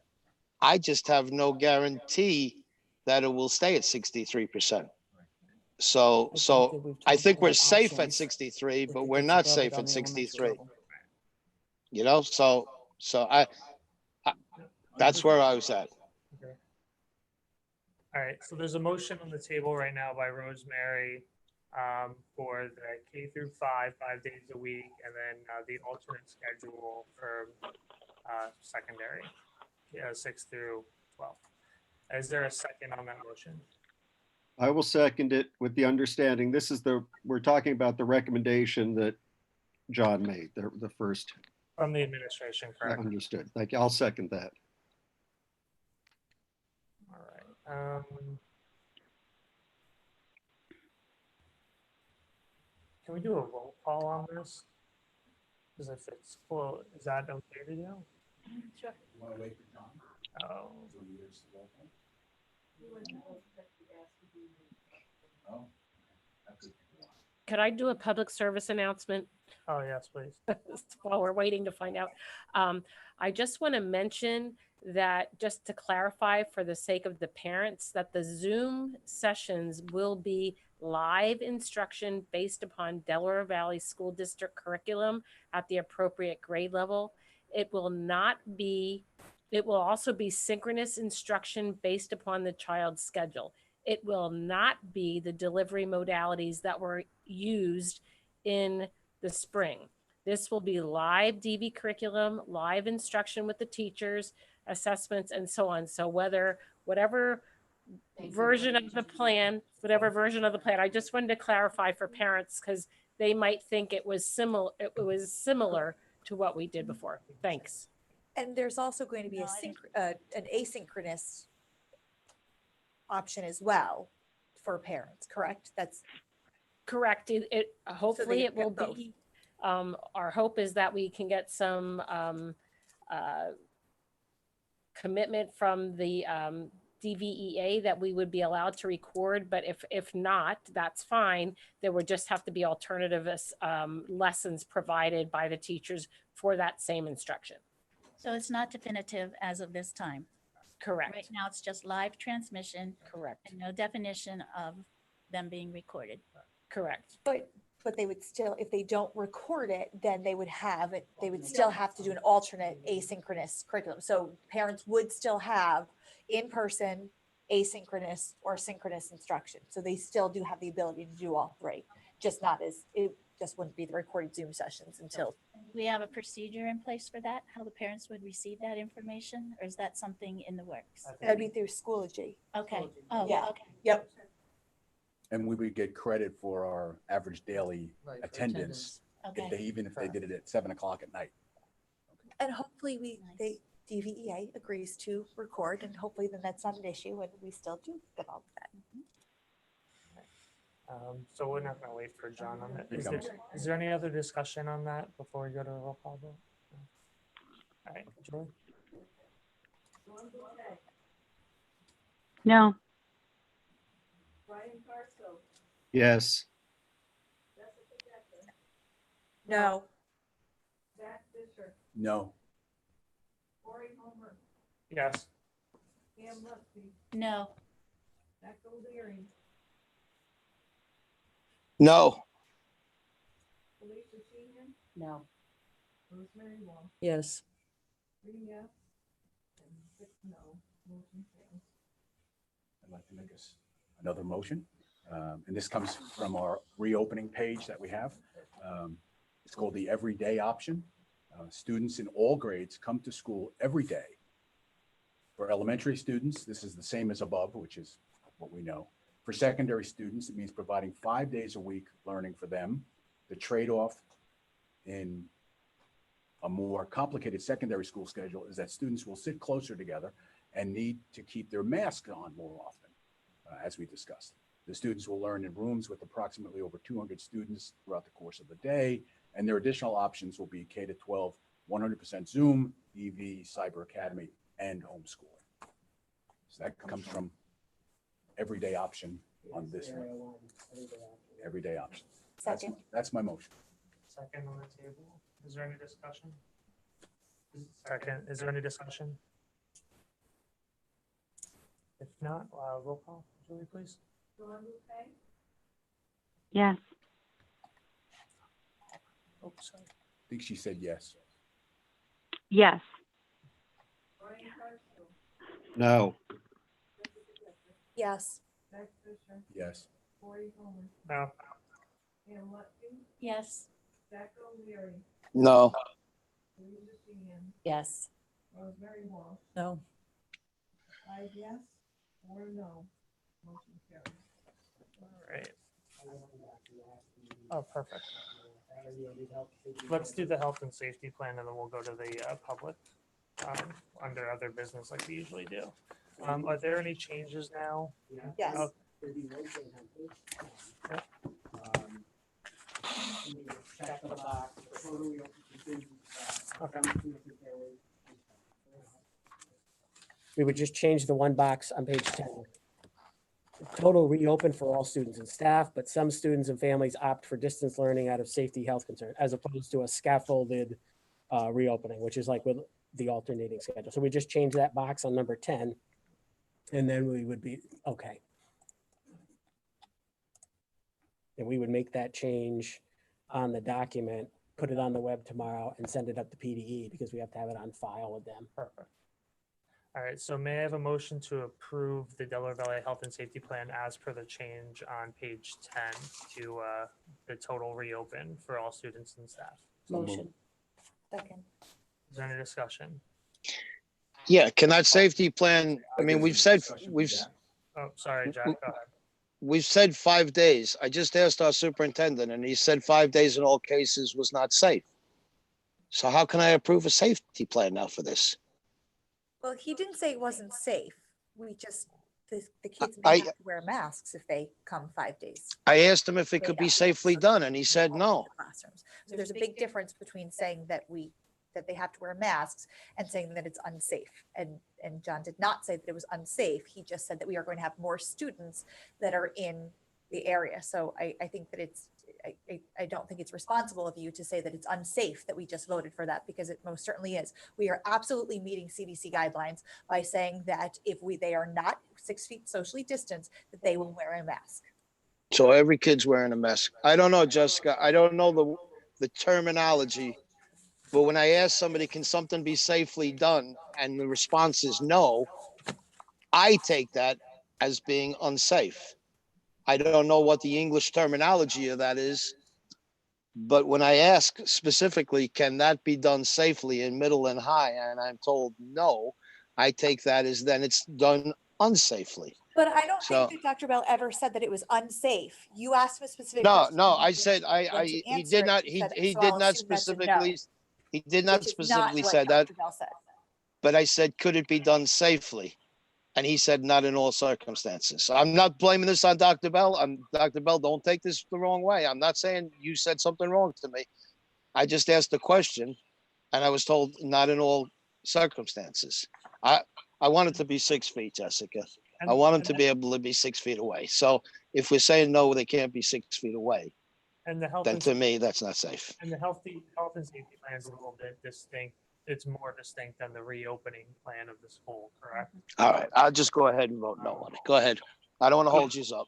I just have no guarantee that it will stay at 63%. So I think we're safe at 63, but we're not safe at 63. You know, so I that's where I was at. Okay. All right, so there's a motion on the table right now by Rosemary for the K through 5 days a week, and then the alternate schedule for secondary, 6 through 12. Is there a second on that motion? I will second it with the understanding, we're talking about the recommendation that John made, the first. From the administration, correct? Understood. Like, I'll second that. All right. Can we do a roll call on this? Because if it's, well, is that okay to do? Sure. You want to wait for John? Oh, So you just roll call? Oh, okay. Could I do a public service announcement oh, yes, please. while we're waiting to find out? I just want to mention that, just to clarify for the sake of the parents, that the Zoom sessions will be live instruction based upon Delaware Valley School District curriculum at the appropriate grade level. It will also be synchronous instruction based upon the child's schedule. It will not be the delivery modalities that were used in the spring. This will be live DV curriculum, live instruction with the teachers, assessments, and so on. So whatever version of the plan, I just wanted to clarify for parents because they might think it was similar to what we did before. Thanks. And there's also going to be an asynchronous option as well for parents, correct? That's correct. Hopefully it will both. be. Our hope is that we can get some commitment from the DVEA that we would be allowed to record, but if not, that's fine. There would just have to be alternative lessons provided by the teachers for that same instruction. So it's not definitive as of this time. Correct. Right now, it's just live transmission Correct. and no definition of them being recorded. Correct. But they would still, if they don't record it, then they would still have to do an alternate asynchronous curriculum. So parents would still have in-person, asynchronous, or synchronous instruction. So they still do have the ability to do all three, it just wouldn't be the recorded Zoom sessions until. We have a procedure in place for that, how the parents would receive that information, or is that something in the works? That'd be through Schoology. Okay. Oh, Yeah. okay. Yep. And we would get credit for our average daily attendance, Okay. even if they did it at 7 o'clock at night. And hopefully DVEA agrees to record, and hopefully then that's not an issue and we still do get all of that. So we're not going to wait for John on that. Here Is there any other discussion on that before we go to a roll call vote? All right, Julie? No, Yes. No. No. Yes. No. No, No. Yes. I'd like to make another motion. And this comes from our reopening page that we have. It's called the everyday option. Students in all grades come to school every day. For elementary students, this is the same as above, which is what we know. For secondary students, it means providing 5 days a week learning for them. The trade-off in a more complicated secondary school schedule is that students will sit closer together and need to keep their masks on more often, as we discussed. The students will learn in rooms with approximately over 200 students throughout the course of the day, and their additional options will be K-12, 100% Zoom, EV, Cyber Academy, and homeschooling. So that comes from everyday option on this one. Everyday option. Second. That's my motion. Second on the table. Is there any discussion? Second, is there any discussion? If not, roll call, Julie, please. Yes. Oh, sorry. I think she said yes. Yes. No. Yes. Yes. No. Yes. No, Yes. No, All right. Oh, perfect. Let's do the health and safety plan and then we'll go to the public under other business like we usually do. Are there any changes now? Yes. Oh, okay. We would just change the one box on page 10. Total reopen for all students and staff, but some students and families opt for distance learning out of safety health concern, as opposed to a scaffolded reopening, which is like with the alternating schedule. So we just change that box on number 10, and then we would be okay. And we would make that change on the document, put it on the web tomorrow, and send it up to PDE because we have to have it on file with them. Perfect. All right, so may I have a motion to approve the Delaware Valley Health and Safety Plan as per the change on page 10 to the total reopen for all students and staff? Motion. Second. Is there any discussion? yeah, can that safety plan, I mean, we've said, Oh, sorry, Jack, go ahead. we've said 5 days. I just asked our superintendent and he said 5 days in all cases was not safe. So how can I approve a safety plan now for this? Well, he didn't say it wasn't safe. We just, the kids may have to wear masks if they come 5 days. I asked him if it could be safely done and he said no. Classrooms. So there's a big difference between saying that they have to wear masks and saying that it's unsafe. And John did not say that it was unsafe. He just said that we are going to have more students that are in the area. So I think that I don't think it's responsible of you to say that it's unsafe that we just voted for that, because it most certainly is. We are absolutely meeting CDC guidelines by saying that if they are not 6 feet socially distanced, that they will wear a mask. So every kid's wearing a mask. I don't know, Jessica. I don't know the terminology, but when I ask somebody, can something be safely done? And the response is no, I take that as being unsafe. I don't know what the English terminology of that is, but when I ask specifically, can that be done safely in middle and high? And I'm told no, I take that as then it's done unsafely. But I don't think that Dr. Bell ever said that it was unsafe. You asked him a specific No, question. no, I said, He he did not, he did not specifically, he did not specifically say that, but I said, could it be done safely? And he said, not in all circumstances. So I'm not blaming this on Dr. Bell. Dr. Bell, don't take this the wrong way. I'm not saying you said something wrong to me. I just asked the question and I was told not in all circumstances. I want it to be 6 feet, Jessica. I want them to be able to be 6 feet away. So if we're saying no, they can't be 6 feet away, And the health then and to me, that's not safe. And the health and safety plan is a little bit distinct. It's more distinct than the reopening plan of the school, correct? All right, I'll just go ahead and vote no on it. Go ahead. I don't want to hold you up.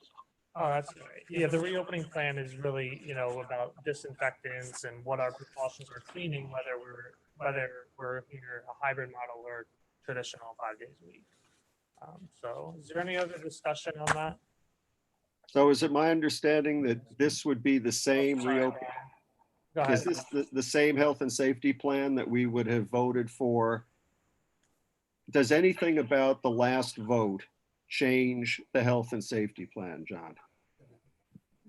Oh, that's right. Yeah, the reopening plan is really, about disinfectants and what our precautions are cleaning, whether we're here a hybrid model or traditional 5 days a week. So is there any other discussion on that? So is it my understanding that this would be the same reopen? Go ahead. Is this the same health and safety plan that we would have voted for? Does anything about the last vote change the health and safety plan, John?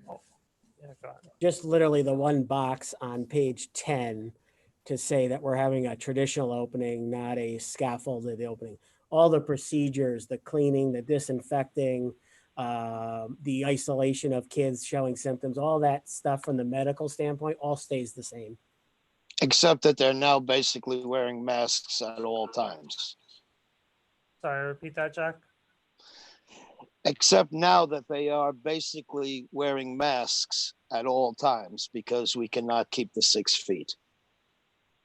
Yeah, go ahead. Just literally the one box on page 10 to say that we're having a traditional opening, not a scaffolded opening. All the procedures, the cleaning, the disinfecting, the isolation of kids showing symptoms, all that stuff from the medical standpoint all stays the same. Except that they're now basically wearing masks at all times. Sorry, repeat that, Jack. Except now that they are basically wearing masks at all times because we cannot keep the 6 feet.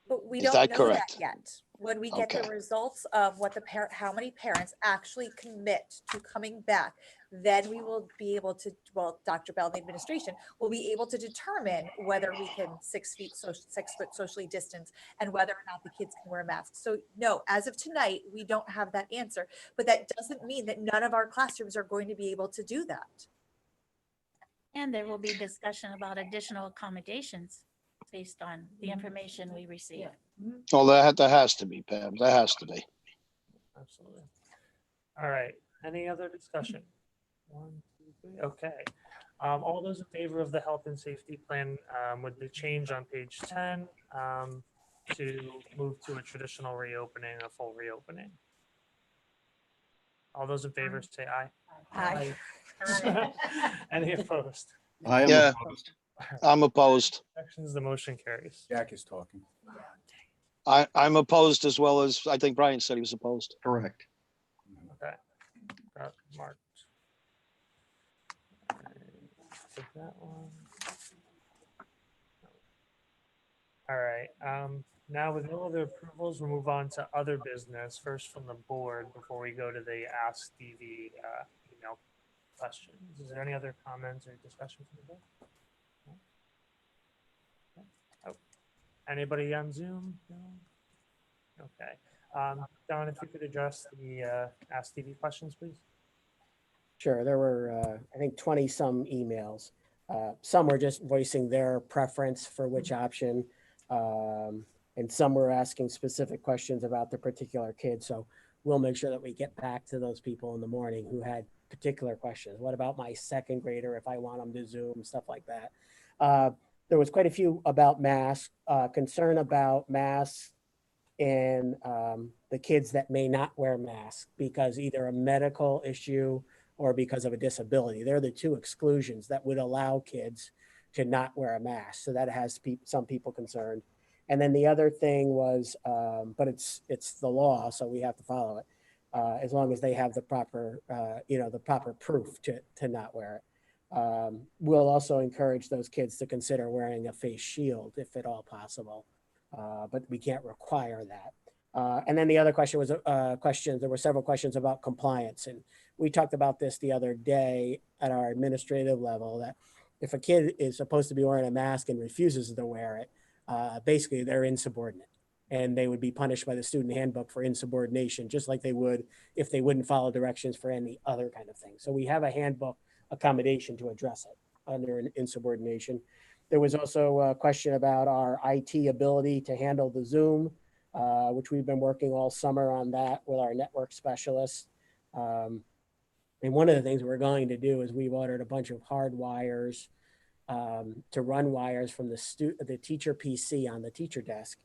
But we Is don't that know correct? that yet. When we get the Okay. results of what the parent, how many parents actually commit to coming back, then we will be able to, well, Dr. Bell and the administration will be able to determine whether we can 6 foot socially distance and whether or not the kids can wear masks. So no, as of tonight, we don't have that answer, but that doesn't mean that none of our classrooms are going to be able to do that. And there will be discussion about additional accommodations based on the information we receive. Well, that has to be, Pam. That has to be. Absolutely. All right. Any other discussion? 1, 2, 3. Okay. All those in favor of the health and safety plan with the change on page 10 to move to a traditional reopening, a full reopening? All those in favor say aye. Aye. Any opposed? I am Yeah. opposed. I'm opposed. Sections, the motion carries. Jack is talking. I'm opposed as well as I think Brian said he was opposed. Correct. Okay. Got marked. Take that one. All right. Now with no other approvals, we'll move on to other business. First from the board before we go to the Ask Stevie email questions. Is there any other comments or discussion from the board? No? Oh. Anybody on Zoom? No? Okay. Don, if you could address the Ask Stevie questions, please. Sure, there were, I think 20 some emails. Some were just voicing their preference for which option. And some were asking specific questions about the particular kid. So we'll make sure that we get back to those people in the morning who had particular questions. What about my second grader if I want them to Zoom, stuff like that. There was quite a few about masks, concern about masks and the kids that may not wear masks because either a medical issue or because of a disability. They're the two exclusions that would allow kids to not wear a mask. So that has some people concerned. And then the other thing was, but it's the law, so we have to follow it. As long as they have the proper, the proper proof to not wear it. We'll also encourage those kids to consider wearing a face shield if at all possible, but we can't require that. And then the other question was there were several questions about compliance. And we talked about this the other day at our administrative level, that if a kid is supposed to be wearing a mask and refuses to wear it, basically they're insubordinate and they would be punished by the student handbook for insubordination, just like they would if they wouldn't follow directions for any other kind of thing. So we have a handbook accommodation to address it under an insubordination. There was also a question about our IT ability to handle the Zoom, which we've been working all summer on that with our network specialists. And one of the things we're going to do is we've ordered a bunch of hard wires to run wires from the teacher PC on the teacher desk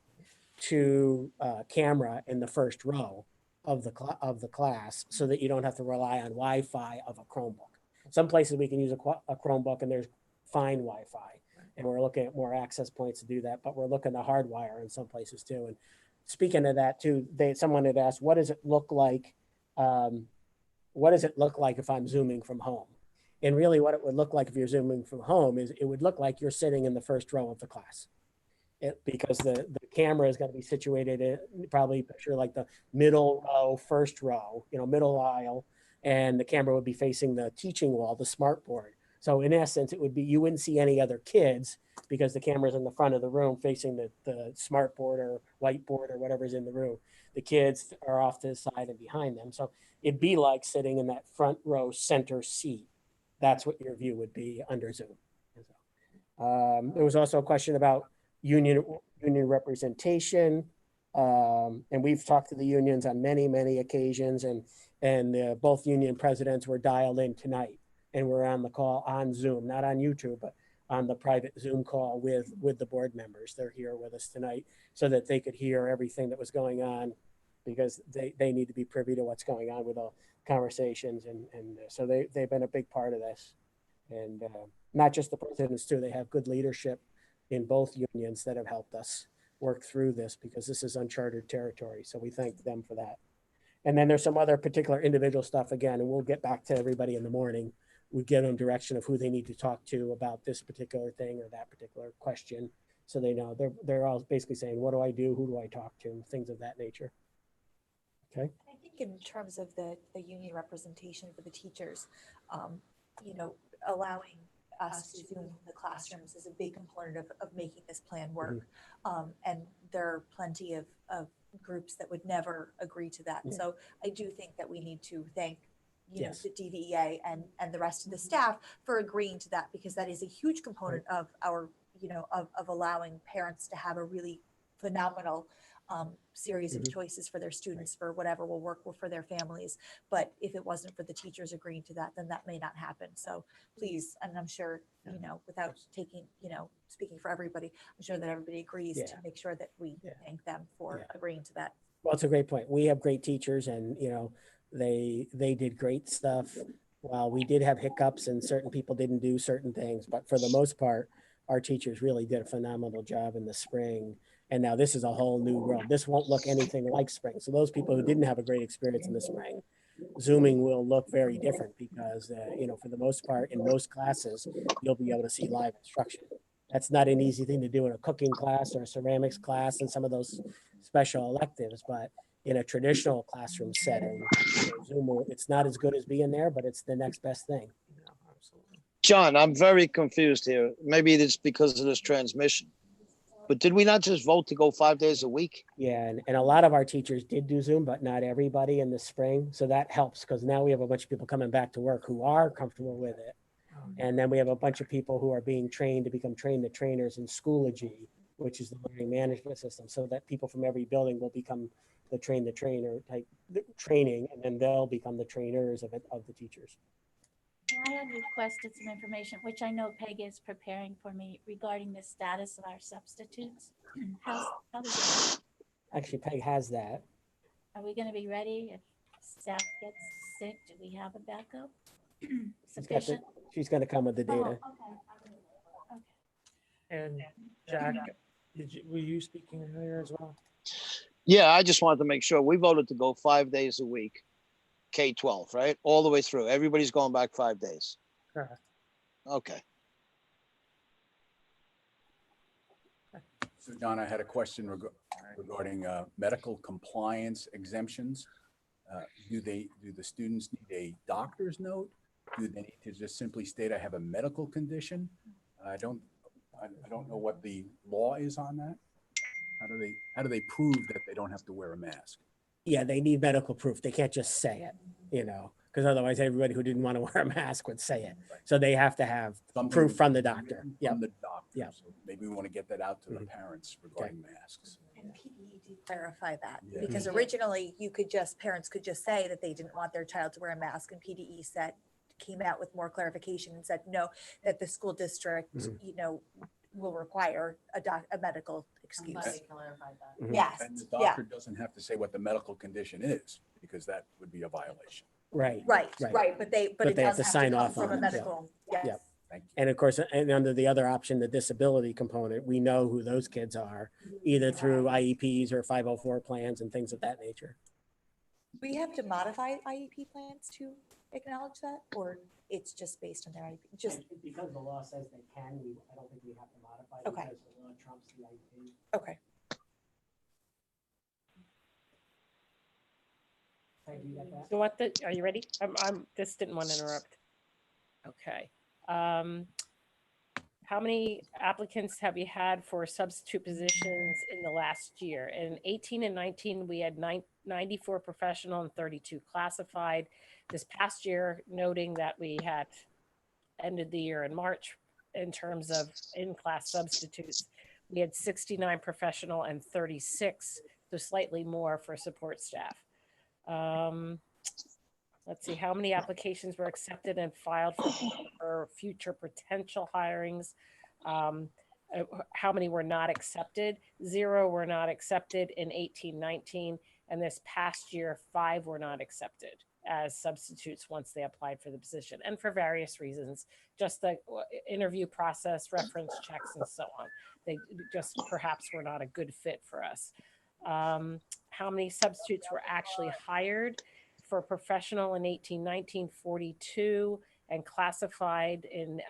to camera in the first row of the class, so that you don't have to rely on Wi-Fi of a Chromebook. Some places we can use a Chromebook and there's fine Wi-Fi, and we're looking at more access points to do that, but we're looking to hardwire in some places too. And speaking of that too, someone had asked, what does it look like? What does it look like if I'm Zooming from home? And really what it would look like if you're Zooming from home is it would look like you're sitting in the first row of the class. Because the camera is going to be situated in probably picture like the middle row, first row, middle aisle, and the camera would be facing the teaching wall, the smart board. So in essence, it would be, you wouldn't see any other kids because the camera's in the front of the room facing the smart board or whiteboard or whatever's in the room. The kids are off to the side and behind them. So it'd be like sitting in that front row center seat. That's what your view would be under Zoom. There was also a question about union representation. And we've talked to the unions on many, many occasions. And And both union presidents were dialed in tonight, and we're on the call on Zoom, not on YouTube, but on the private Zoom call with the board members. They're here with us tonight so that they could hear everything that was going on, because they need to be privy to what's going on with all conversations. And so they've been a big part of this. And not just the presidents too, they have good leadership in both unions that have helped us work through this, because this is uncharted territory. So we thank them for that. And then there's some other particular individual stuff again, and we'll get back to everybody in the morning. We give them direction of who they need to talk to about this particular thing or that particular question. So they know they're all basically saying, what do I do? Who do I talk to? Things of that nature. Okay. I think in terms of the union representation for the teachers, you know, allowing us to Zoom the classrooms is a big component of making this plan work. And there are plenty of groups that would never agree to that. So I do think that we need to thank, you know, the DVEA and the rest of the staff for agreeing to that, because that is a huge component of our, you know, of allowing parents to have a really phenomenal series of choices for their students for whatever will work for their families. But if it wasn't for the teachers agreeing to that, then that may not happen. So please, and I'm sure, you know, without taking, you know, speaking for everybody, I'm sure that everybody agrees to make sure that we thank them for agreeing to that. Well, it's a great point. We have great teachers, and, you know, they did great stuff. While we did have hiccups and certain people didn't do certain things, but for the most part, our teachers really did a phenomenal job in the spring. And now this is a whole new world. This won't look anything like spring. So those people who didn't have a great experience in the spring, Zooming will look very different, because, you know, for the most part, in most classes, you'll be able to see live instruction. That's not an easy thing to do in a cooking class or a ceramics class and some of those special electives, but in a traditional classroom setting, you know, Zoom, it's not as good as being there, but it's the next best thing. John, I'm very confused here. Maybe it's because of this transmission. But did we not just vote to go 5 days a week? Yeah, and a lot of our teachers did do Zoom, but not everybody in the spring. So that helps, because now we have a bunch of people coming back to work who are comfortable with it. And then we have a bunch of people who are being trained to become trained the trainers in Schoology, which is the learning management system, so that people from every building will become the trainer type training, and then they'll become the trainers of the teachers. I had requested some information, which I know Peg is preparing for me, regarding the status of our substitutes. How does it go? Actually, Peg has that. Are we going to be ready if staff gets sick? Do we have a backup? Sufficient? She's going to come with the data. Okay. And Jack, were you speaking earlier as well? Yeah, I just wanted to make sure. We voted to go 5 days a week, K-12, right? All the way through. Everybody's going back 5 days. Correct. Okay. So John, I had a question regarding medical compliance exemptions. Do the students need a doctor's note? Do they need to just simply state I have a medical condition? I don't know what the law is on that. How do they prove that they don't have to wear a mask? Yeah, they need medical proof. They can't just say it, you know, because otherwise everybody who didn't want to wear a mask would say it. So they have to have proof from the doctor. From the doctor. Yeah. So maybe we want to get that out to the parents regarding masks. And PDE did clarify that, Yeah. because originally parents could just say that they didn't want their child to wear a mask, and PDE came out with more clarification and said, no, that the school district, you know, will require a medical excuse. Yes, And the doctor doesn't have to say what the medical condition is, because that would be a violation. Right. Right, but it they have does to have sign to come off from on a it. medical, yes. Yeah. Thank you. And of course, and under the other option, the disability component, we know who those kids are, either through IEPs or 504 plans and things of that nature. We have to modify IEP plans to acknowledge that, or it's just based on their IEP? Just Because the law says they can, I don't think we have to modify it, Okay. because the law trumps the IEP. okay. Peg, you got that? You want are you ready? I'm just didn't want to interrupt. Okay. How many applicants have you had for substitute positions in the last year? In 18 and 19, we had 94 professional and 32 classified. This past year, noting that we had ended the year in March in terms of in-class substitutes, we had 69 professional and 36, so slightly more for support staff. let's see, how many applications were accepted and filed for future potential hirings? How many were not accepted? 0 were not accepted in 18-19, and this past year, 5 were not accepted as substitutes once they applied for the position, and for various reasons, just the interview process, reference checks, and so on. They just perhaps were not a good fit for us. How many substitutes were actually hired for professional in 18-19? 42, and classified in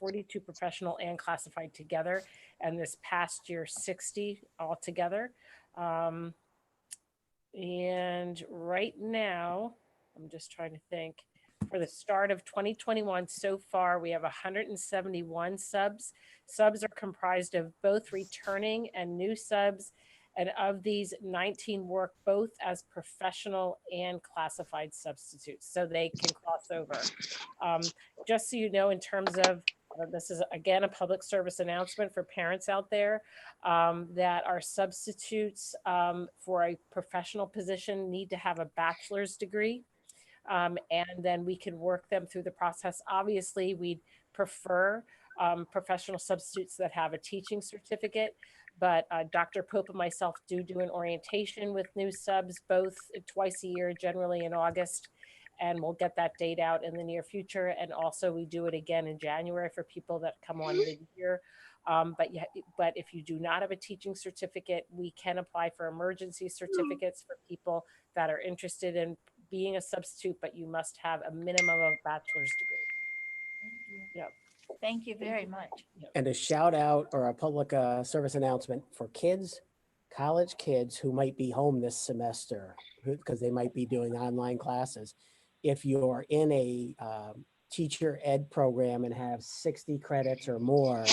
42 professional and classified together, and this past year 60 altogether. And right now, I'm just trying to think, for the start of 2021, so far we have 171 subs. Subs are comprised of both returning and new subs, and of these, 19 work both as professional and classified substitutes, so they can cross over. Just so you know, in terms of, this is again a public service announcement for parents out there, that our substitutes for a professional position need to have a bachelor's degree, and then we can work them through the process. Obviously, we'd prefer professional substitutes that have a teaching certificate, but Dr. Pope and myself do an orientation with new subs both twice a year, generally in August, and we'll get that date out in the near future. And also we do it again in January for people that come on mid-year. But if you do not have a teaching certificate, we can apply for emergency certificates for people that are interested in being a substitute, but you must have a minimum of bachelor's degree. Yep. Thank you very much. And a shout out or a public service announcement for kids, college kids who might be home this semester because they might be doing online classes. If you're in a teacher ed program and have 60 credits or more,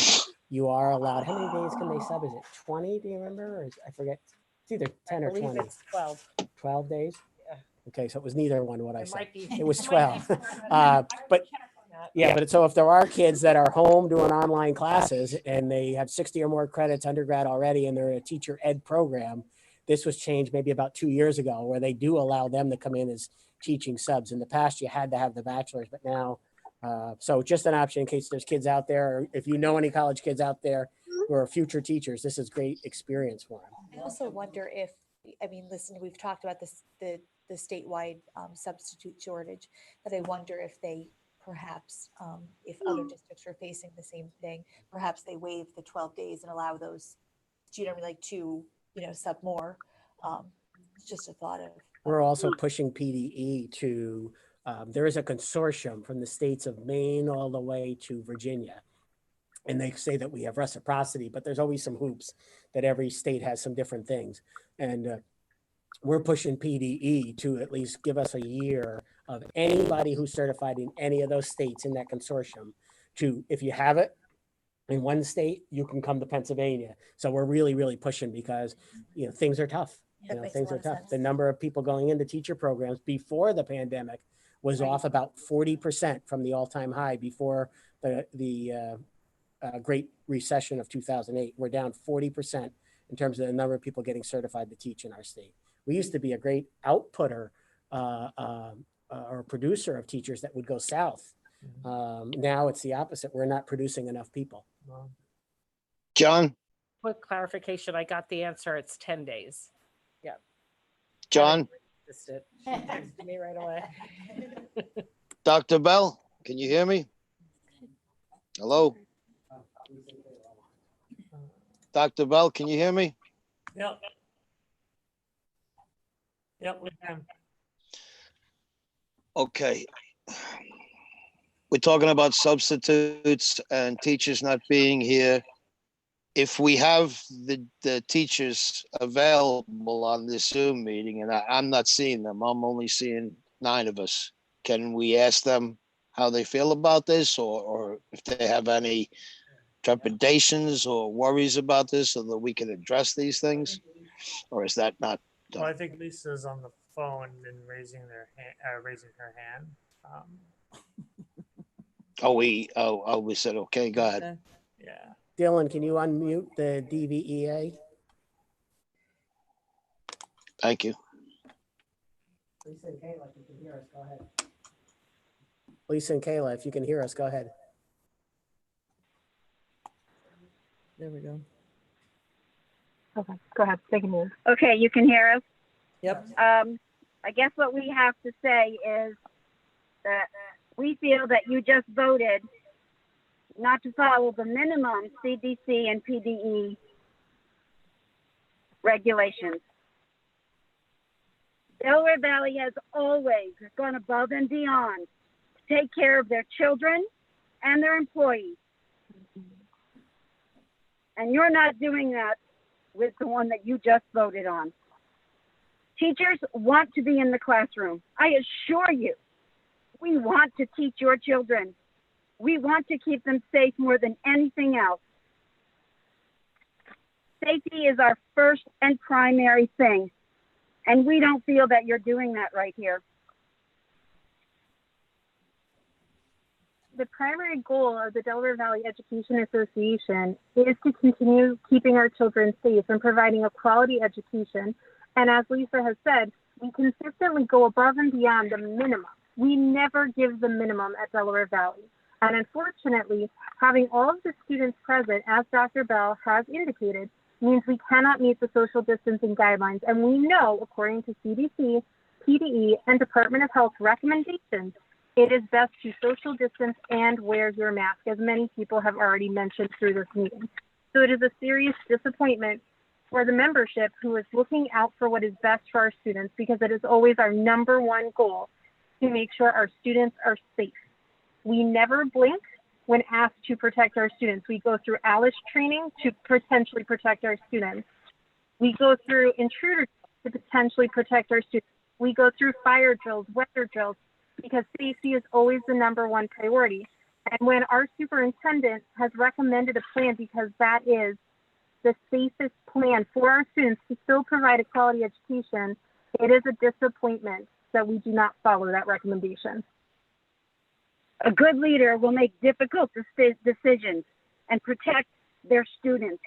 you are allowed, how many days can they sub? Is it 20? Do you remember? Or I forget. It's either 10 or 20. I believe it's 12. 12 days? Yeah. Okay, so it was neither one what I It said. might be. It was It might 12. be. But yeah, but so if there are kids that are home doing online classes and they have 60 or more credits undergrad already and they're in a teacher ed program, this was changed maybe about 2 years ago where they do allow them to come in as teaching subs. In the past, you had to have the bachelor's, but now, so just an option in case there's kids out there, or if you know any college kids out there who are future teachers, this is great experience for them. I also wonder if, I mean, listen, we've talked about this, the statewide substitute shortage, but I wonder if they perhaps, if other districts are facing the same thing, perhaps they waive the 12 days and allow those, like to, sub more. It's just a thought of. We're also pushing PDE to, there is a consortium from the states of Maine all the way to Virginia. And they say that we have reciprocity, but there's always some hoops that every state has some different things. And we're pushing PDE to at least give us a year of anybody who's certified in any of those states in that consortium to, if you have it in one state, you can come to Pennsylvania. So we're really, really pushing because, things are tough. Things are tough. The number of people going into teacher programs before the pandemic was off about 40% from the all-time high before the Great Recession of 2008. We're down 40% in terms of the number of people getting certified to teach in our state. We used to be a great outputter or producer of teachers that would go south. Now it's the opposite. We're not producing enough people. John, Quick clarification, I got the answer. It's 10 days. Yeah. John, Missed it. She texted me right away. Dr. Bell, can you hear me? Hello? Dr. Bell, can you hear me? Yep. Yep, we can. Okay. We're talking about substitutes and teachers not being here. If we have the teachers available on this Zoom meeting, and I'm not seeing them, I'm only seeing 9 of us, can we ask them how they feel about this, or if they have any trepidations or worries about this so that we can address these things? Or is that not done? Well, I think Lisa's on the phone and raising her hand. We said, okay, go ahead. Yeah. Dylan, can you unmute the DVEA? Thank you. Lisa and Kayla, if you can hear us, go ahead. Lisa and Kayla, if you can hear us, go ahead. There we go. Okay, go ahead. Take it news. Okay, you can hear us. Yep. I guess what we have to say is that we feel that you just voted not to follow the minimum CDC and PDE regulations. Delaware Valley has always gone above and beyond to take care of their children and their employees. And you're not doing that with the one that you just voted on. Teachers want to be in the classroom. I assure you, we want to teach your children. We want to keep them safe more than anything else. Safety is our first and primary thing, and we don't feel that you're doing that right here. The primary goal of the Delaware Valley Education Association is to continue keeping our children safe and providing a quality education. And as Lisa has said, we consistently go above and beyond the minimum. We never give the minimum at Delaware Valley. And unfortunately, having all of the students present, as Dr. Bell has indicated, means we cannot meet the social distancing guidelines. And we know, according to CDC, PDE, and Department of Health recommendations, it is best to social distance and wear your mask, as many people have already mentioned through this meeting. So it is a serious disappointment for the membership who is looking out for what is best for our students, because it is always our number one goal to make sure our students are safe. We never blink when asked to protect our students. We go through ALIS training to potentially protect our students. We go through intruder to potentially protect our students. We go through fire drills, weather drills, because safety is always the number one priority. And when our superintendent has recommended a plan, because that is the safest plan for our students to still provide a quality education, it is a disappointment that we do not follow that recommendation. A good leader will make difficult decisions and protect their students.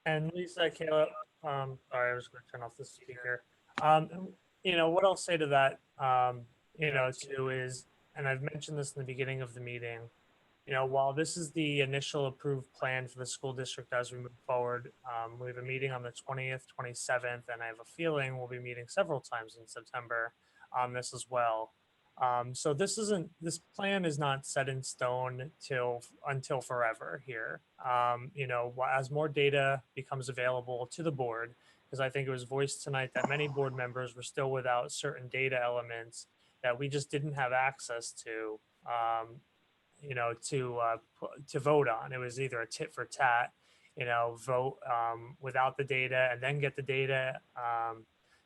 And Lisa, Kayla, sorry, I was going to turn off the speaker. You know, what I'll say to that, you know, too is, and I've mentioned this in the beginning of the meeting, you know, while this is the initial approved plan for the school district as we move forward, we have a meeting on the 20th, 27th, and I have a feeling we'll be meeting several times in September on this as well. So this plan is not set in stone until forever here. You know, as more data becomes available to the board, because I think it was voiced tonight that many board members were still without certain data elements that we just didn't have access to, you know, to vote on. It was either a tit for tat, you know, vote without the data and then get the data.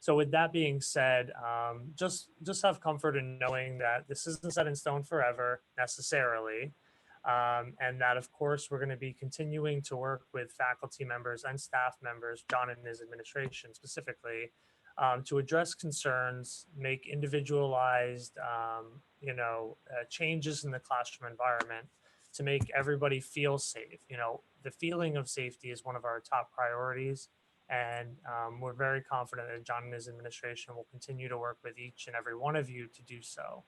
So with that being said, just have comfort in knowing that this isn't set in stone forever necessarily. And that, of course, we're going to be continuing to work with faculty members and staff members, John and his administration specifically, to address concerns, make individualized, you know, changes in the classroom environment to make everybody feel safe. You know, the feeling of safety is one of our top priorities. And we're very confident that John and his administration will continue to work with each and every one of you to do so.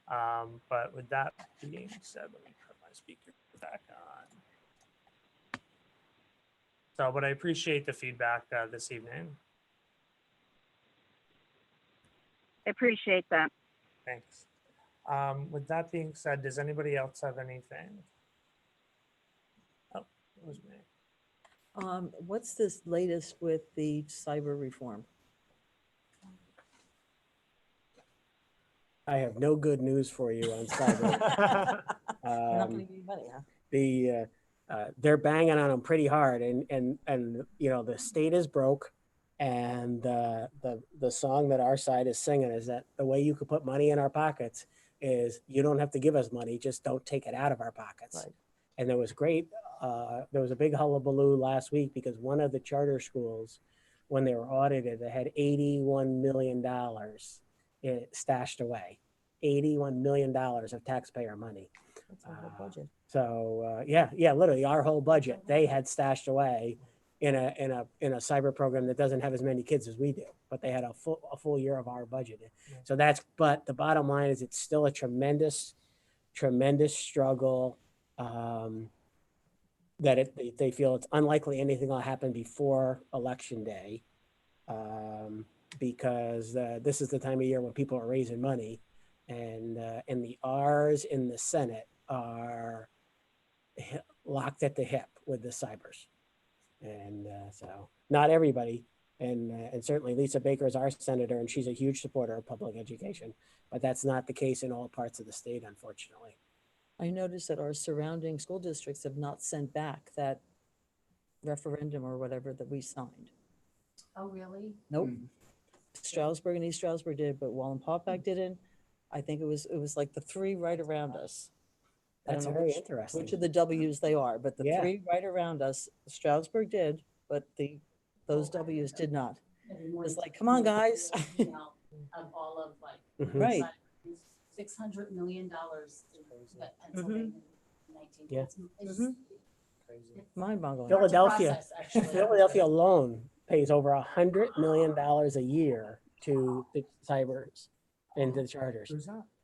But with that being said, let me put my speaker back on. So, but I appreciate the feedback this evening. I appreciate that. Thanks. With that being said, does anybody else have anything? Oh, it was me. What's this latest with the cyber reform? I have no good news for you on cyber. You're not gonna give me money, huh? They're banging on them pretty hard, and you know, the state is broke, and the song that our side is singing is that the way you could put money in our pockets is you don't have to give us money, just don't take it out of our pockets. Right. And there was a big hullabaloo last week because one of the charter schools, when they were audited, they had $81 million stashed away. $81 million of taxpayer money. That's our whole budget. So yeah, literally our whole budget they had stashed away, in a cyber program that doesn't have as many kids as we do, but they had a full year of our budget. So but the bottom line is it's still a tremendous struggle. That they feel it's unlikely anything will happen before Election Day, because this is the time of year when people are raising money, and the R's in the Senate are locked at the hip with the cybers, and so not everybody, and certainly Lisa Baker is our senator, and she's a huge supporter of public education, but that's not the case in all parts of the state, unfortunately. I noticed that our surrounding school districts have not sent back that referendum or whatever that we signed. Oh, really? Nope. Stroudsburg and East Stroudsburg did, but Wallenpaupack didn't. I think it was like the three right around us. I don't That's know very which interesting. of the W's they are, but the Yeah. three right around us, Stroudsburg did, but those W's did not. It's like, come on, guys. Of all of like. Mhm. Right. $600 million that Mhm. Pennsylvania. 19 Yeah. it's- Mhm. Mind boggling. hard to Philadelphia, process, actually. Philadelphia alone pays over $100 million a year to the cybers and to the charters.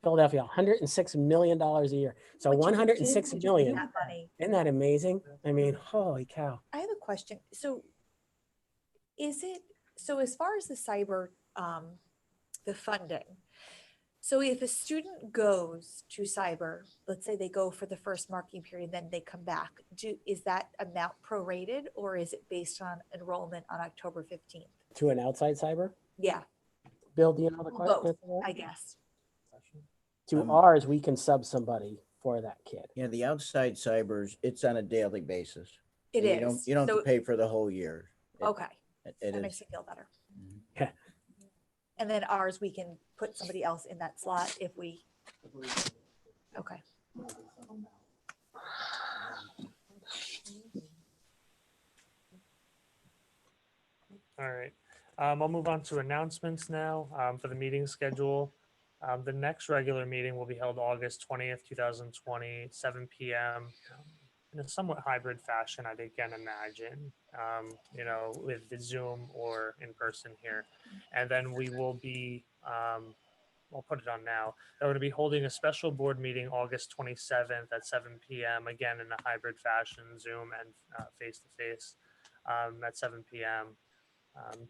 Philadelphia, $106 million a year. So What you can do 106 with million. that money. Isn't that amazing? I mean, holy cow. I have a question. So so as far as the cyber, the funding, so if a student goes to cyber, let's say they go for the first marking period, then they come back, is that amount prorated or is it based on enrollment on October 15th? To an outside cyber? Yeah, Bill, do you know the both, question? I guess. To ours, we can sub somebody for that kid. Yeah, the outside cybers, it's on a daily basis. It You don't, is. you don't have So- to pay for the whole year. Okay, It that makes is. me feel better. Yeah. And then ours, we can put somebody else in that slot if we, okay. All right. I'll move on to announcements now for the meeting schedule. The next regular meeting will be held August 20th, 2020, 7 p.m. In a somewhat hybrid fashion, I'd again imagine, with the Zoom or in person here. And then we will be, I'll put it on now. They're going to be holding a special board meeting August 27th at 7 p.m. Again, in a hybrid fashion, Zoom and face-to-face at 7 p.m.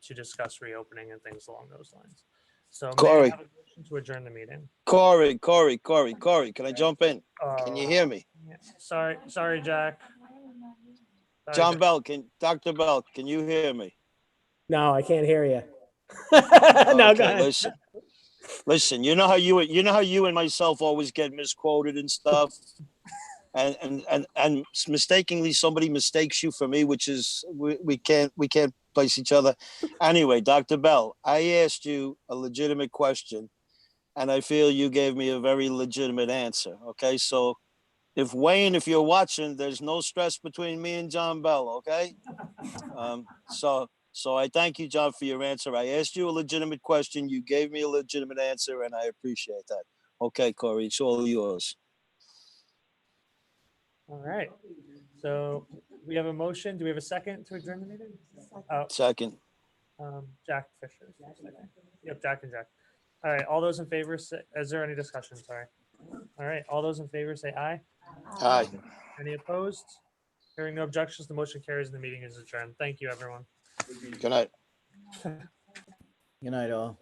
To discuss reopening and things along those lines. So may I Corey. have a motion to adjourn the meeting? Corey, can I jump in? Can you hear me? Sorry, Jack. Sorry, John Jack. Bell, Dr. Bell, can you hear me? No, I can't hear you. No, Okay, go ahead. Listen, you know how you and myself always get misquoted and stuff. And mistakenly somebody mistakes you for me, which is we can't place each other. Anyway, Dr. Bell, I asked you a legitimate question and I feel you gave me a very legitimate answer. Okay, so if Wayne, if you're watching, there's no stress between me and John Bell. Okay, so I thank you, John, for your answer. I asked you a legitimate question, you gave me a legitimate answer, and I appreciate that. Okay, Corey, it's all yours. All right. So we have a motion. Do we have a second to adjourn the meeting? Second. Jack Fisher. Yep, Jack and Jack. All right. All those in favor, is there any discussion? Sorry. All right. All those in favor say aye. Aye. Any opposed? Hearing no objections, the motion carries and the meeting is adjourned. Thank you, everyone. Good night. Good night, all.